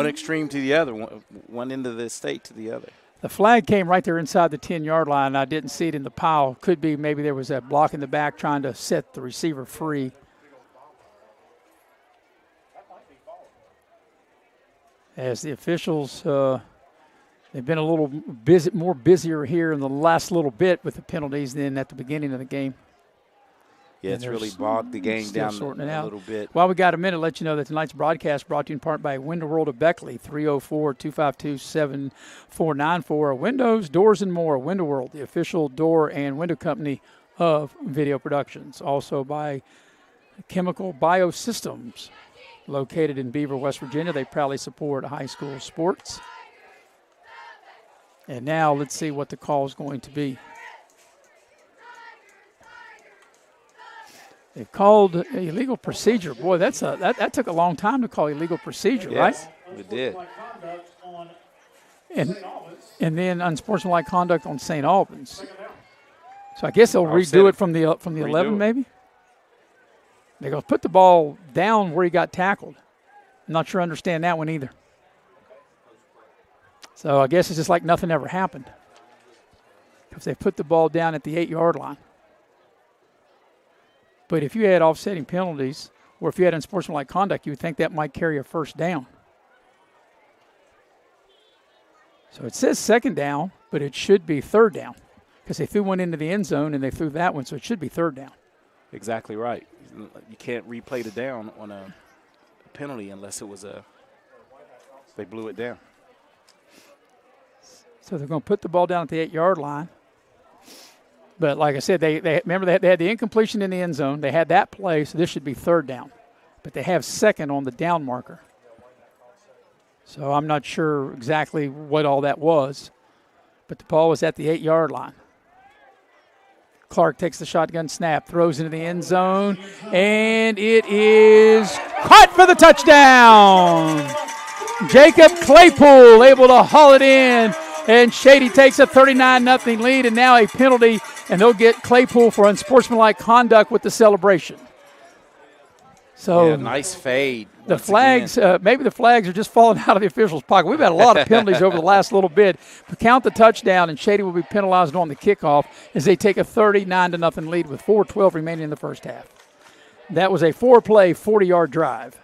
extreme to the other, one end of the state to the other. The flag came right there inside the 10-yard line. I didn't see it in the pile. Could be maybe there was a block in the back trying to set the receiver free. As the officials, they've been a little busier here in the last little bit with the penalties than at the beginning of the game. Yeah, it's really bogged the game down sorting it a out. little bit. While we got a minute, let you know that tonight's broadcast brought to you in part by Window World of Beckley, 304-252-7494. Windows, doors, and more. Window World, the official door and window company of Video Productions. Also by Chemical Biosystems, located in Beaver, West Virginia. They proudly support high school sports. And now let's see what the call is going to be. They've called illegal procedure. Boy, that took a long time to call illegal procedure, right? Yes, it did. And then unsportsmanlike conduct on St. Albans. So I guess they'll redo it from the 11 maybe. They're going to put the ball down where he got tackled. I'm not sure I understand that one either. So I guess it's just like nothing ever happened. Because they put the ball down at the 8-yard line. But if you had offsetting penalties, or if you had unsportsmanlike conduct, you would think that might carry a first down. So it says second down, but it should be third down. Because they threw one into the end zone and they threw that one, so it should be third down. Exactly right. You can't replay the down on a penalty unless it was they blew it down. So they're going to put the ball down at the 8-yard line. But like I said, they remember they had the incompletion in the end zone. They had that play, so this should be third down. But they have second on the down marker. So I'm not sure exactly what all that was. But the ball was at the 8-yard line. Clark takes the shotgun snap, throws into the end zone, and it is caught for the touchdown. Jacob Claypool able to haul it in, and Shady takes a 39-0 lead, and now a penalty, and they'll get Claypool for unsportsmanlike conduct with the celebration. So yeah, nice fade. The flags, maybe the flags are just falling out of the officials' pocket. We've had a lot of penalties over the last little bit. But count the touchdown, and Shady will be penalized on the kickoff as they take a 39-0 lead with 4:12 remaining in the first half. That was a 4-play, 40-yard drive.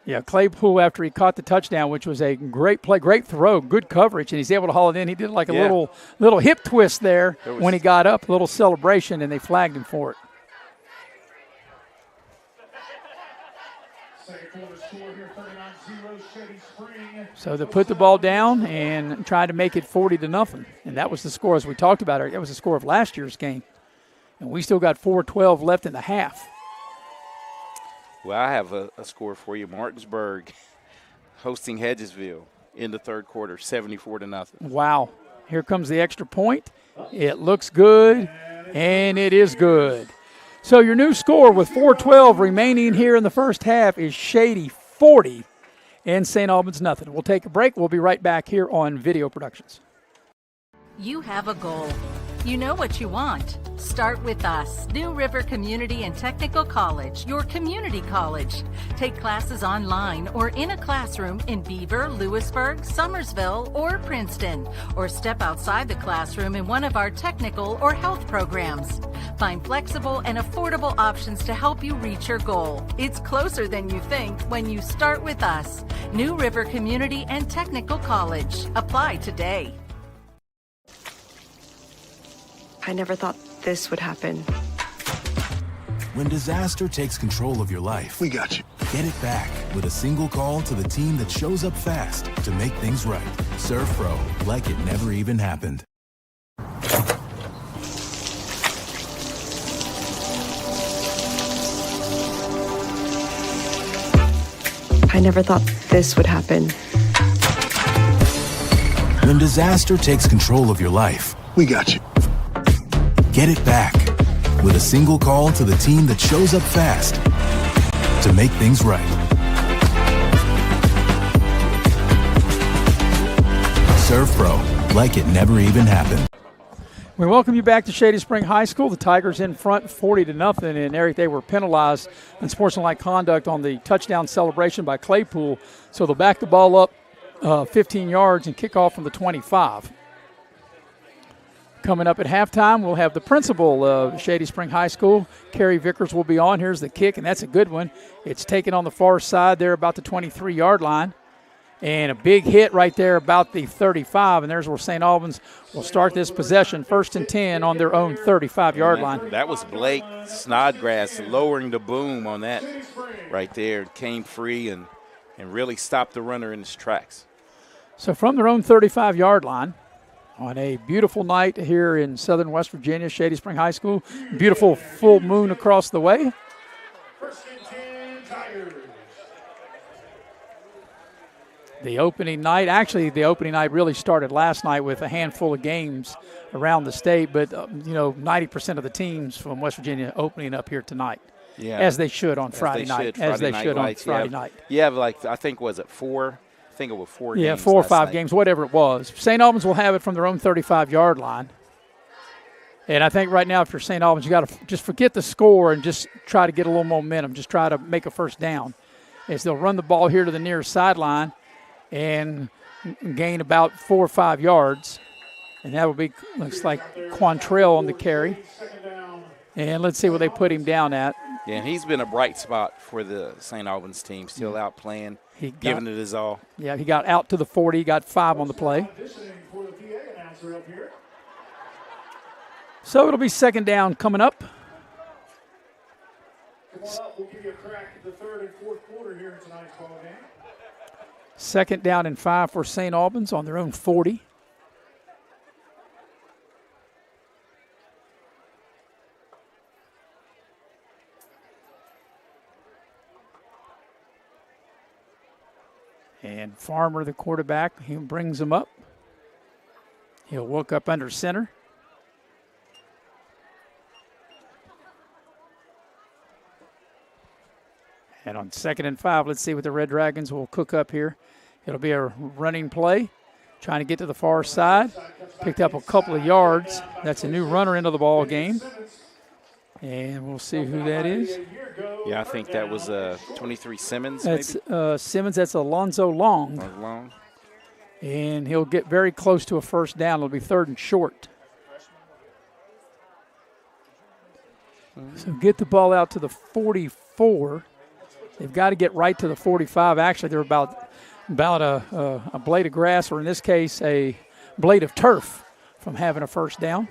Yeah, Claypool, after he caught the touchdown, which was a great play, great throw, good coverage, and he's able to haul it in. He did like a little hip twist there when he got up, a little celebration, and they flagged him for it. So they put the ball down and tried to make it 40-0, and that was the score as we talked about it. That was the score of last year's game, and we still got 4:12 left in the half. Well, I have a score for you. Martinsburg hosting Hedgesville in the third quarter, 74-0. Wow. Here comes the extra point. It looks good, and it is good. So your new score with 4:12 remaining here in the first half is Shady 40 and St. Albans nothing. We'll take a break. We'll be right back here on Video Productions. You have a goal. You know what you want. Start with us. New River Community and Technical College, your community college. Take classes online or in a classroom in Beaver, Lewisburg, Summersville, or Princeton. Or step outside the classroom in one of our technical or health programs. Find flexible and affordable options to help you reach your goal. It's closer than you think when you start with us. New River Community and Technical College. Apply today. I never thought this would happen. When disaster takes control of your life, we got you. Get it back with a single call to the team that shows up fast to make things right. Serve Pro, like it never even happened. I never thought this would happen. When disaster takes control of your life, we got you. Get it back with a single call to the team that shows up fast to make things right. Serve Pro, like it never even happened. We welcome you back to Shady Spring High School. The Tigers in front 40-0, and Eric, they were penalized in sportsmanlike conduct on the touchdown celebration by Claypool. So they'll back the ball up 15 yards and kick off from the 25. Coming up at halftime, we'll have the principal of Shady Spring High School, Kerry Vickers, will be on. Here's the kick, and that's a good one. It's taken on the far side there about the 23-yard line. And a big hit right there about the 35, and there's where St. Albans will start this possession, 1st and 10 on their own 35-yard line. That was Blake Snodgrass lowering the boom on that right there. Came free and really stopped the runner in his tracks. So from their own 35-yard line, On a beautiful night here in southern West Virginia, Shady Spring High School. Beautiful full moon across the way. The opening night really started last night with a handful of games around the state, but 90% of the teams from West Virginia opening up here tonight. Yeah. As they should on Friday night. As they should on Friday night. You have I think, was it 4? I think it was 4 games. Yeah, 4 or 5 games, whatever it was. St. Albans will have it from their own 35-yard line. And I think right now, if you're St. Albans, you got to just forget the score and just try to get a little momentum. Just try to make a first down. As they'll run the ball here to the near sideline and gain about 4 or 5 yards. And that will be, looks like Quantrell on the carry. And let's see what they put him down at. Yeah, and he's been a bright spot for the St. Albans team, still out playing, giving it his all. Yeah, he got out to the 40, got 5 on the play. So it'll be second down coming up. We'll give you a crack at the third and fourth quarter here in tonight's ball game. Second down and 5 for St. Albans on their own 40. And Farmer, the quarterback, he brings them up. He'll look up under center. And on second and 5, let's see what the Red Dragons will cook up here. It'll be a running play, trying to get to the far side. Picked up a couple of yards. That's a new runner into the ball game. And we'll see who that is. Yeah, I think that was 23 Simmons. That's Simmons. That's Alonzo Long. And he'll get very close to a first down. It'll be third and short. So get the ball out to the 44. They've got to get right to the 45. Actually, they're about a blade of grass, or in this case, a blade of turf from having a first down.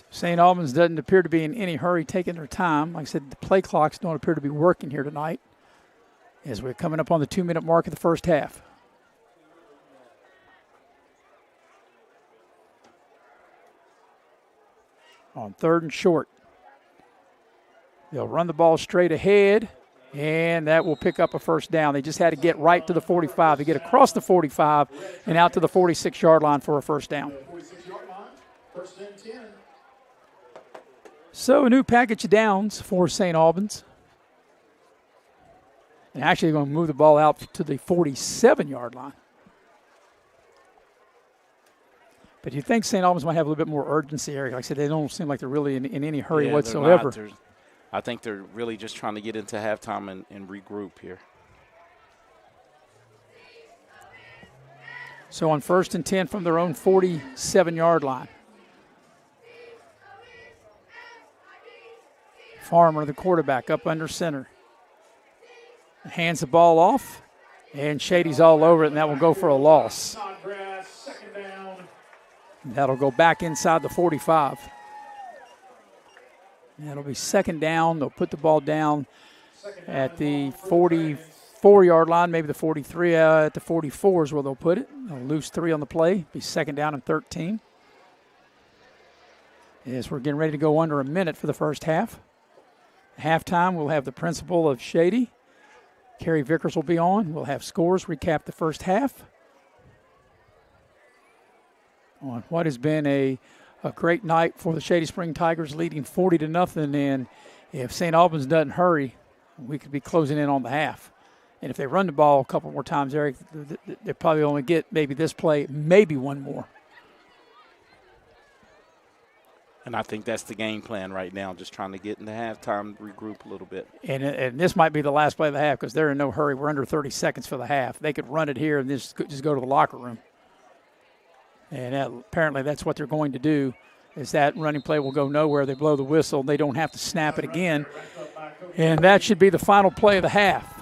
St. Albans doesn't appear to be in any hurry, taking their time. Like I said, the play clocks don't appear to be working here tonight as we're coming up on the 2-minute mark of the first half. On third and short. They'll run the ball straight ahead, and that will pick up a first down. They just had to get right to the 45. They get across the 45 and out to the 46-yard line for a first down. So a new package of downs for St. Albans. And actually going to move the ball out to the 47-yard line. But you think St. Albans might have a little bit more urgency, Eric. Like I said, they don't seem like they're really in any hurry whatsoever. I think they're really just trying to get into halftime and regroup here. So on 1st and 10 from their own 47-yard line. Farmer, the quarterback, up under center. Hands the ball off, and Shady's all over it, and that will go for a loss. That'll go back inside the 45. That'll be second down. They'll put the ball down at the 44-yard line, maybe the 43, at the 44 is where they'll put it. They'll lose 3 on the play. Be second down and 13. As we're getting ready to go under a minute for the first half. Halftime, we'll have the principal of Shady. Kerry Vickers will be on. We'll have scores, recap the first half. On what has been a great night for the Shady Spring Tigers, leading 40-0. And if St. Albans doesn't hurry, we could be closing in on the half. And if they run the ball a couple more times, Eric, they probably only get maybe this play, maybe one more. And I think that's the game plan right now, just trying to get into halftime, regroup a little bit. And this might be the last play of the half because they're in no hurry. We're under 30 seconds for the half. They could run it here and just go to the locker room. And apparently that's what they're going to do, is that running play will go nowhere. They blow the whistle. They don't have to snap it again. And that should be the final play of the half.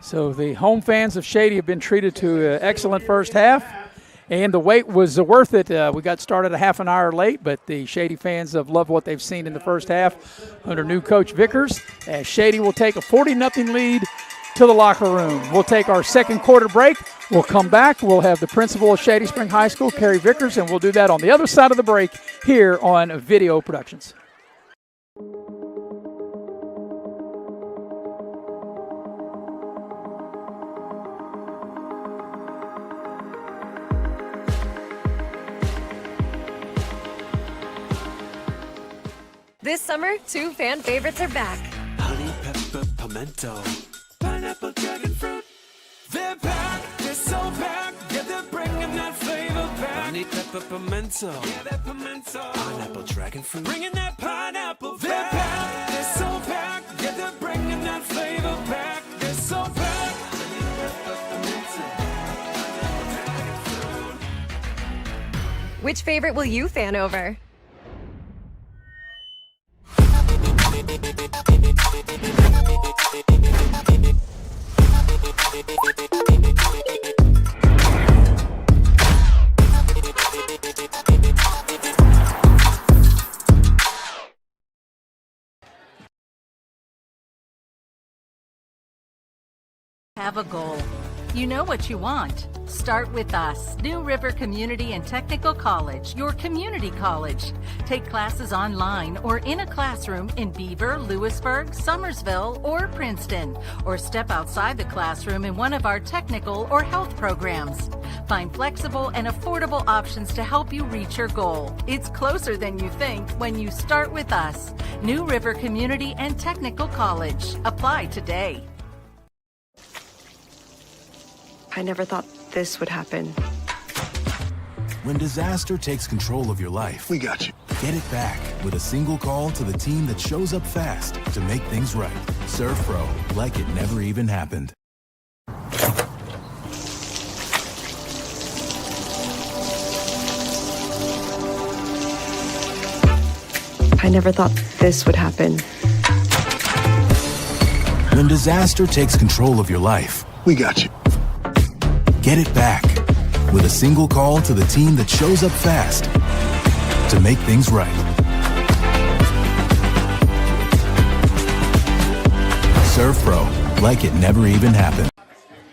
So the home fans of Shady have been treated to an excellent first half. And the wait was worth it. We got started a half an hour late, but the Shady fans have loved what they've seen in the first half under new coach Vickers, as Shady will take a 40-0 lead to the locker room. We'll take our second quarter break. We'll come back. We'll have the principal of Shady Spring High School, Carrie Vickers, and we'll do that on the other side of the break here on Video Productions. This summer, 2 fan favorites are back. Honey pepper pimento, pineapple dragon fruit. They're packed, they're so packed. Yeah, they're bringing that flavor back. Honey pepper pimento, yeah, that pimento. Pineapple dragon fruit, bringing that pineapple back. They're packed, they're so packed. Yeah, they're bringing that flavor back. They're so packed. Honey pepper pimento, Which favorite will you fan over? Have a goal. You know what you want. Start with us, New River Community and Technical College, your community college. Take classes online or in a classroom in Beaver, Lewisburg, Summersville, or Princeton, or step outside the classroom in one of our technical or health programs. Find flexible and affordable options to help you reach your goal. It's closer than you think when you start with us, New River Community and Technical College. Apply today. I never thought this would happen. When disaster takes control of your life, we got you. Get it back with a single call to the team that shows up fast to make things right. Serve Pro, like it never even happened. I never thought this would happen. When disaster takes control of your life, we got you. Get it back with a single call to the team that shows up fast to make things right. Serve Pro, like it never even happened.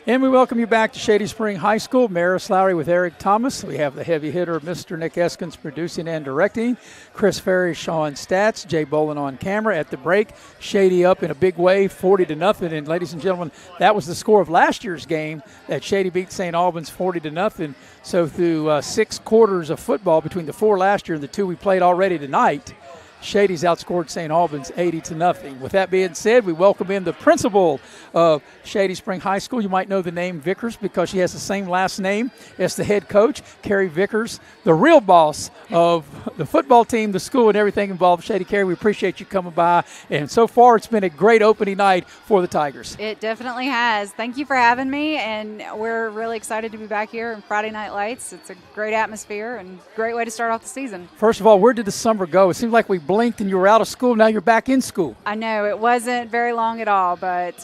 And we welcome you back to Shady Spring High School. Maris Lowry with Eric Thomas. We have the heavy hitter, Mr. Nick Eskins, producing and directing. Chris Ferry, Sean Stats, Jay Bolin on camera. At the break, Shady up in a big way, 40-0. And ladies and gentlemen, that was the score of last year's game that Shady beat St. Albans 40-0. So through 6 quarters of football between the 4 last year and the 2 we played already tonight, Shady's outscored St. Albans 80-0. With that being said, we welcome in the principal of Shady Spring High School. You might know the name Vickers because she has the same last name as the head coach, Carrie Vickers, the real boss of the football team, the school, and everything involved. Shady, Carrie, we appreciate you coming by. And so far, it's been a great opening night for the Tigers. It definitely has. Thank you for having me, and we're really excited to be back here in Friday Night Lights. It's a great atmosphere and great way to start off the season. First of all, where did the summer go? It seems like we blinked and you were out of school. Now you're back in school. I know it wasn't very long at all, but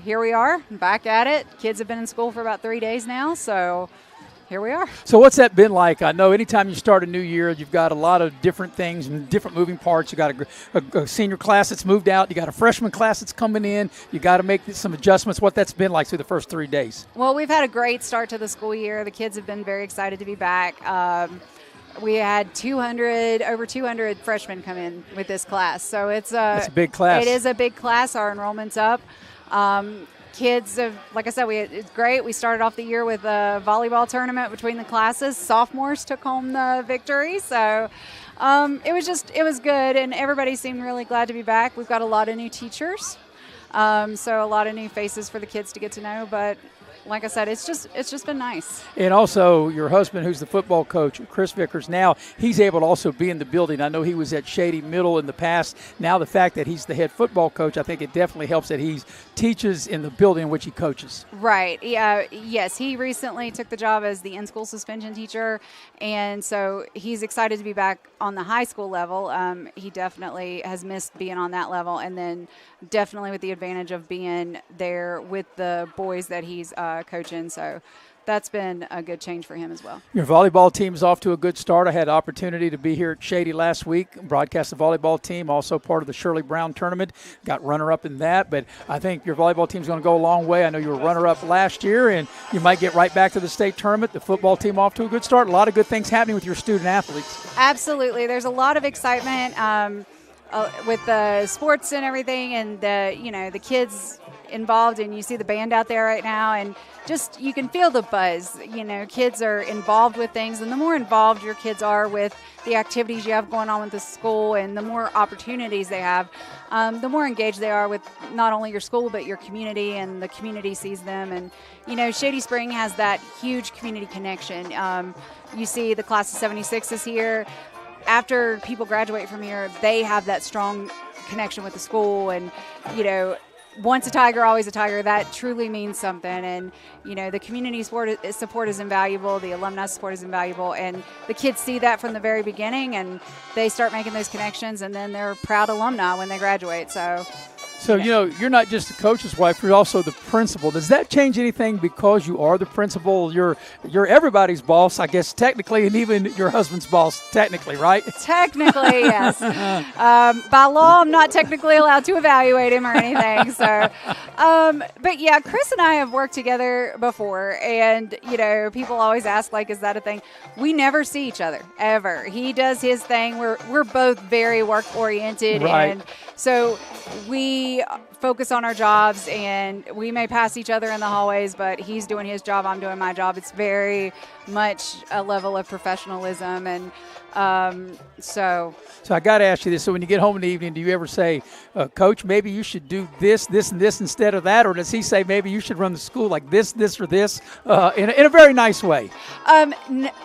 here we are, back at it. Kids have been in school for about 3 days now, so here we are. So what's that been like? I know anytime you start a new year, you've got a lot of different things and different moving parts. You got a senior class that's moved out. You got a freshman class that's coming in. You got to make some adjustments. What that's been like through the first 3 days? Well, we've had a great start to the school year. The kids have been very excited to be back. We had over 200 freshmen come in with this class. So it's a big class. It is a big class. Our enrollment's up. Kids have, like I said, it's great. We started off the year with a volleyball tournament between the classes. Sophomores took home the victory. So it was good. And everybody seemed really glad to be back. We've got a lot of new teachers. So a lot of new faces for the kids to get to know. But like I said, it's just been nice. And also your husband, who's the football coach, Chris Vickers, now he's able to also be in the building. I know he was at Shady Middle in the past. Now the fact that he's the head football coach, I think it definitely helps that he teaches in the building in which he coaches. Right. Yeah. Yes, he recently took the job as the in-school suspension teacher, and so he's excited to be back on the high school level. He definitely has missed being on that level, and then definitely with the advantage of being there with the boys that he's coaching. So that's been a good change for him as well. Your volleyball team is off to a good start. I had the opportunity to be here at Shady last week, broadcast the volleyball team, also part of the Shirley Brown tournament, got runner-up in that. But I think your volleyball team is going to go a long way. I know you were runner-up last year, and you might get right back to the state tournament. The football team off to a good start. A lot of good things happening with your student athletes. Absolutely. There's a lot of excitement with the sports and everything, and the kids involved, and you see the band out there right now, and just you can feel the buzz. Kids are involved with things, and the more involved your kids are with the activities you have going on with the school, and the more opportunities they have, the more engaged they are with not only your school but your community, and the community sees them. And Shady Spring has that huge community connection. You see the class of 76 is here. After people graduate from here, they have that strong connection with the school, and once a Tiger, always a Tiger. That truly means something. And, the community support is invaluable. The alumni support is invaluable. And the kids see that from the very beginning, and they start making those connections, and then they're proud alumni when they graduate. So, you're not just the coach's wife, you're also the principal. Does that change anything because you are the principal? You're everybody's boss, I guess, technically, and even your husband's boss, technically, right? Technically, yes. By law, I'm not technically allowed to evaluate him or anything. But yeah, Chris and I have worked together before, and, people always ask, is that a thing? We never see each other, ever. He does his thing. We're both very work-oriented, right. And so we focus on our jobs, and we may pass each other in the hallways, but he's doing his job, I'm doing my job. It's very much a level of professionalism, and so I got to ask you this. So when you get home in the evening, do you ever say, Coach, maybe you should do this, this, and this instead of that? Or does he say maybe you should run the school like this, or this in a very nice way?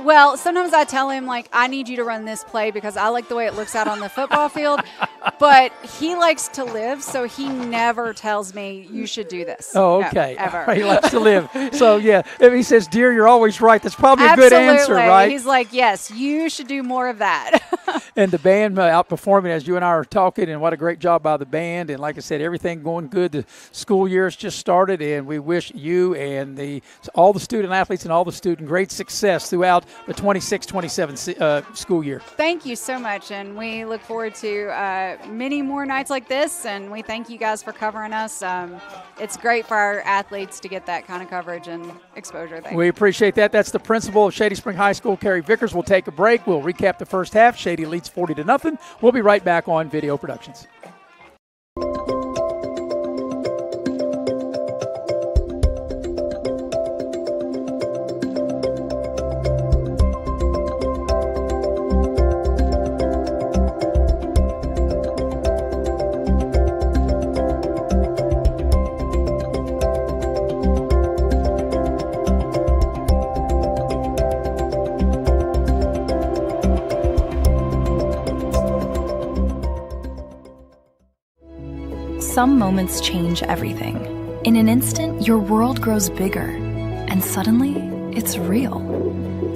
Well, sometimes I tell him, I need you to run this play because I like the way it looks out on the football field. But he likes to live, so he never tells me you should do this. Oh, okay. No, ever. He likes to live. So, yeah, if he says, dear, you're always right, that's probably a Absolutely. good answer, right? He's like, yes, you should do more of that. And the band outperforming as you and I are talking, and what a great job by the band. And like I said, everything going good. The school year has just started, and we wish you and all the student athletes and all the students great success throughout the 26-27 school year. Thank you so much, and we look forward to many more nights like this, and we thank you guys for covering us. It's great for our athletes to get that kind of coverage and exposure. We appreciate that. That's the principal of Shady Spring High School, Carrie Vickers. We'll take a break. We'll recap the first half. Shady leads 40-0. We'll be right back on Video Productions. Some moments change everything. In an instant, your world grows bigger, and suddenly, it's real.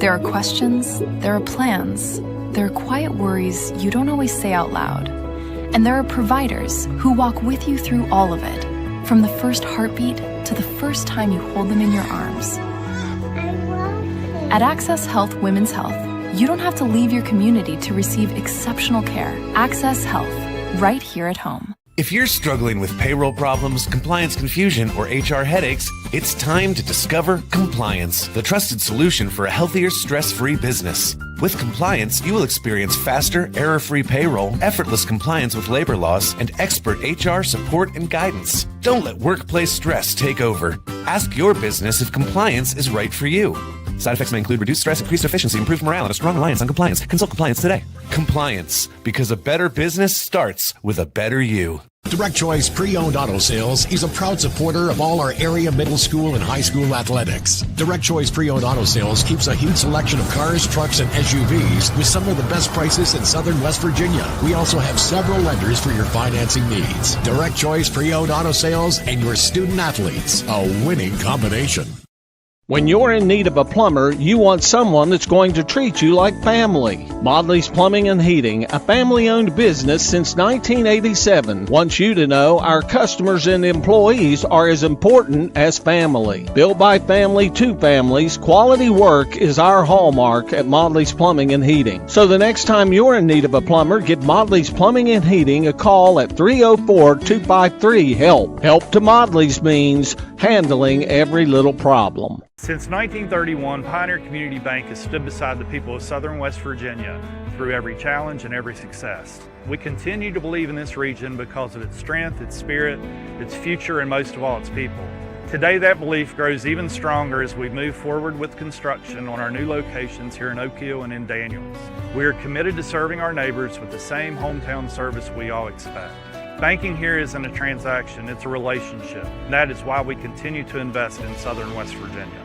There are questions, there are plans, there are quiet worries you don't always say out loud, and there are providers who walk with you through all of it, from the first heartbeat to the first time you hold them in your arms. At Access Health Women's Health, you don't have to leave your community to receive exceptional care. Access Health, right here at home. If you're struggling with payroll problems, compliance confusion, or HR headaches, it's time to discover Compliance, the trusted solution for a healthier, stress-free business. With Compliance, you will experience faster, error-free payroll, effortless compliance with labor laws, and expert HR support and guidance. Don't let workplace stress take over. Ask your business if compliance is right for you. Side effects may include reduced stress, increased efficiency, improved morale, and a strong reliance on compliance. Consult Compliance today. Compliance, because a better business starts with a better you. Direct Choice Pre-Owned Auto Sales is a proud supporter of all our area middle school and high school athletics. Direct Choice Pre-Owned Auto Sales keeps a huge selection of cars, trucks, and SUVs with some of the best prices in southern West Virginia. We also have several lenders for your financing needs. Direct Choice Pre-Owned Auto Sales and your student athletes, a winning combination. When you're in need of a plumber, you want someone that's going to treat you like family. Modley's Plumbing and Heating, a family-owned business since 1987, wants you to know our customers and employees are as important as family. Built by family to families, quality work is our hallmark at Modley's Plumbing and Heating. So the next time you're in need of a plumber, give Modley's Plumbing and Heating a call at 304-253-HELP. Help to Modley's means handling every little problem. Since 1931, Pioneer Community Bank has stood beside the people of Southern West Virginia through every challenge and every success. We continue to believe in this region because of its strength, its spirit, its future, and most of all, its people. Today, that belief grows even stronger as we move forward with construction on our new locations here in Oak Hill and in Daniels. We are committed to serving our neighbors with the same hometown service we all expect. Banking here isn't a transaction, it's a relationship. And that is why we continue to invest in Southern West Virginia.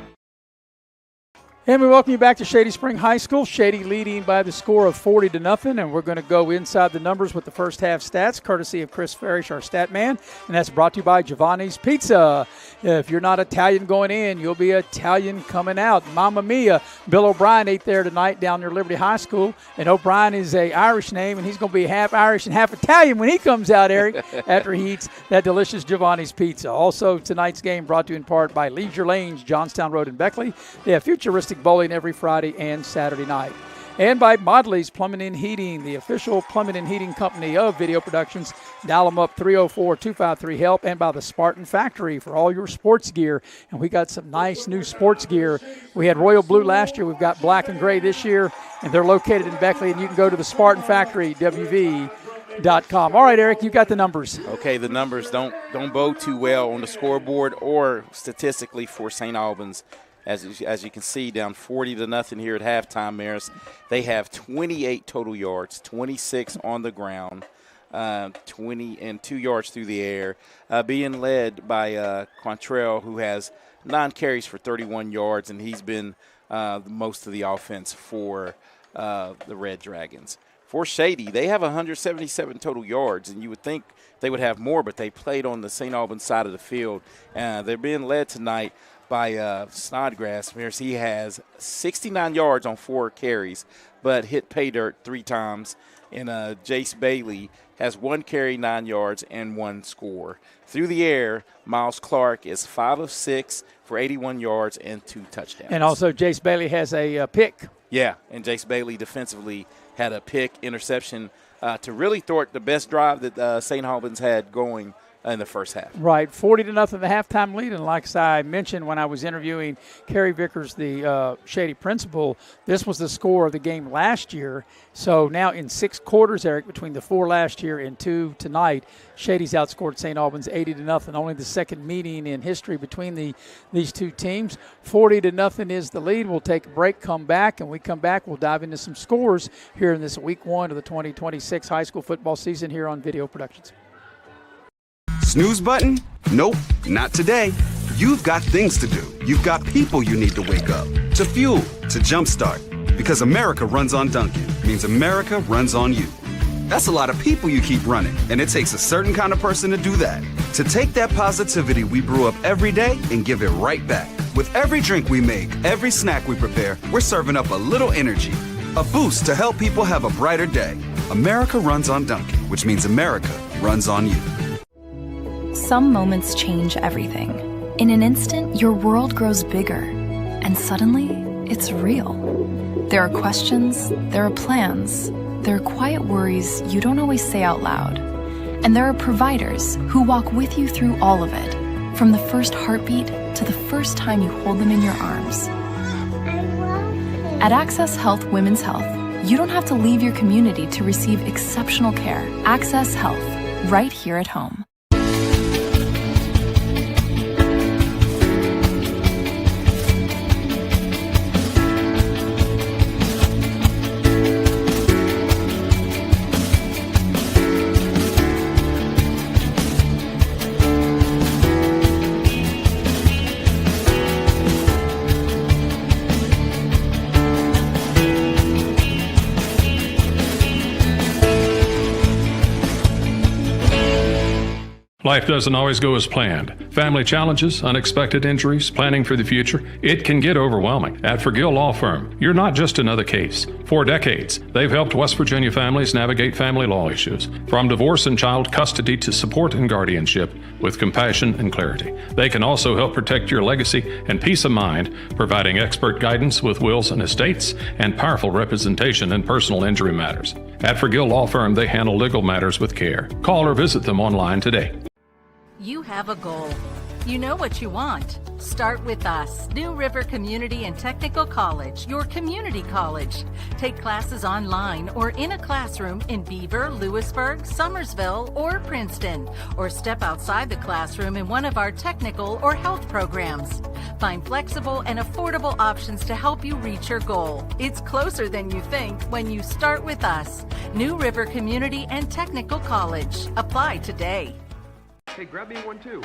And we welcome you back to Shady Spring High School. Shady leading by the score of 40-0, and we're going to go inside the numbers with the first half stats, courtesy of Chris Farish, our stat man, and that's brought to you by Giovanni's Pizza. If you're not Italian going in, you'll be Italian coming out. Mamma Mia. Bill O'Brien ate there tonight down near Liberty High School, and O'Brien is a Irish name, and he's going to be half Irish and half Italian when he comes out, Eric, after he eats that delicious Giovanni's Pizza. Also, tonight's game brought to you in part by Leisure Lanes, Johnstown Road in Beckley. They have futuristic bowling every Friday and Saturday night. And by Modley's Plumbing and Heating, the official plumbing and heating company of Video Productions. Dial them up 304-253-HELP. And by the Spartan Factory for all your sports gear. And we got some nice new sports gear. We had royal blue last year. We've got black and gray this year. And they're located in Beckley. And you can go to the Spartan Factory, WV.com. All right, Eric, you got the numbers. Okay, the numbers don't bode too well on the scoreboard or statistically for St. Albans. As you can see, down 40-0 here at halftime, Maris. They have 28 total yards, 26 on the ground, 20 and 2 yards through the air, being led by Quantrell, who has 9 carries for 31 yards, and he's been most of the offense for the Red Dragons. For Shady, they have 177 total yards, and you would think they would have more, but they played on the St. Albans side of the field. They're being led tonight by Snodgrass. He has 69 yards on 4 carries, but hit pay dirt 3 times. And Jace Bailey has 1 carry, 9 yards, and 1 score. Through the air, Miles Clark is 5 of 6 for 81 yards and 2 touchdowns. And also Jace Bailey has a pick. Yeah, and Jace Bailey defensively had a pick interception to really thwart the best drive that St. Albans had going in the first half. Right, 40-0, the halftime lead. And like I mentioned when I was interviewing Kerry Vickers, the Shady principal, this was the score of the game last year. So now in 6 quarters, Eric, between the 4 last year and 2 tonight, Shady's outscored St. Albans 80-0. Only the second meeting in history between these two teams. 40-0 is the lead. We'll take a break, come back, and when we come back, we'll dive into some scores here in this week 1 of the 2026 high school football season here on Video Productions. Snooze button? Nope, not today. You've got things to do. You've got people you need to wake up, to fuel, to jumpstart. Because America runs on Dunkin', means America runs on you. That's a lot of people you keep running, and it takes a certain kind of person to do that. To take that positivity we brew up every day and give it right back. With every drink we make, every snack we prepare, we're serving up a little energy, a boost to help people have a brighter day. America runs on Dunkin', which means America runs on you. Some moments change everything. In an instant, your world grows bigger, and suddenly, it's real. There are questions, there are plans, there are quiet worries you don't always say out loud. And there are providers who walk with you through all of it, from the first heartbeat to the first time you hold them in your arms. At Access Health Women's Health, you don't have to leave your community to receive exceptional care. Access Health, right here at home. Life doesn't always go as planned. Family challenges, unexpected injuries, planning for the future, it can get overwhelming. At Forgill Law Firm, you're not just another case. For decades, they've helped West Virginia families navigate family law issues, from divorce and child custody to support and guardianship, with compassion and clarity. They can also help protect your legacy and peace of mind, providing expert guidance with wills and estates and powerful representation in personal injury matters. At Forgill Law Firm, they handle legal matters with care. Call or visit them online today. You have a goal. You know what you want. Start with us. New River Community and Technical College, your community college. Take classes online or in a classroom in Beaver, Lewisburg, Summersville, or Princeton. Or step outside the classroom in one of our technical or health programs. Find flexible and affordable options to help you reach your goal. It's closer than you think when you start with us. New River Community and Technical College. Apply today. Hey, grab me one too.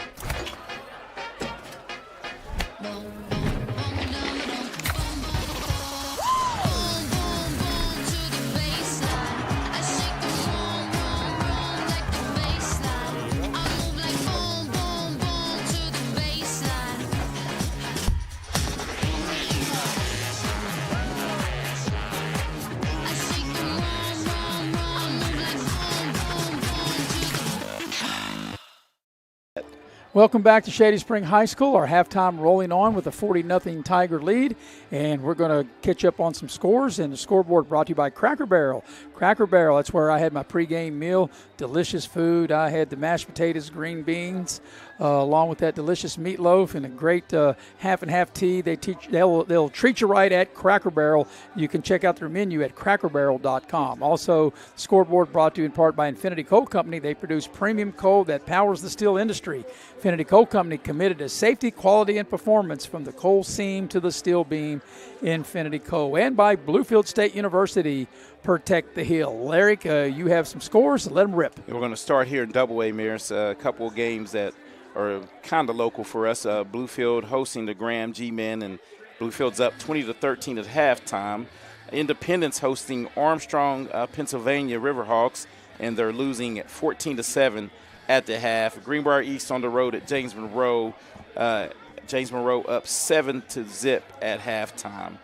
Welcome back to Shady Spring High School. Our halftime rolling on with a 40-0 Tiger lead, and we're going to catch up on some scores. And the scoreboard brought to you by Cracker Barrel. Cracker Barrel, that's where I had my pregame meal. Delicious food. I had the mashed potatoes, green beans, along with that delicious meatloaf and a great half-and-half tea. They'll treat you right at Cracker Barrel. You can check out their menu at crackerbarrel.com. Also, scoreboard brought to you in part by Infinity Coal Company. They produce premium coal that powers the steel industry. Infinity Coal Company committed to safety, quality, and performance from the coal seam to the steel beam. Infinity Coal. And by Bluefield State University, protect the hill. Larry, you have some scores, so let them rip. We're going to start here in Double-A, Maris. A couple of games that are kind of local for us. Bluefield hosting the Graham G-Men, and Bluefield's up 20-13 at halftime. Independence hosting Armstrong, Pennsylvania Riverhawks, and they're losing at 14-7 at the half. Greenbrier East on the road at James Monroe. James Monroe up 7-0 at halftime.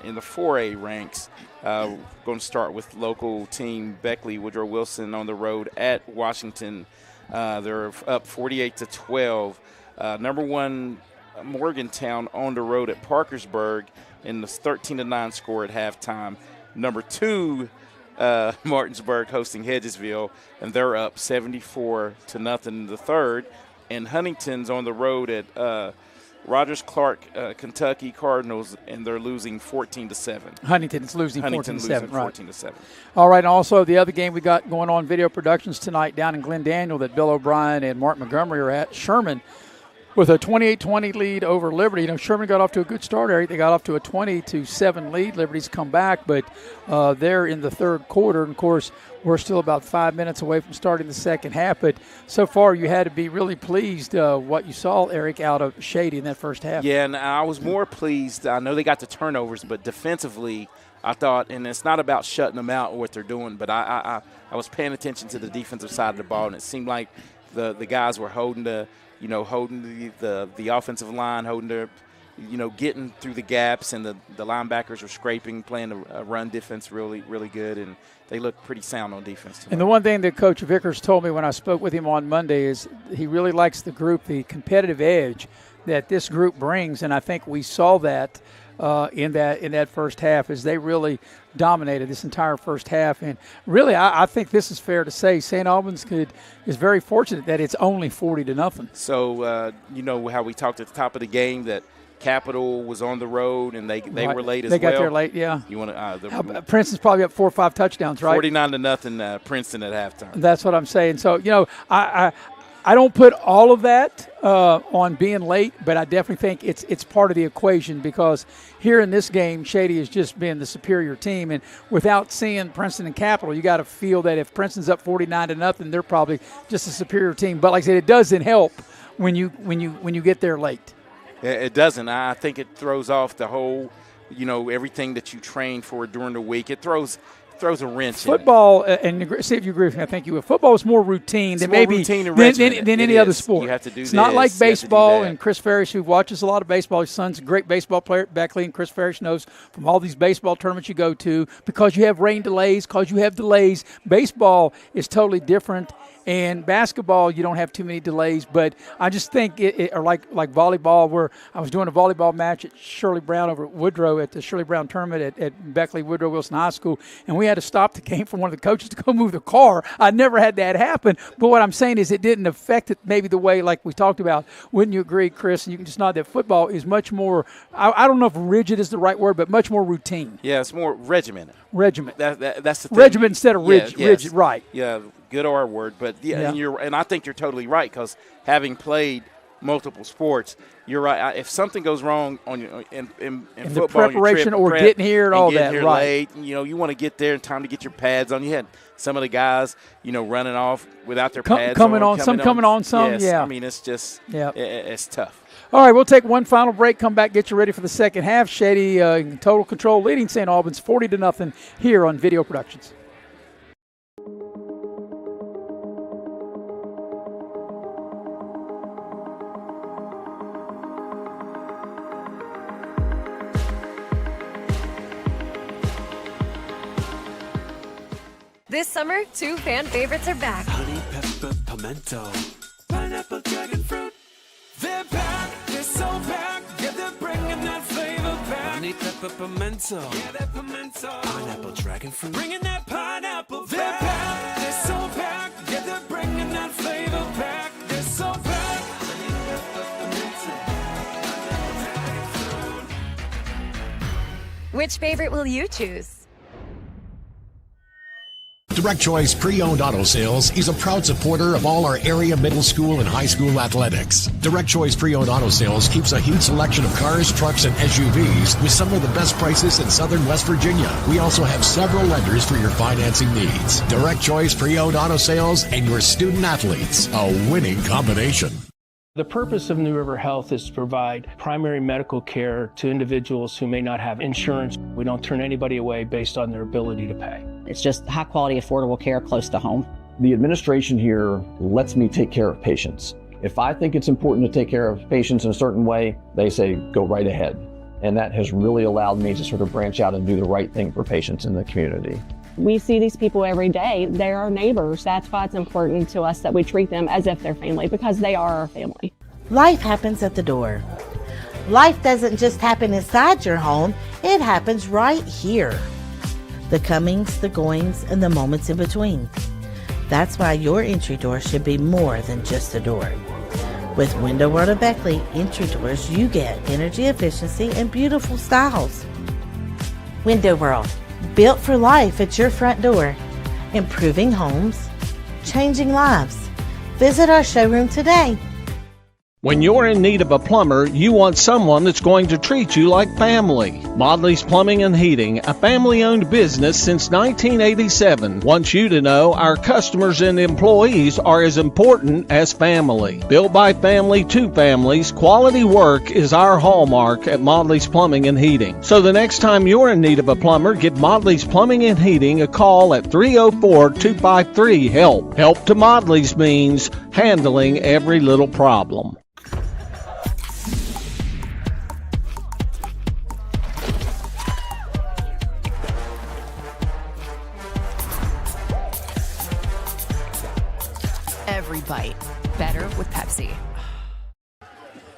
In the 4A ranks, we're going to start with local team Beckley Woodrow Wilson on the road at Washington. They're up 48-12. Number one Morgantown on the road at Parkersburg in the 13-9 score at halftime. Number two Martinsburg hosting Hedgesville, and they're up 74-0 in the third. And Huntington's on the road at Rogers Clark, Kentucky Cardinals, and they're losing 14-7. Huntington's losing 14-7, right. 14-7. All right, and also the other game we got going on, Video Productions tonight down in Glen Daniel that Bill O'Brien and Mark Montgomery are at. Sherman with a 28-20 lead over Liberty. You know, Sherman got off to a good start, Eric. They got off to a 20-7 lead. Liberty's come back, but they're in the third quarter. And, of course, we're still about 5 minutes away from starting the second half. But so far you had to be really pleased what you saw, Eric, out of Shady in that first half. Yeah, and I was more pleased. I know they got the turnovers, but defensively I thought, and it's not about shutting them out or what they're doing, but I was paying attention to the defensive side of the ball, and it seemed like the guys were holding the offensive line, holding their, getting through the gaps, and the linebackers were scraping, playing a run defense really, really good, and they look pretty sound on defense tonight. And the one thing that Coach Vickers told me when I spoke with him on Monday is he really likes the group, the competitive edge that this group brings, and I think we saw that in that first half as they really dominated this entire first half. And really, I think this is fair to say St. Albans is very fortunate that it's only 40-0. So, how we talked at the top of the game that Capital was on the road and they right. were late as well. They got there late, yeah. You want Princeton's probably up 4 or 5 touchdowns, right? 49-0 Princeton at halftime. That's what I'm saying. So, I don't put all of that on being late, but I definitely think it's part of the equation because here in this game, Shady has just been the superior team, and without seeing Princeton and Capital, you got to feel that if Princeton's up 49-0, they're probably just a superior team. But like I said, it doesn't help when you get there late. It doesn't. I think it throws off the whole, everything that you train for during the week. It throws throws a wrench football, and see if you agree with me. I think you would. Football is more routine than any other sport. You have to do it's not like baseball. And Chris Farish, who watches a lot of baseball, his son's a great baseball player at Beckley, and Chris Farish knows from all these baseball tournaments you go to, because you have rain delays, because you have delays. Baseball is totally different. And basketball, you don't have too many delays, but I just think or like volleyball, where I was doing a volleyball match at Shirley Brown over at Woodrow at the Shirley Brown tournament at Beckley Woodrow Wilson High School, and we had to stop the game for one of the coaches to go move the car. I never had that happen, but what I'm saying is it didn't affect it maybe the way like we talked about. Wouldn't you agree, Chris? And you can just nod that football is much more, I don't know if rigid is the right word, but much more routine. Yeah, it's more regimented. Regiment. That's the thing. Regiment instead of rigid, right. Yeah, good R word, but and I think you're totally right, because having played multiple sports, you're right. If something goes wrong on your in football, the preparation on your or getting here and all that, here right? Late, you want to get there in time to get your pads on. You had some of the guys, running off without their pads coming on. Yes, yeah. I mean, it's just it's tough. All right, we'll take one final break, come back, get you ready for the second half. Shady in total control, leading St. Albans 40-0 here on Video Productions. This summer, 2 fan favorites are back. Honey pepper pimento, pineapple dragon fruit. They're back, they're so back. Yeah, they're bringing that flavor back. Honey pepper pimento, yeah, that pimento. Pineapple dragon fruit, bringing that pineapple back. They're back, they're so back. Yeah, they're bringing that flavor back. They're so back. Honey pepper pimento, Which favorite will you choose? Direct Choice Pre-Owned Auto Sales is a proud supporter of all our area middle school and high school athletics. Direct Choice Pre-Owned Auto Sales keeps a huge selection of cars, trucks, and SUVs with some of the best prices in southern West Virginia. We also have several lenders for your financing needs. Direct Choice Pre-Owned Auto Sales and your student athletes, a winning combination. The purpose of New River Health is to provide primary medical care to individuals who may not have insurance. We don't turn anybody away based on their ability to pay. It's just high quality, affordable care close to home. The administration here lets me take care of patients. If I think it's important to take care of patients in a certain way, they say, go right ahead. And that has really allowed me to sort of branch out and do the right thing for patients in the community. We see these people every day. They're our neighbors. That's why it's important to us that we treat them as if they're family, because they are our family. Life happens at the door. Life doesn't just happen inside your home, it happens right here. The comings, the goings, and the moments in between. That's why your entry door should be more than just a door. With Window World of Beckley entry doors, you get energy efficiency and beautiful styles. Window World, built for life at your front door. Improving homes, changing lives. Visit our showroom today. When you're in need of a plumber, you want someone that's going to treat you like family. Modley's Plumbing and Heating, a family-owned business since 1987, wants you to know our customers and employees are as important as family. Built by family to families, quality work is our hallmark at Modley's Plumbing and Heating. So the next time you're in need of a plumber, give Modley's Plumbing and Heating a call at 304-253-HELP. Help to Modley's means handling every little problem. Every bite better with Pepsi.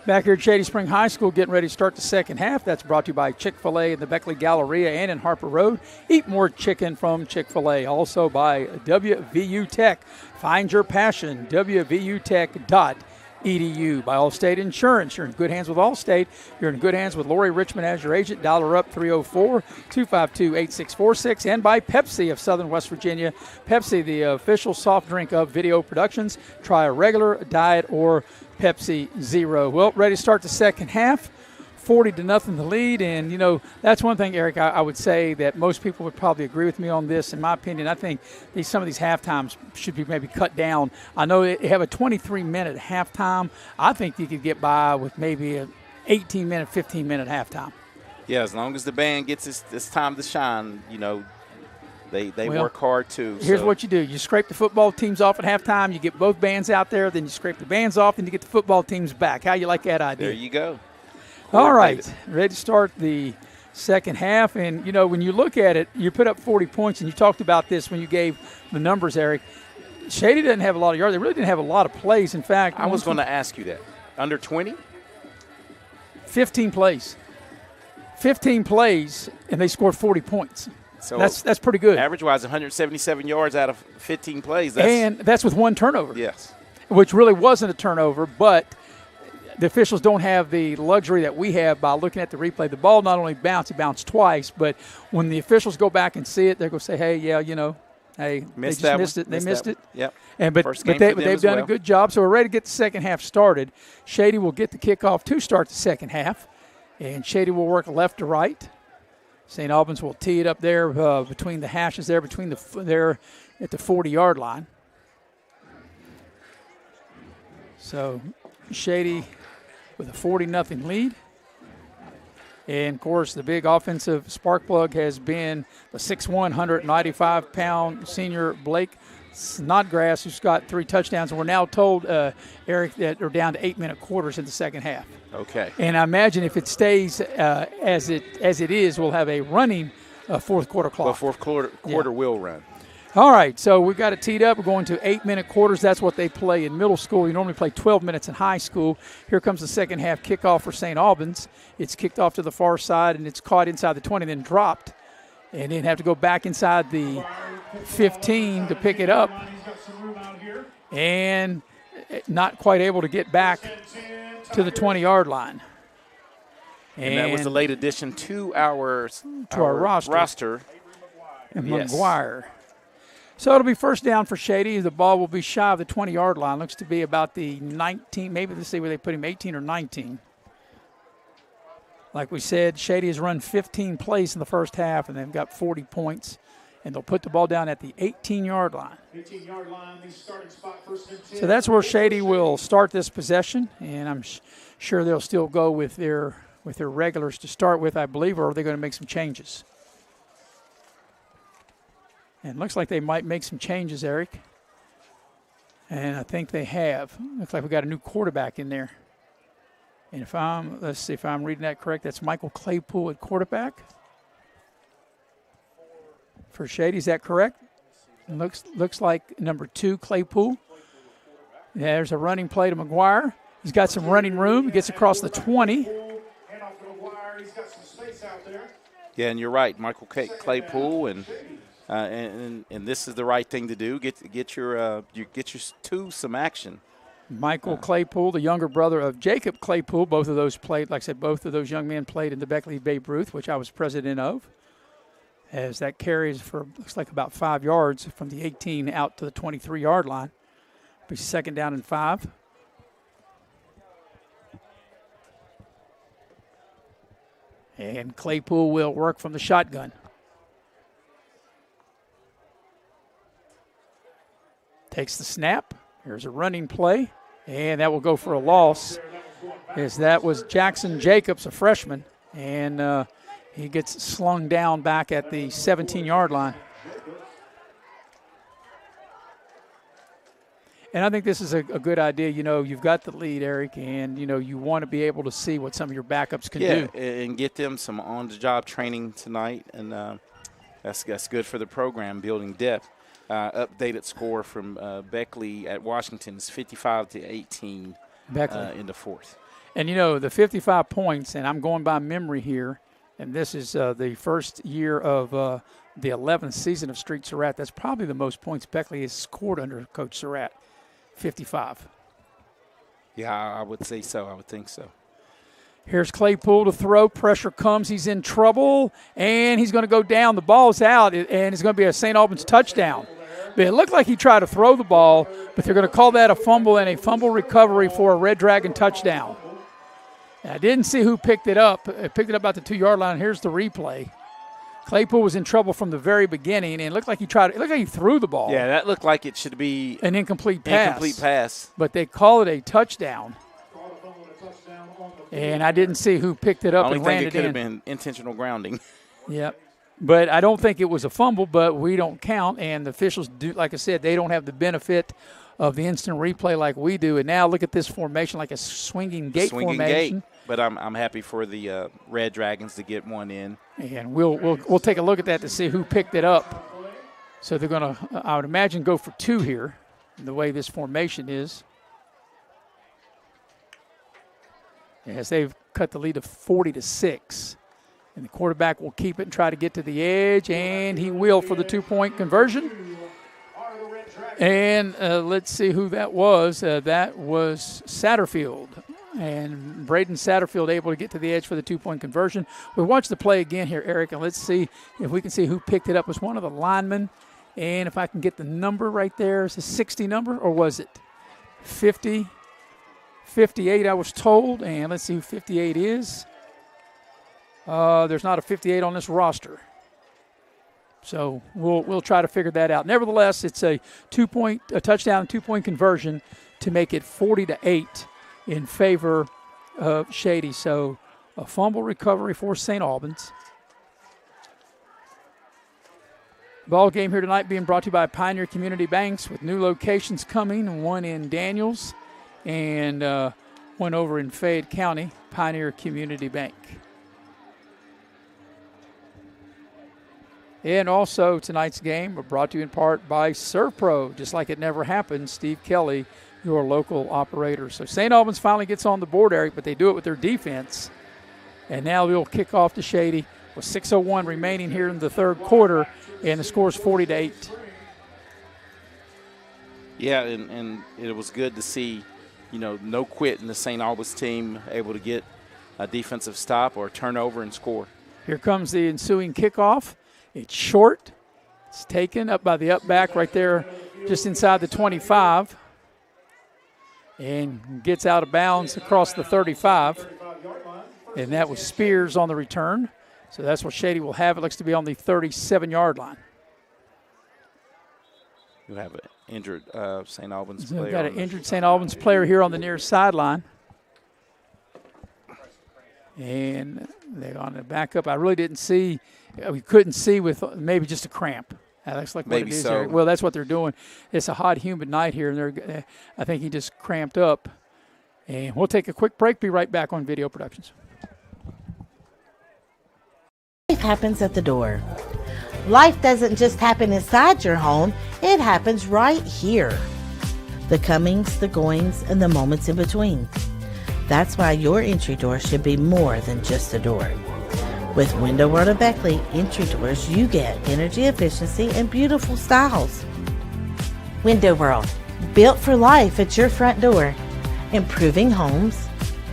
Back here at Shady Spring High School, getting ready to start the second half. That's brought to you by Chick-fil-A in the Beckley Galleria and in Harper Road. Eat more chicken from Chick-fil-A. Also by WVU Tech. Find your passion, wvutech.edu. By Allstate Insurance. You're in good hands with Allstate. You're in good hands with Lori Richmond as your agent. Dial her up 304-252-8646. And by Pepsi of Southern West Virginia. Pepsi, the official soft drink of Video Productions. Try a regular, a diet, or Pepsi Zero. Well, ready to start the second half. 40-0 the lead, and that's one thing, Eric, I would say that most people would probably agree with me on this. In my opinion, I think some of these halftimes should be maybe cut down. I know they have a 23-minute halftime. I think you could get by with maybe an 18-minute, 15-minute halftime. Yeah, as long as the band gets its time to shine, They Well, work hard too. Here's so. what you do. You scrape the football teams off at halftime. You get both bands out there. Then you scrape the bands off, and you get the football teams back. How you like that idea? There you go. All right. Ready to start the second half. And, you know, when you look at it, you put up 40 points, and you talked about this when you gave the numbers, Eric. Shady doesn't have a lot of yards. They really didn't have a lot of plays. In fact, I was going to ask you that. Under 20? 15 plays. 15 plays, and they scored 40 points. So that's pretty good. Average-wise, 177 yards out of 15 plays. And that's with one turnover. Yes. Which really wasn't a turnover, but the officials don't have the luxury that we have by looking at the replay. The ball not only bounced, it bounced twice, but when the officials go back and see it, they're going to say, hey, yeah, you know, hey, they just missed it. They missed it. Yep. But they've done a good job, so we're ready to get the second half started. Shady will get the kickoff to start the second half, and Shady will work left to right. St. Albans will tee it up there between the hashes there, there at the 40-yard line. So Shady with a 40-0 lead. And, of course, the big offensive spark plug has been the 6'1", 195-pound senior Blake Snodgrass, who's got 3 touchdowns. And we're now told, Eric, that they're down to 8-minute quarters in the second half. Okay. And I imagine if it stays as it is, we'll have a running fourth quarter clock. The fourth quarter will run. All right, so we've got it teed up. We're going to 8-minute quarters. That's what they play in middle school. You normally play 12 minutes in high school. Here comes the second half kickoff for St. Albans. It's kicked off to the far side, and it's caught inside the 20, then dropped, and then have to go back inside the 15 to pick it up, and not quite able to get back to the 20-yard line. And that was a late addition to our roster. And yes. McGuire. So it'll be first down for Shady. The ball will be shy of the 20-yard line. Looks to be about the 19, maybe let's see where they put him, 18 or 19. Like we said, Shady has run 15 plays in the first half, and they've got 40 points. And they'll put the ball down at the 18-yard line. 18-yard line, the starting spot, first and 10. So that's where Shady will start this possession, and I'm sure they'll still go with their regulars to start with, I believe, or are they going to make some changes? And it looks like they might make some changes, Eric. And I think they have. Looks like we got a new quarterback in there. And let's see if I'm reading that correct, that's Michael Claypool at quarterback. For Shady, is that correct? Looks like number 2, Claypool. Yeah, there's a running play to McGuire. He's got some running room. He gets across the 20. Yeah, and you're right, Michael Claypool, and this is the right thing to do. Get your 2 some action. Michael Claypool, the younger brother of Jacob Claypool. Both of those played, like I said, both of those young men played in the Beckley Babe Ruth, which I was president of. As that carries for, looks like about 5 yards from the 18 out to the 23-yard line. Be second down and 5. And Claypool will work from the shotgun. Takes the snap. Here's a running play. And that will go for a loss, as that was Jackson Jacobs, a freshman. And he gets slung down back at the 17-yard line. And I think this is a good idea. You know, you've got the lead, Eric, and, you know, you want to be able to see what some of your backups can do. Yeah, and get them some on-the-job training tonight, and that's good for the program, building depth. Updated score from Beckley at Washington is 55-18 in the fourth. And, you know, the 55 points, and I'm going by memory here, and this is the first year of the 11th season of Street Surratt. That's probably the most points Beckley has scored under Coach Surratt, 55. Yeah, I would say so. I would think so. Here's Claypool to throw. Pressure comes. He's in trouble, and he's going to go down. The ball's out, and it's going to be a St. Albans touchdown. But it looked like he tried to throw the ball, but they're going to call that a fumble and a fumble recovery for a Red Dragon touchdown. And I didn't see who picked it up. It picked it up about the 2-yard line. Here's the replay. Claypool was in trouble from the very beginning, and it looked like he threw the ball. Yeah, that looked like it should be an incomplete pass. But they call it a touchdown. And I didn't see who picked it up and ran it in. I only think it could have been intentional grounding. Yep. But I don't think it was a fumble, but we don't count. And the officials do, like I said, they don't have the benefit of the instant replay like we do. And now look at this formation, like a swinging gate formation. But I'm happy for the Red Dragons to get one in. And we'll take a look at that to see who picked it up. So they're going to, I would imagine, go for 2 here, the way this formation is. As they've cut the lead to 40-6. And the quarterback will keep it and try to get to the edge, and he will for the 2-point conversion. And let's see who that was. That was Satterfield. And Braden Satterfield able to get to the edge for the 2-point conversion. We'll watch the play again here, Eric, and let's see if we can see who picked it up. It was one of the linemen. And if I can get the number right there, is it 60 number, or was it 50? 58, I was told. And let's see who 58 is. There's not a 58 on this roster. So we'll try to figure that out. Nevertheless, it's a touchdown, 2-point conversion to make it 40-8 in favor of Shady. So a fumble recovery for St. Albans. Ball game here tonight being brought to you by Pioneer Community Banks with new locations coming, one in Daniels and one over in Fayette County, Pioneer Community Bank. And also tonight's game brought to you in part by ServPro, just like it never happened. Steve Kelly, your local operator. So St. Albans finally gets on the board, Eric, but they do it with their defense. And now we'll kick off to Shady with 6:01 remaining here in the third quarter, and the score is 40-8. Yeah, and it was good to see, no quit in the St. Albans team, able to get a defensive stop or turnover and score. Here comes the ensuing kickoff. It's short. It's taken up by the up back right there just inside the 25 and gets out of bounds across the 35. And that was Spears on the return. So that's what Shady will have. It looks to be on the 37-yard line. You have an injured St. Albans So player. we've got an injured St. Albans player here on the near sideline. And they're on the backup. I really didn't see. We couldn't see with maybe just a cramp. That looks like maybe what it is. So. There. Well, that's what they're doing. It's a hot, humid night here, and I think he just cramped up. And we'll take a quick break. Be right back on Video Productions. Life happens at the door. Life doesn't just happen inside your home. It happens right here. The comings, the goings, and the moments in between. That's why your entry door should be more than just a door. With Window World of Beckley entry doors, you get energy efficiency and beautiful styles. Window World, built for life at your front door. Improving homes,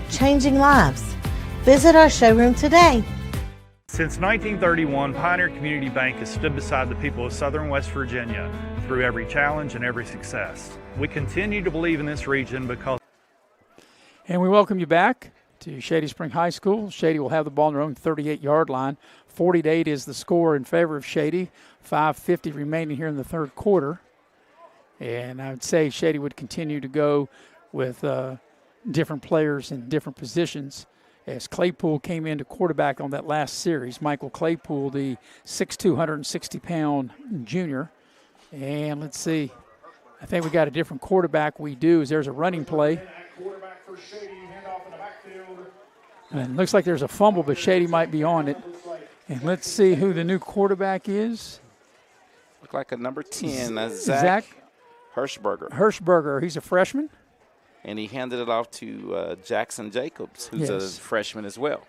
changing lives. Visit our showroom today. Since 1931, Pioneer Community Bank has stood beside the people of Southern West Virginia through every challenge and every success. We continue to believe in this region because... And we welcome you back to Shady Spring High School. Shady will have the ball on their own 38-yard line. 40-8 is the score in favor of Shady. 5:50 remaining here in the third quarter. And I would say Shady would continue to go with different players in different positions. As Claypool came into quarterback on that last series, Michael Claypool, the 6'2", 160-pound junior. And let's see. I think we got a different quarterback. We do. There's a running play. And it looks like there's a fumble, but Shady might be on it. And let's see who the new quarterback is. Look like a number 10, Zach Hirschberger. Hirschberger. He's a freshman. And he handed it off to Jackson Jacobs, who's a freshman as well.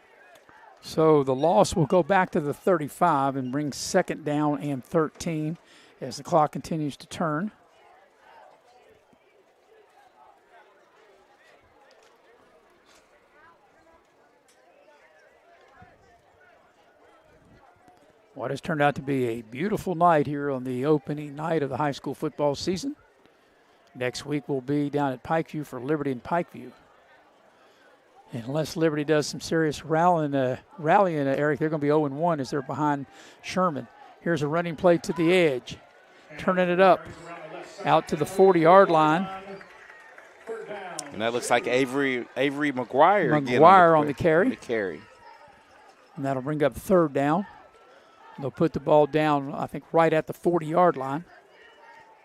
So the loss will go back to the 35 and bring second down and 13 as the clock continues to turn. What has turned out to be a beautiful night here on the opening night of the high school football season. Next week we'll be down at Pikeview for Liberty and Pikeview. And unless Liberty does some serious rallying, Eric, they're going to be 0-1 as they're behind Sherman. Here's a running play to the edge. Turning it up out to the 40-yard line. And that looks like Avery McGuire McGuire on the carry. And that'll bring up third down. They'll put the ball down, I think, right at the 40-yard line.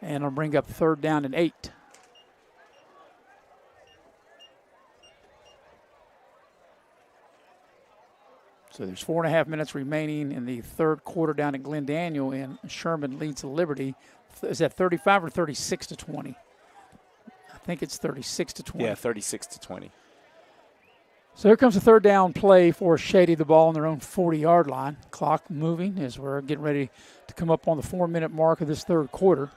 And it'll bring up 3rd down and 8. So there's 4.5 minutes remaining in the 3rd quarter down at Glen Daniel, and Sherman leads Liberty. Is that 35 or 36 to 20? I think it's 36 to 20. Yeah, 36 to 20. So here comes a 3rd down play for Shady, the ball on their own 40-yard line. Clock moving as we're getting ready to come up on the 4-minute mark of this 3rd quarter.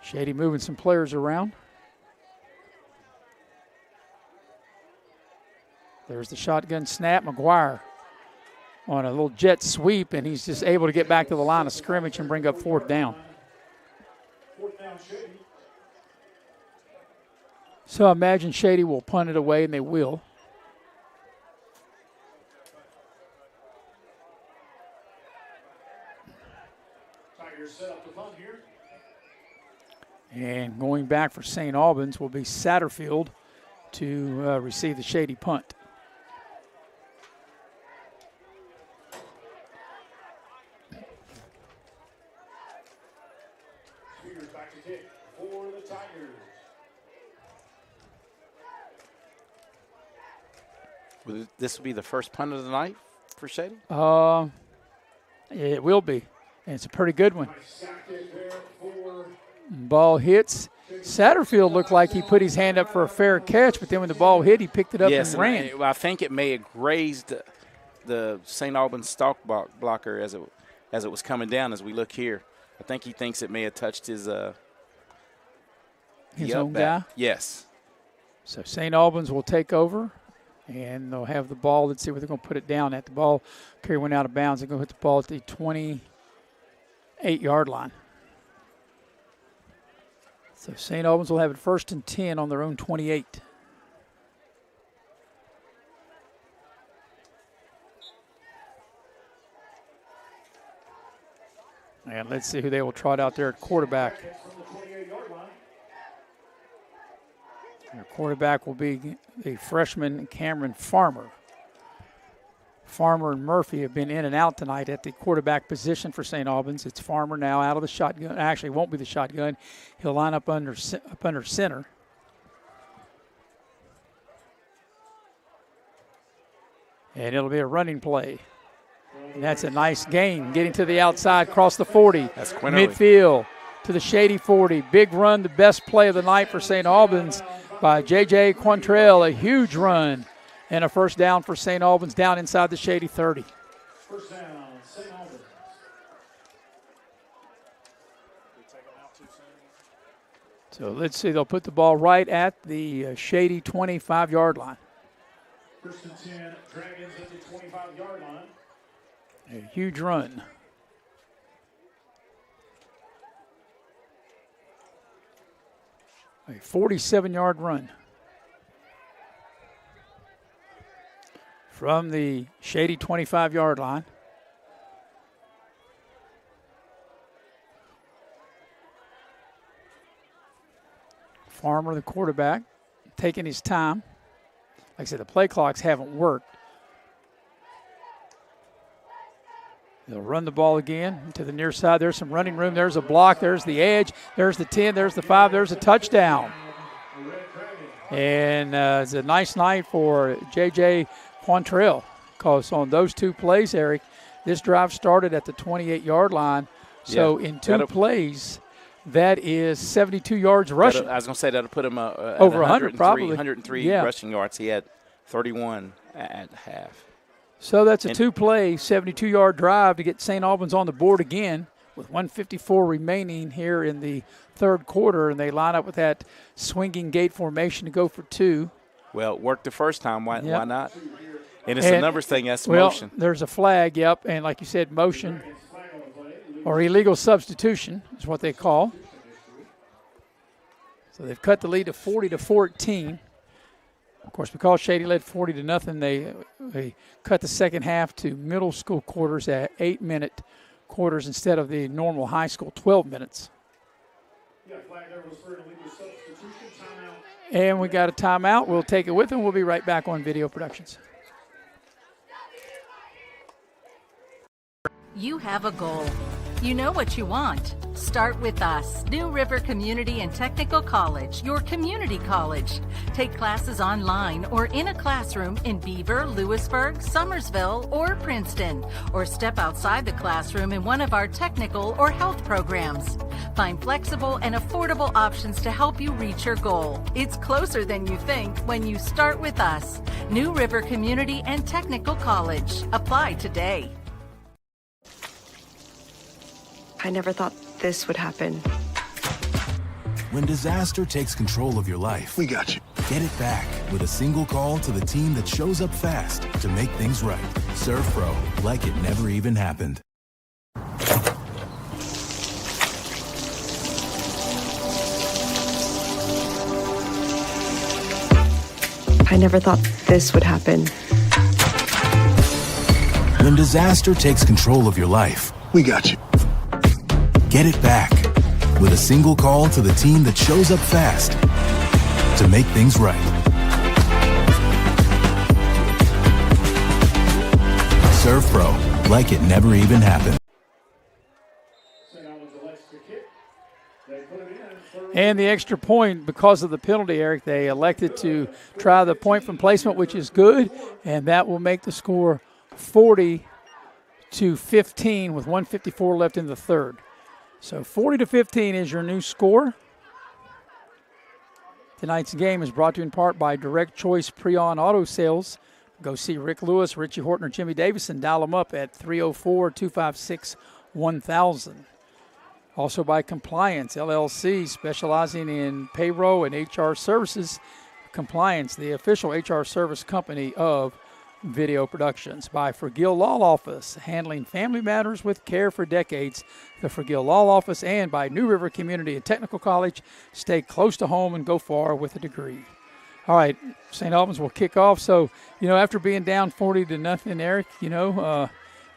Shady moving some players around. There's the shotgun snap. McGuire on a little jet sweep, and he's just able to get back to the line of scrimmage and bring up 4th down. So I imagine Shady will punt it away, and they will. And going back for St. Albans will be Satterfield to receive the Shady punt. This will be the first punt of the night for Shady? It will be. And it's a pretty good one. Ball hits. Satterfield looked like he put his hand up for a fair catch, but then when the ball hit, he picked it up and ran. I think it may have grazed the St. Albans stalk blocker as it was coming down as we look here. I think he thinks it may have touched his own guy? Yes. So St. Albans will take over, and they'll have the ball. Let's see where they're going to put it down at. The ball carry went out of bounds. They're going to hit the ball at the 28-yard line. So St. Albans will have it 1st and 10 on their own 28. And let's see who they will trot out there at quarterback. Their quarterback will be the freshman Cameron Farmer. Farmer and Murphy have been in and out tonight at the quarterback position for St. Albans. It's Farmer now out of the shotgun. Actually, it won't be the shotgun. He'll line up under center. And it'll be a running play. And that's a nice gain, getting to the outside, across the 40. That's Quinterly. Midfield to the Shady 40. Big run, the best play of the night for St. Albans by J.J. Quantrell. A huge run. And a 1st down for St. Albans down inside the Shady 30. First down, St. Albans. So let's see, they'll put the ball right at the Shady 25-yard line. 1st and 10, Dragons at the 25-yard line. A huge run. A 47-yard run. From the Shady 25-yard line. Farmer, the quarterback, taking his time. Like I said, the play clocks haven't worked. They'll run the ball again to the near side. There's some running room. There's a block. There's the edge. There's the 10. There's the 5. There's a touchdown. And it's a nice night for J.J. Quantrell, because on those 2 plays, Eric, this drive started at the 28-yard line. So in 2 plays, that is 72 yards rushing. I was going to say that'll put him over 100 probably. 103 rushing yards. He had 31 at half. So that's a 2-play, 72-yard drive to get St. Albans on the board again with 1:54 remaining here in the 3rd quarter, and they line up with that swinging gate formation to go for 2. Well, it worked the first time. Why not? And it's a numbers thing. That's motion. There's a flag, yep. And like you said, motion or illegal substitution is what they call. So they've cut the lead to 40-14. Of course, because Shady led 40-0, they cut the second half to middle school quarters at 8-minute quarters instead of the normal high school 12 minutes. And we got a timeout. We'll take it with them. We'll be right back on Video Productions. You have a goal. You know what you want. Start with us. New River Community and Technical College, your community college. Take classes online or in a classroom in Beaver, Lewisburg, Summersville, or Princeton, or step outside the classroom in one of our technical or health programs. Find flexible and affordable options to help you reach your goal. It's closer than you think when you start with us. New River Community and Technical College. Apply today. I never thought this would happen. When disaster takes control of your life, we got you. Get it back with a single call to the team that shows up fast to make things right. Serve Pro, like it never even happened. I never thought this would happen. When disaster takes control of your life, we got you. Get it back with a single call to the team that shows up fast to make things right. Serve Pro, like it never even happened. And the extra point, because of the penalty, Eric, they elected to try the point from placement, which is good, and that will make the score 40-15 with 1:54 left in the third. So 40-15 is your new score. Tonight's game is brought to you in part by Direct Choice Pre-Owned Auto Sales. Go see Rick Lewis, Richie Horton, or Jimmy Davison. Dial them up at 304-256-1000. Also by Compliance, LLC, specializing in payroll and HR services. Compliance, the official HR service company of Video Productions. By Forgill Law Office, handling family matters with care for decades. The Forgill Law Office, and by New River Community and Technical College. Stay close to home and go far with a degree. All right, St. Albans will kick off. So, after being down 40-0, Eric,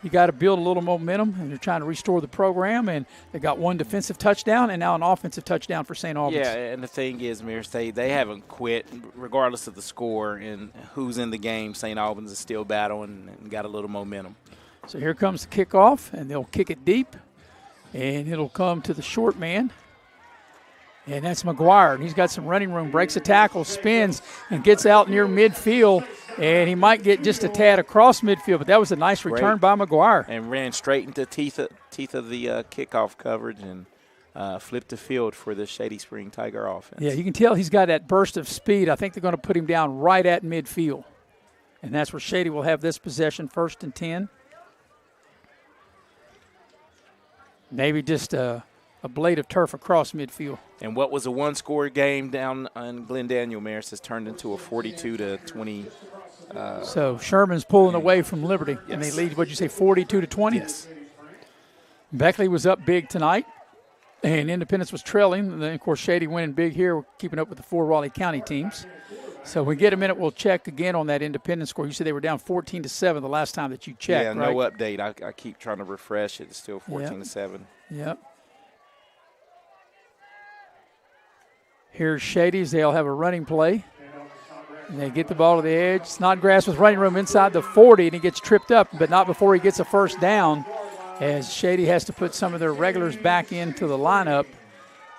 you got to build a little momentum, and they're trying to restore the program, and they got one defensive touchdown and now an offensive touchdown for St. Albans. Yeah, and the thing is, Mayor State, they haven't quit regardless of the score and who's in the game. St. Albans is still battling and got a little momentum. So here comes the kickoff, and they'll kick it deep, and it'll come to the short man. And that's McGuire, and he's got some running room, breaks a tackle, spins, and gets out near midfield, and he might get just a tad across midfield, but that was a nice return by McGuire. And ran straight into teeth of the kickoff coverage and flipped the field for the Shady Spring Tiger offense. Yeah, you can tell he's got that burst of speed. I think they're going to put him down right at midfield, and that's where Shady will have this possession, 1st and 10. Maybe just a blade of turf across midfield. And what was a one-score game down in Glen Daniel, Maris, has turned into a 42-20. So Sherman's pulling away from Liberty, and they lead, what'd you say, 42-20? Yes. Beckley was up big tonight, and Independence was trailing. And then, of course, Shady winning big here. We're keeping up with the 4 Raleigh County teams. So we get a minute, we'll check again on that Independence score. You said they were down 14-7 the last time that you checked, yeah, right? No update. I keep trying to refresh it. It's still 14-7. Yep. Here's Shady's. They'll have a running play. And they get the ball to the edge. Snodgrass with running room inside the 40, and he gets tripped up, but not before he gets a first down, as Shady has to put some of their regulars back into the lineup.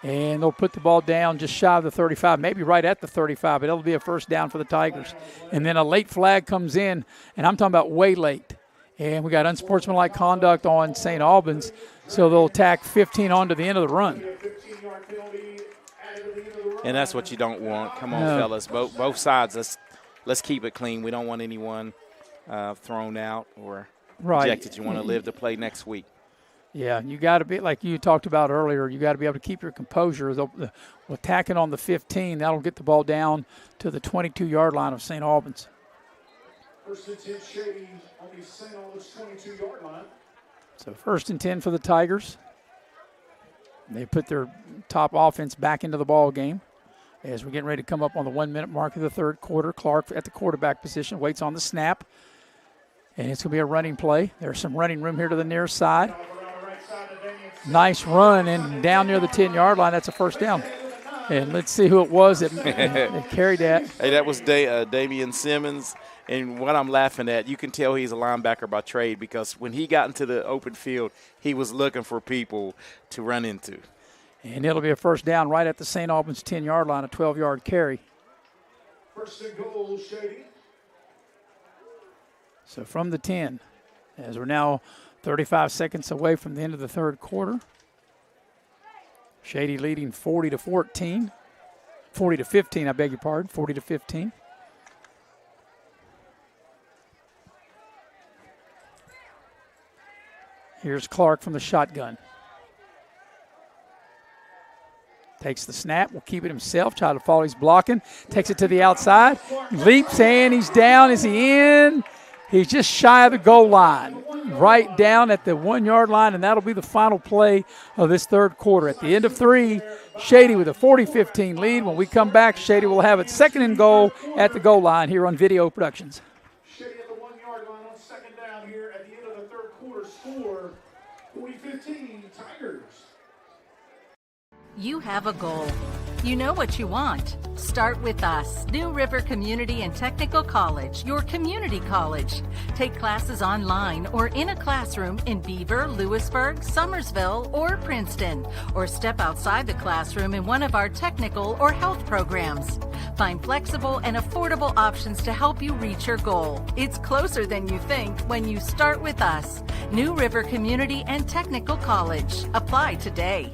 And they'll put the ball down just shy of the 35, maybe right at the 35, but it'll be a first down for the Tigers. And then a late flag comes in, and I'm talking about way late. And we got unsportsmanlike conduct on St. Albans, so they'll tack 15 on to the end of the run. And that's what you don't want. Come on, fellas. Both sides, let's keep it clean. We don't want anyone thrown out or rejected. You want to live to play next week. Yeah, you got to be, like you talked about earlier, you got to be able to keep your composure. With tacking on the 15, that'll get the ball down to the 22-yard line of St. Albans. 1st and 10, Shady on the St. Albans 22-yard line. So 1st and 10 for the Tigers. They put their top offense back into the ball game as we're getting ready to come up on the 1-minute mark of the third quarter. Clark at the quarterback position waits on the snap, and it's going to be a running play. There's some running room here to the near side. Nice run, and down near the 10-yard line, that's a first down. And let's see who it was that carried that. Hey, that was Damian Simmons. And what I'm laughing at, you can tell he's a linebacker by trade because when he got into the open field, he was looking for people to run into. And it'll be a first down right at the St. Albans 10-yard line, a 12-yard carry. First and goal, Shady. So from the 10, as we're now 35 seconds away from the end of the third quarter. Shady leading 40-14. 40-15, I beg your pardon, 40-15. Here's Clark from the shotgun. Takes the snap, will keep it himself, try to follow, he's blocking, takes it to the outside, leaps and he's down. Is he in? He's just shy of the goal line, right down at the 1-yard line, and that'll be the final play of this third quarter. At the end of 3, Shady with a 40-15 lead. When we come back, Shady will have it second and goal at the goal line here on Video Productions. Shady at the 1-yard line on second down here at the end of the third quarter. Score 40-15 Tigers. You have a goal. You know what you want. Start with us. New River Community and Technical College, your community college. Take classes online or in a classroom in Beaver, Lewisburg, Summersville, or Princeton. Or step outside the classroom in one of our technical or health programs. Find flexible and affordable options to help you reach your goal. It's closer than you think when you start with us. New River Community and Technical College. Apply today.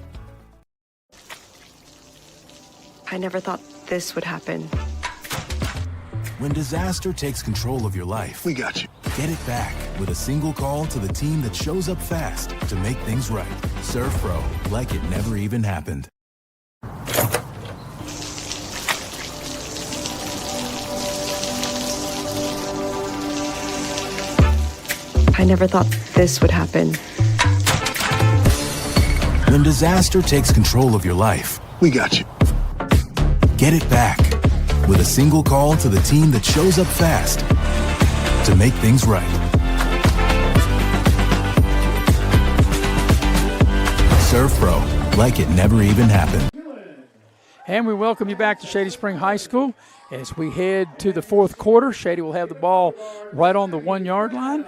I never thought this would happen. When disaster takes control of your life, we got you. Get it back with a single call to the team that shows up fast to make things right. Serve Pro, like it never even happened. I never thought this would happen. When disaster takes control of your life, we got you. Get it back with a single call to the team that shows up fast to make things right. Serve Pro, like it never even happened. And we welcome you back to Shady Spring High School. As we head to the fourth quarter, Shady will have the ball right on the 1-yard line.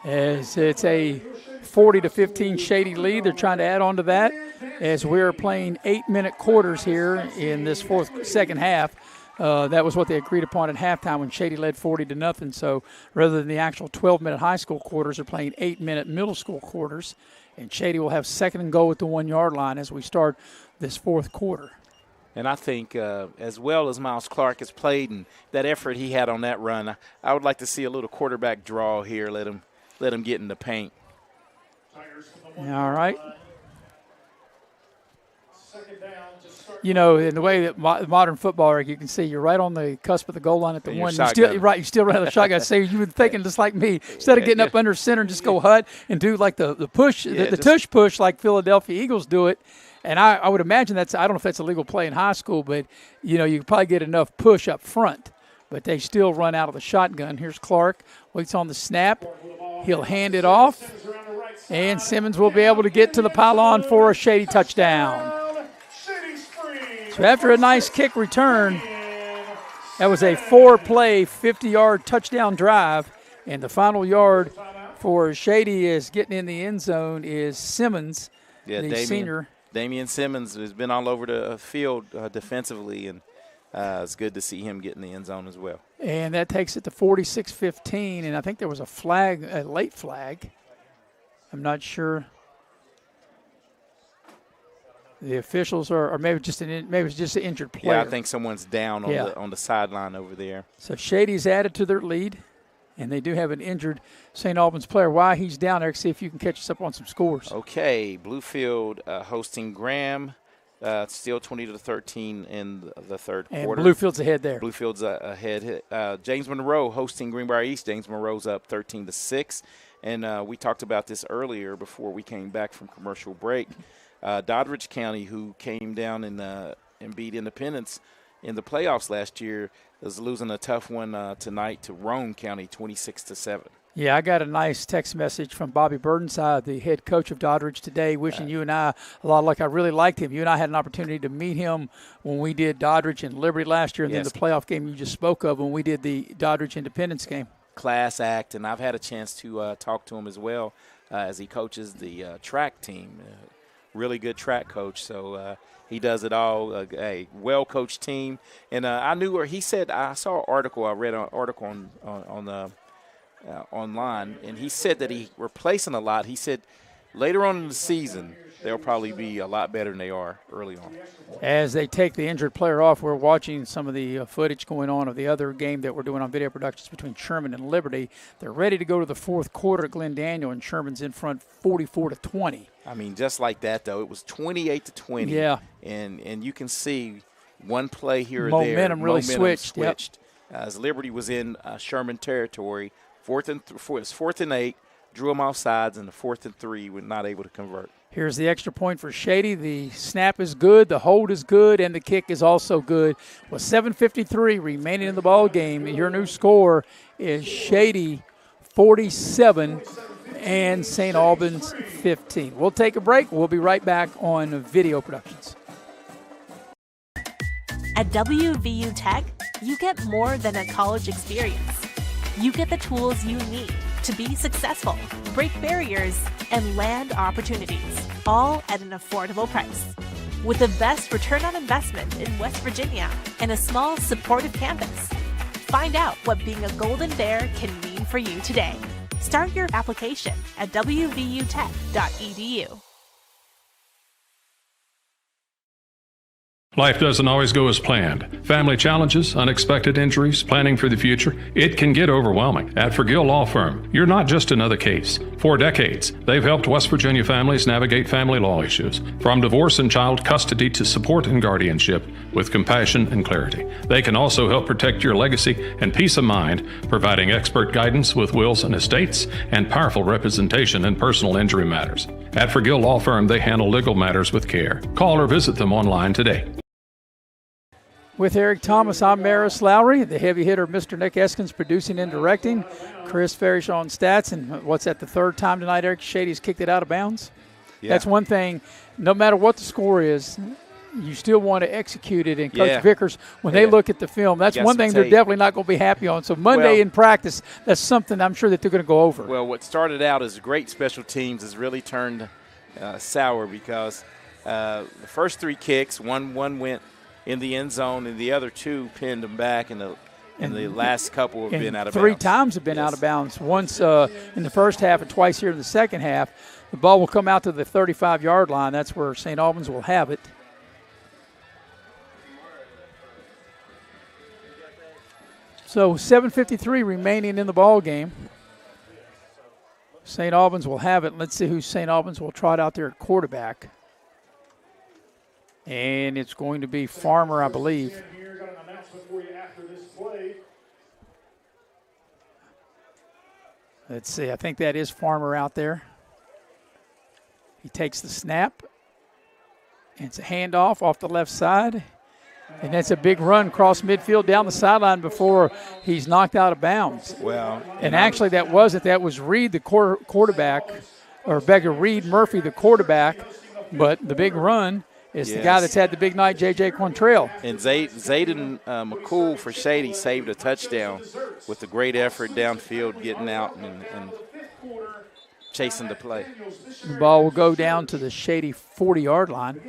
As it's a 40-15 Shady lead. They're trying to add on to that as we're playing 8-minute quarters here in this second half. That was what they agreed upon at halftime when Shady led 40-0. So rather than the actual 12-minute high school quarters, they're playing 8-minute middle school quarters. And Shady will have second and goal at the 1-yard line as we start this fourth quarter. And I think as well as Miles Clark has played and that effort he had on that run, I would like to see a little quarterback draw here, let him get in the paint. All right. You know, in the way that modern football, you can see you're right on the cusp of the goal line at the one. You still run the shotgun. So you were thinking just like me, instead of getting up under center and just go hut and do like the push, the tush push like Philadelphia Eagles do it. And I would imagine I don't know if that's a legal play in high school, but, you know, you could probably get enough push up front. But they still run out of the shotgun. Here's Clark, waits on the snap. He'll hand it off. And Simmons will be able to get to the pylon for a Shady touchdown. So after a nice kick return, that was a 4-play, 50-yard touchdown drive. And the final yard for Shady is getting in the end zone is Simmons, the senior. Damian Simmons has been all over the field defensively, and it's good to see him get in the end zone as well. And that takes it to 46-15, and I think there was a late flag. I'm not sure. The officials or maybe it's just an injured player. Yeah, I think someone's down on the sideline over there. So Shady's added to their lead, and they do have an injured St. Albans player. Why he's down there, see if you can catch us up on some scores. Okay, Bluefield hosting Graham. Still 20-13 in the third quarter. And Bluefield's ahead there. Bluefield's ahead. James Monroe hosting Greenbrier East. James Monroe's up 13-6. And we talked about this earlier before we came back from commercial break. Doddridge County, who came down and beat Independence in the playoffs last year, is losing a tough one tonight to Roane County, 26-7. Yeah, I got a nice text message from Bobby Burdenside, the head coach of Doddridge today, wishing you and I a lot of luck. I really liked him. You and I had an opportunity to meet him when we did Doddridge and Liberty last year, and then the playoff game you just spoke of when we did the Doddridge Independence game. Class act, and I've had a chance to talk to him as well as he coaches the track team. Really good track coach, so he does it all. A well-coached team. And I knew where he said, I saw an article, I read an article on online, and he said that he replacing a lot. He said later on in the season, they'll probably be a lot better than they are early on. As they take the injured player off, we're watching some of the footage going on of the other game that we're doing on video productions between Sherman and Liberty. They're ready to go to the fourth quarter at Glen Daniel, and Sherman's in front 44-20. I mean, just like that, though, it was 28-20. Yeah. And you can see one play here or Momentum there. Momentum really switched. Yep. As Liberty was in Sherman territory, fourth and 8, drew them off sides, and the 4th and 3 were not able to convert. Here's the extra point for Shady. The snap is good, the hold is good, and the kick is also good. With 7:53 remaining in the ball game, your new score is Shady 47 and St. Albans 15. We'll take a break. We'll be right back on Video Productions. At WVU Tech, you get more than a college experience. You get the tools you need to be successful, break barriers, and land opportunities, all at an affordable price. With the best return on investment in West Virginia and a small, supportive campus. Find out what being a Golden Bear can mean for you today. Start your application at wvutech.edu. Life doesn't always go as planned. Family challenges, unexpected injuries, planning for the future, it can get overwhelming. At Forgill Law Firm, you're not just another case. For decades, they've helped West Virginia families navigate family law issues, from divorce and child custody to support and guardianship, with compassion and clarity. They can also help protect your legacy and peace of mind, providing expert guidance with wills and estates and powerful representation in personal injury matters. At Forgill Law Firm, they handle legal matters with care. Call or visit them online today. With Eric Thomas, I'm Maris Lowry, the heavy hitter, Mr. Nick Eskins, producing and directing. Chris Farish on stats. And what's that, the third time tonight, Eric? Shady's kicked it out of bounds? Yeah. That's one thing. No matter what the score is, you still want to execute it. And Coach Vickers, when they look at the film, that's one thing they're definitely not going to be happy on. So Monday in practice, that's something I'm sure that they're going to go over. Well, what started out as great special teams has really turned sour because the first 3 kicks, one went in the end zone, and the other 2 pinned them back, and the last couple have been out of bounds. 3 times have been out of bounds. Once in the first half and twice here in the second half. The ball will come out to the 35-yard line. That's where St. Albans will have it. So 7:53 remaining in the ball game. St. Albans will have it. Let's see who St. Albans will trot out there at quarterback. And it's going to be Farmer, I believe. Let's see. I think that is Farmer out there. He takes the snap. It's a handoff off the left side. And that's a big run across midfield down the sideline before he's knocked out of bounds. Well, and actually that wasn't. That was Reed, the quarterback, or Reed Murphy, the quarterback. But the big run is the guy that's had the big night, J.J. Quantrell. And Zayden McCool for Shady saved a touchdown with a great effort downfield, getting out and chasing the play. The ball will go down to the Shady 40-yard line.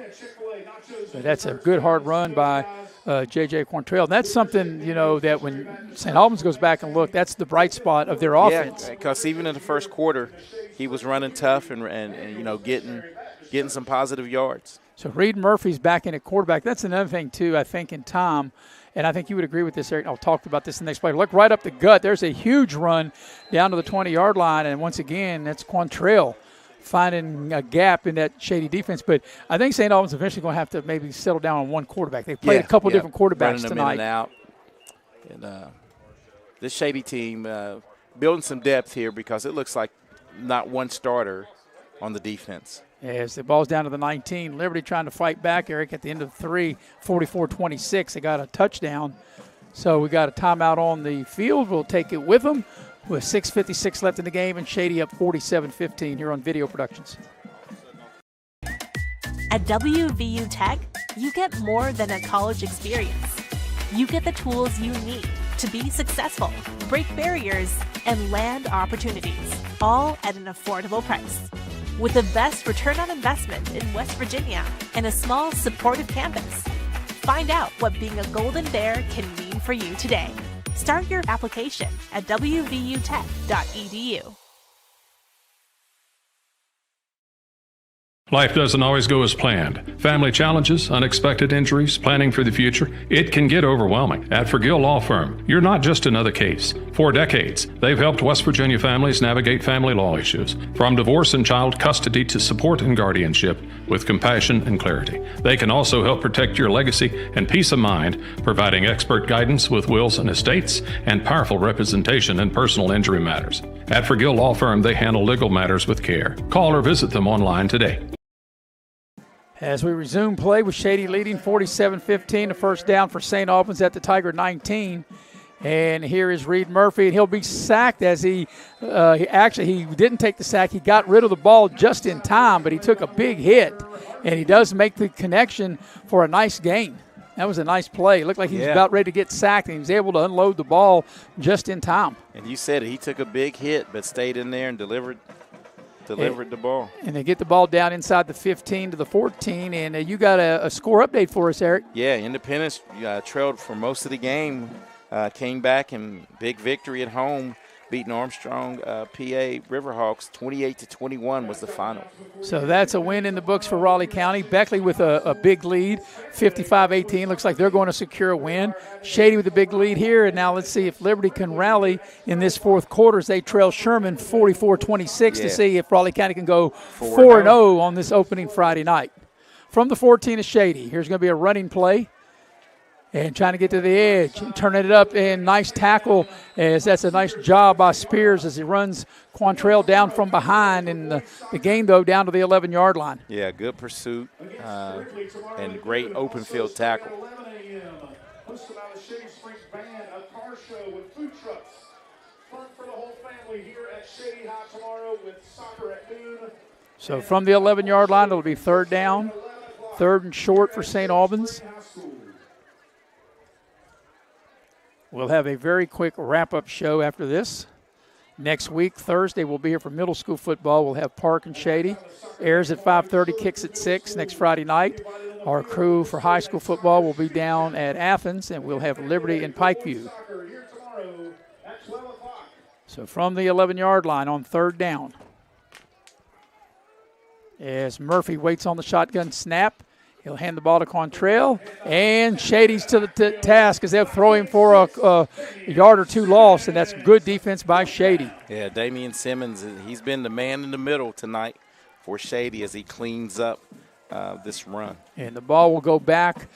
But that's a good hard run by J.J. Quantrell. That's something, that when St. Albans goes back and look, that's the bright spot of their offense. Yeah, because even in the first quarter, he was running tough and getting some positive yards. So Reed Murphy's back in at quarterback. That's another thing, too, I think, in Tom. And I think you would agree with this, Eric. I'll talk about this in the next play. Look right up the gut. There's a huge run down to the 20-yard line. And once again, that's Quantrell finding a gap in that Shady defense. But I think St. Albans eventually going to have to maybe settle down on one quarterback. They've played a couple different quarterbacks tonight. In and out. And this Shady team building some depth here because it looks like not one starter on the defense. As the ball's down to the 19. Liberty trying to fight back, Eric, at the end of 3, 44-26. They got a touchdown. So we got a timeout on the field. We'll take it with them. with 6:56 left in the game, and Shady up 47-15 here on Video Productions. At WVU Tech, you get more than a college experience. You get the tools you need to be successful, break barriers, and land opportunities, all at an affordable price. With the best return on investment in West Virginia and a small, supportive campus. Find out what being a Golden Bear can mean for you today. Start your application at wvutech.edu. Life doesn't always go as planned. Family challenges, unexpected injuries, planning for the future, it can get overwhelming. At Forgill Law Firm, you're not just another case. For decades, they've helped West Virginia families navigate family law issues, from divorce and child custody to support and guardianship, with compassion and clarity. They can also help protect your legacy and peace of mind, providing expert guidance with wills and estates and powerful representation in personal injury matters. At Forgill Law Firm, they handle legal matters with care. Call or visit them online today. As we resume play with Shady leading 47-15, the first down for St. Albans at the Tiger 19. And here is Reed Murphy, and he'll be sacked as he didn't take the sack. He got rid of the ball just in time, but he took a big hit, and he does make the connection for a nice gain. That was a nice play. It looked like he was about ready to get sacked, and he was able to unload the ball just in time. And you said it, he took a big hit but stayed in there and delivered the ball. And they get the ball down inside the 15 to the 14, and you got a score update for us, Eric. Yeah, Independence trailed for most of the game, came back and big victory at home, beating Armstrong PA Riverhawks 28-21 was the final. So that's a win in the books for Raleigh County. Beckley with a big lead, 55-18. Looks like they're going to secure a win. Shady with a big lead here, and now let's see if Liberty can rally in this fourth quarter as they trail Sherman 44-26 to see if Raleigh County can go 4-0 on this opening Friday night. From the 14 is Shady. Here's going to be a running play. And trying to get to the edge, turning it up, and nice tackle as that's a nice job by Spears as he runs Quantrell down from behind, and the game, though, down to the 11-yard line. Yeah, good pursuit and great open field tackle. Hosted by the Shady Springs Band, a car show with food trucks. Fun for the whole family here at Shady High tomorrow with soccer at noon. So from the 11-yard line, it'll be third down, third and short for St. Albans. We'll have a very quick wrap-up show after this. Next week, Thursday, we'll be here for middle school football. We'll have Park and Shady. Airs at 5:30, kicks at 6 next Friday night. Our crew for high school football will be down at Athens, and we'll have Liberty and Pikeview. So from the 11-yard line on third down, as Murphy waits on the shotgun snap, he'll hand the ball to Quantrell, and Shady's to the task as they'll throw him for a yard or two loss, and that's good defense by Shady. Yeah, Damian Simmons, he's been the man in the middle tonight for Shady as he cleans up this run. And the ball will go back,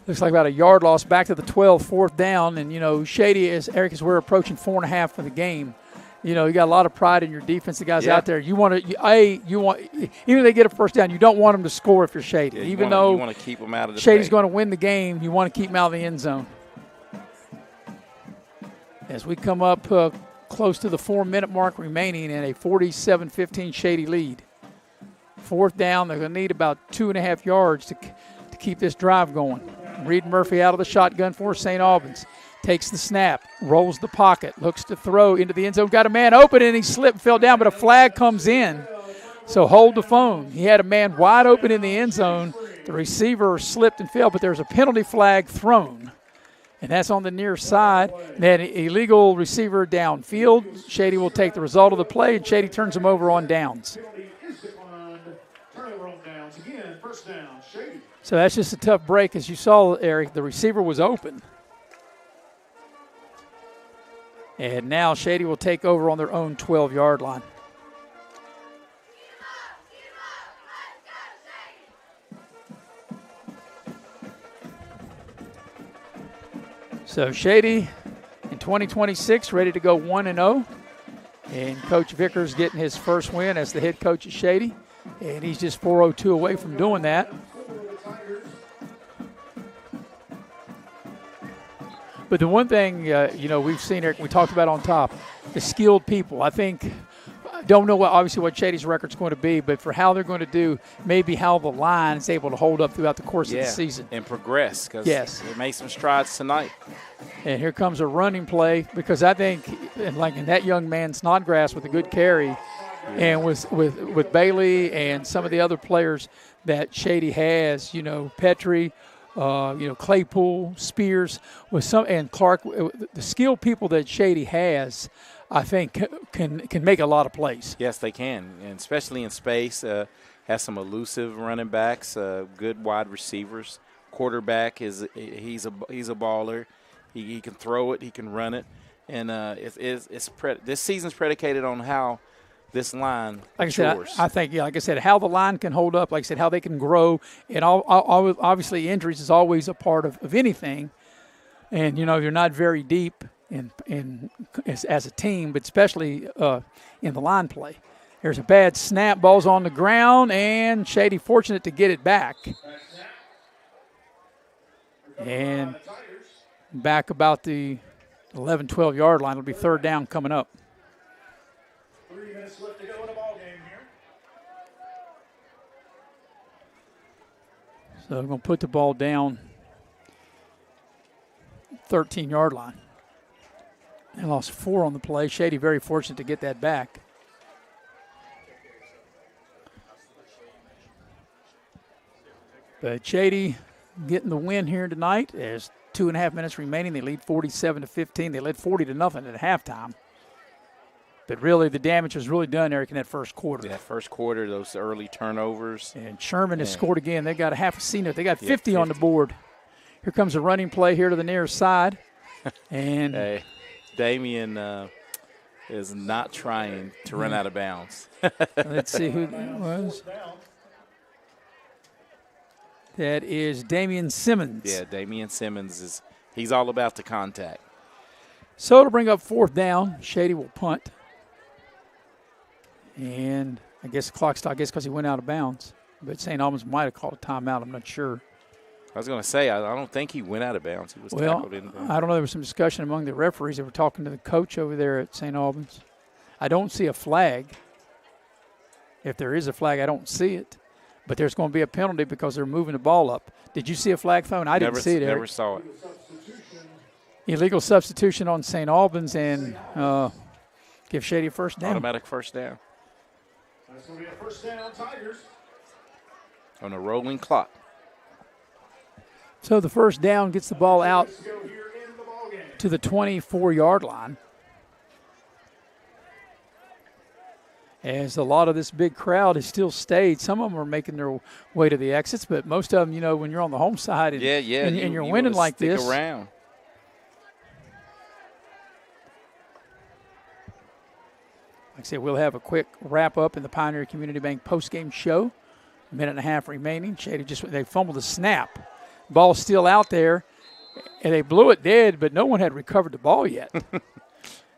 looks like about a yard loss, back to the 12, fourth down. And, Shady, as we're approaching 4.5 for the game, you got a lot of pride in your defense. The guys out there, you want, even if they get a first down, you don't want them to score if you're Shady. Yeah, even though you want to keep them out of the Shady's going to win the game, you want to keep them out of the end zone. As we come up close to the 4-minute mark remaining and a 47-15 Shady lead. Fourth down, they're going to need about 2.5 yards to keep this drive going. Reed Murphy out of the shotgun for St. Albans. Takes the snap, rolls the pocket, looks to throw into the end zone. Got a man open, and he slipped and fell down, but a flag comes in. So hold the phone. He had a man wide open in the end zone. The receiver slipped and fell, but there's a penalty flag thrown. And that's on the near side. Then illegal receiver downfield. Shady will take the result of the play, and Shady turns him over on downs. So that's just a tough break. As you saw, Eric, the receiver was open. And now Shady will take over on their own 12-yard line. So Shady in 2026 ready to go 1-0. And Coach Vickers getting his first win as the head coach at Shady. And he's just 402 away from doing that. But the one thing, we've seen, Eric, we talked about on top, the skilled people. I think, don't know obviously what Shady's record's going to be, but for how they're going to do, maybe how the line is able to hold up throughout the course of the season. And progress, because they made some strides tonight. And here comes a running play, because I think, like in that young man Snodgrass with a good carry, and with Bailey and some of the other players that Shady has, Petrie, Claypool, Spears, and Clark, the skilled people that Shady has, I think can make a lot of plays. Yes, they can, and especially in space. Has some elusive running backs, good wide receivers. Quarterback he's a baller. He can throw it, he can run it, and this season's predicated on how this line matures. I think, like I said, how the line can hold up, like I said, how they can grow. And obviously injuries is always a part of anything. And, you're not very deep as a team, but especially in the line play. There's a bad snap, ball's on the ground, and Shady fortunate to get it back. And back about the 11, 12-yard line. It'll be third down coming up. 3 minutes left to go in the ball game here. So we're going to put the ball down 13-yard line. They lost 4 on the play. Shady very fortunate to get that back. But Shady getting the win here tonight. There's 2.5 minutes remaining. They lead 47-15. They led 40-0 at halftime. But really, the damage was really done, Eric, in that first quarter. Yeah, first quarter, those early turnovers. And Sherman has scored again. They got a half a C-note. They got 50 on the board. Here comes a running play here to the near side. And hey, Damian is not trying to run out of bounds. Let's see who that was. That is Damian Simmons. Yeah, Damian Simmons he's all about the contact. So to bring up fourth down, Shady will punt. And I guess the clock stopped, because he went out of bounds. But St. Albans might have called a timeout. I'm not sure. I was going to say, I don't think he went out of bounds. He was tackled in bounds. I don't know. There was some discussion among the referees. They were talking to the coach over there at St. Albans. I don't see a flag. If there is a flag, I don't see it. But there's going to be a penalty because they're moving the ball up. Did you see a flag thrown? I didn't see it, Eric. Never saw it. Illegal substitution on St. Albans and give Shady a first down. Automatic first down. That's going to be a first down, Tigers. On a rolling clock. So the first down gets the ball out to the 24-yard line. As a lot of this big crowd has still stayed. Some of them are making their way to the exits, but most of them, when you're on the home side and, and you're winning like this. Around. Like I said, we'll have a quick wrap-up in the Pioneer Community Bank postgame show. A minute and a half remaining. Shady they fumbled the snap. Ball's still out there, and they blew it dead, but no one had recovered the ball yet.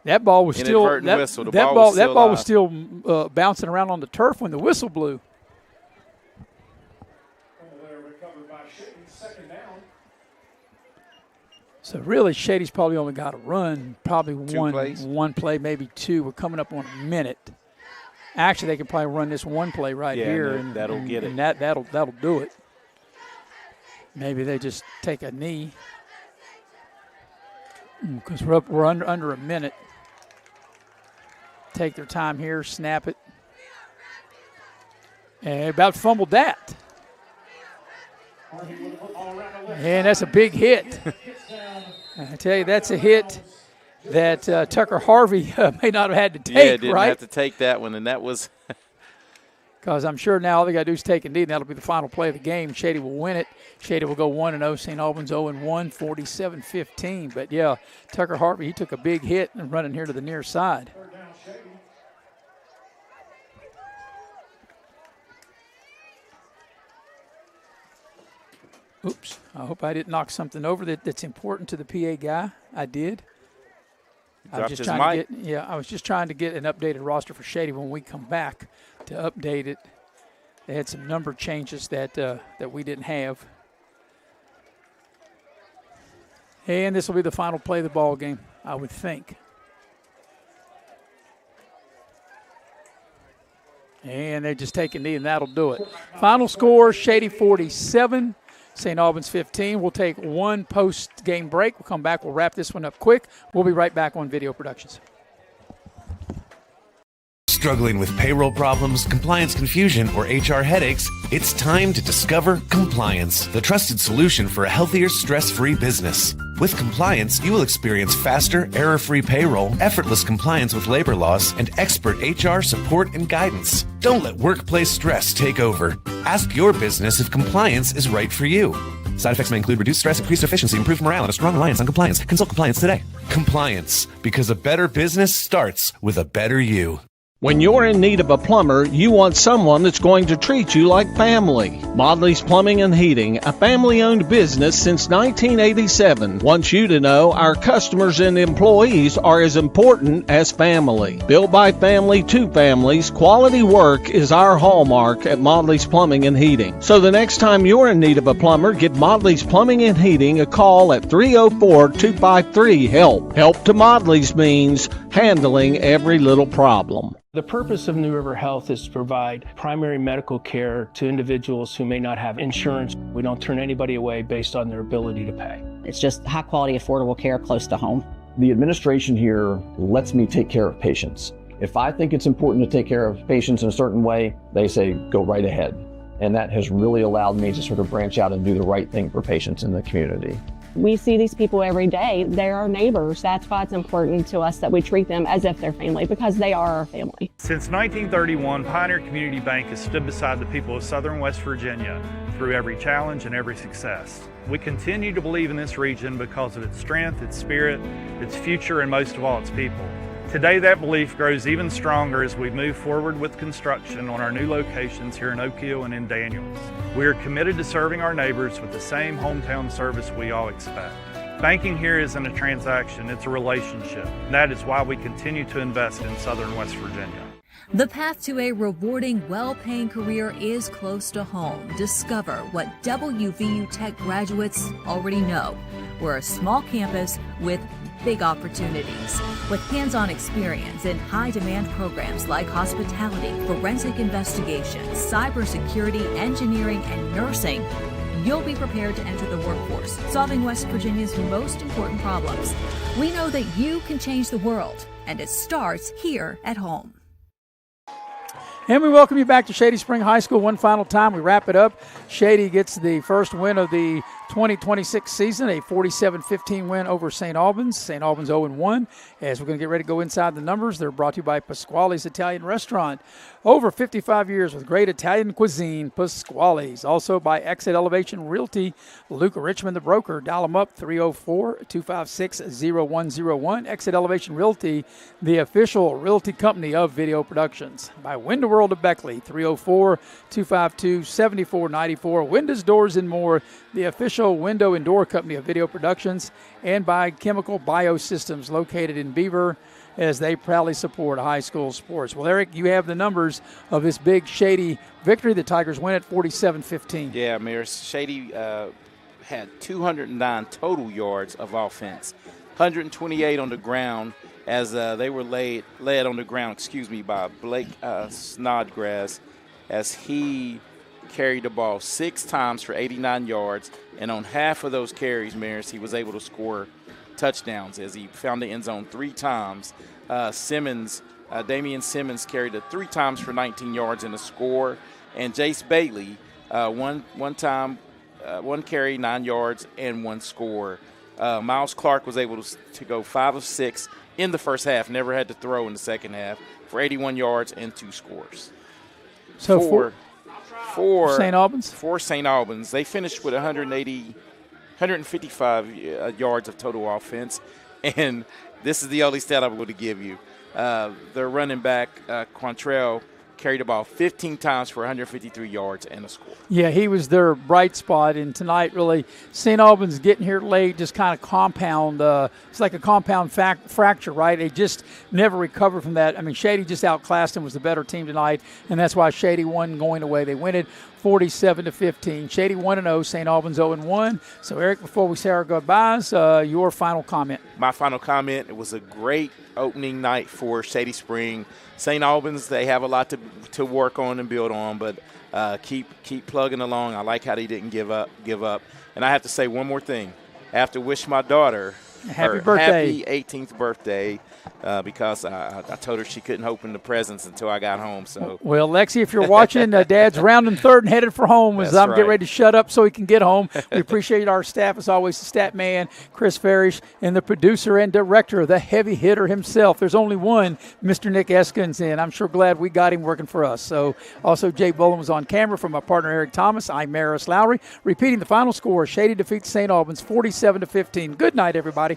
That ball was still that ball was still bouncing around on the turf when the whistle blew. So really, Shady's probably only got a run, probably one play, maybe two. We're coming up on a minute. Actually, they could probably run this one play right here, and that'll get it. And that'll do it. Maybe they just take a knee because we're under a minute. Take their time here, snap it. And about fumbled that. And that's a big hit. I tell you, that's a hit that Tucker Harvey may not have had to take, yeah, didn't right? have to take that one, and that was – because I'm sure now all they got to do is take a knee, and that'll be the final play of the game. Shady will win it. Shady will go 1-0. St. Albans 0-1, 47-15. But, yeah, Tucker Harvey, he took a big hit and running here to the near side. Oops, I hope I didn't knock something over that's important to the PA guy. I did. I was just trying to get an updated roster for Shady when we come back to update it. They had some number changes that we didn't have. And this will be the final play of the ball game, I would think. And they just take a knee, and that'll do it. Final score, Shady 47, St. Albans 15. We'll take one post-game break. We'll come back. We'll wrap this one up quick. We'll be right back on Video Productions. Struggling with payroll problems, compliance confusion, or HR headaches? It's time to discover Compliance, the trusted solution for a healthier, stress-free business. With Compliance, you will experience faster, error-free payroll, effortless compliance with labor laws, and expert HR support and guidance. Don't let workplace stress take over. Ask your business if compliance is right for you. Side effects may include reduced stress, increased efficiency, improved morale, and a strong reliance on compliance. Consult Compliance today. Compliance, because a better business starts with a better you. When you're in need of a plumber, you want someone that's going to treat you like family. Modley's Plumbing and Heating, a family-owned business since 1987, wants you to know our customers and employees are as important as family. Built by family to families, quality work is our hallmark at Modley's Plumbing and Heating. So the next time you're in need of a plumber, give Modley's Plumbing and Heating a call at 304-253-HELP. Help to Modley's means handling every little problem. The purpose of New River Health is to provide primary medical care to individuals who may not have insurance. We don't turn anybody away based on their ability to pay. It's just high quality, affordable care close to home. The administration here lets me take care of patients. If I think it's important to take care of patients in a certain way, they say, go right ahead. And that has really allowed me to sort of branch out and do the right thing for patients in the community. We see these people every day. They're our neighbors. That's why it's important to us that we treat them as if they're family, because they are our family. Since 1931, Pioneer Community Bank has stood beside the people of Southern West Virginia through every challenge and every success. We continue to believe in this region because of its strength, its spirit, its future, and most of all, its people. Today, that belief grows even stronger as we move forward with construction on our new locations here in Oak Hill and in Daniels. We are committed to serving our neighbors with the same hometown service we all expect. Banking here isn't a transaction, it's a relationship. And that is why we continue to invest in Southern West Virginia. The path to a rewarding, well-paying career is close to home. Discover what WVU Tech graduates already know. We're a small campus with big opportunities. With hands-on experience in high-demand programs like hospitality, forensic investigations, cybersecurity, engineering, and nursing, you'll be prepared to enter the workforce, solving West Virginia's most important problems. We know that you can change the world, and it starts here at home. And we welcome you back to Shady Spring High School one final time. We wrap it up. Shady gets the first win of the 2026 season, a 47-15 win over St. Albans. St. Albans 0-1. As we're going to get ready to go inside the numbers, they're brought to you by Pasquale's Italian Restaurant. Over 55 years with great Italian cuisine, Pasquale's. Also by Exit Elevation Realty, Luke Richmond, the broker. Dial them up, 304-256-0101. Exit Elevation Realty, the official realty company of Video Productions. By Window World of Beckley, 304-252-7494. Windows, doors, and more, the official window and door company of Video Productions. And by Chemical Biosystems, located in Beaver, as they proudly support high school sports. Well, Eric, you have the numbers of this big Shady victory. The Tigers win at 47-15. Yeah, Mayor, Shady had 209 total yards of offense, 128 on the ground, as they were led on the ground, by Blake Snodgrass, as he carried the ball 6 times for 89 yards, and on half of those carries, Maris, he was able to score touchdowns as he found the end zone 3 times. Damian Simmons carried it 3 times for 19 yards and a score, and Jace Bailey one carry, 9 yards, and 1 score. Miles Clark was able to go 5 of 6 in the first half, never had to throw in the second half, for 81 yards and 2 scores. So for St. Albans? For St. Albans, they finished with 155 yards of total offense, and this is the only stat I'm going to give you. Their running back, Quantrell, carried the ball 15 times for 153 yards and a score. Yeah, he was their bright spot, and tonight really St. Albans getting here late just kind of compound. It's like a compound fracture, right? They just never recovered from that. I mean, Shady just outclassed them, was the better team tonight, and that's why Shady won going away. They win it 47-15. Shady 1-0, St. Albans 0-1. So, Eric, before we say our goodbyes, your final comment. My final comment, it was a great opening night for Shady Spring. St. Albans, they have a lot to work on and build on, but keep plugging along. I like how they didn't give up. And I have to say one more thing. I have to wish my daughter happy birthday. Happy 18th birthday. Because I told her she couldn't open the presents until I got home. So, well, Lexi, if you're watching, Dad's rounding third and headed for home as I'm getting ready to shut up so he can get home. We appreciate our staff, as always, the stat man, Chris Farish, and the producer and director, the heavy hitter himself. There's only one, Mr. Nick Eskins, and I'm sure glad we got him working for us. So, also, Jay Bullen was on camera from my partner, Eric Thomas. I'm Maris Lowry. Repeating the final score, Shady defeats St. Albans 47-15. Good night, everybody.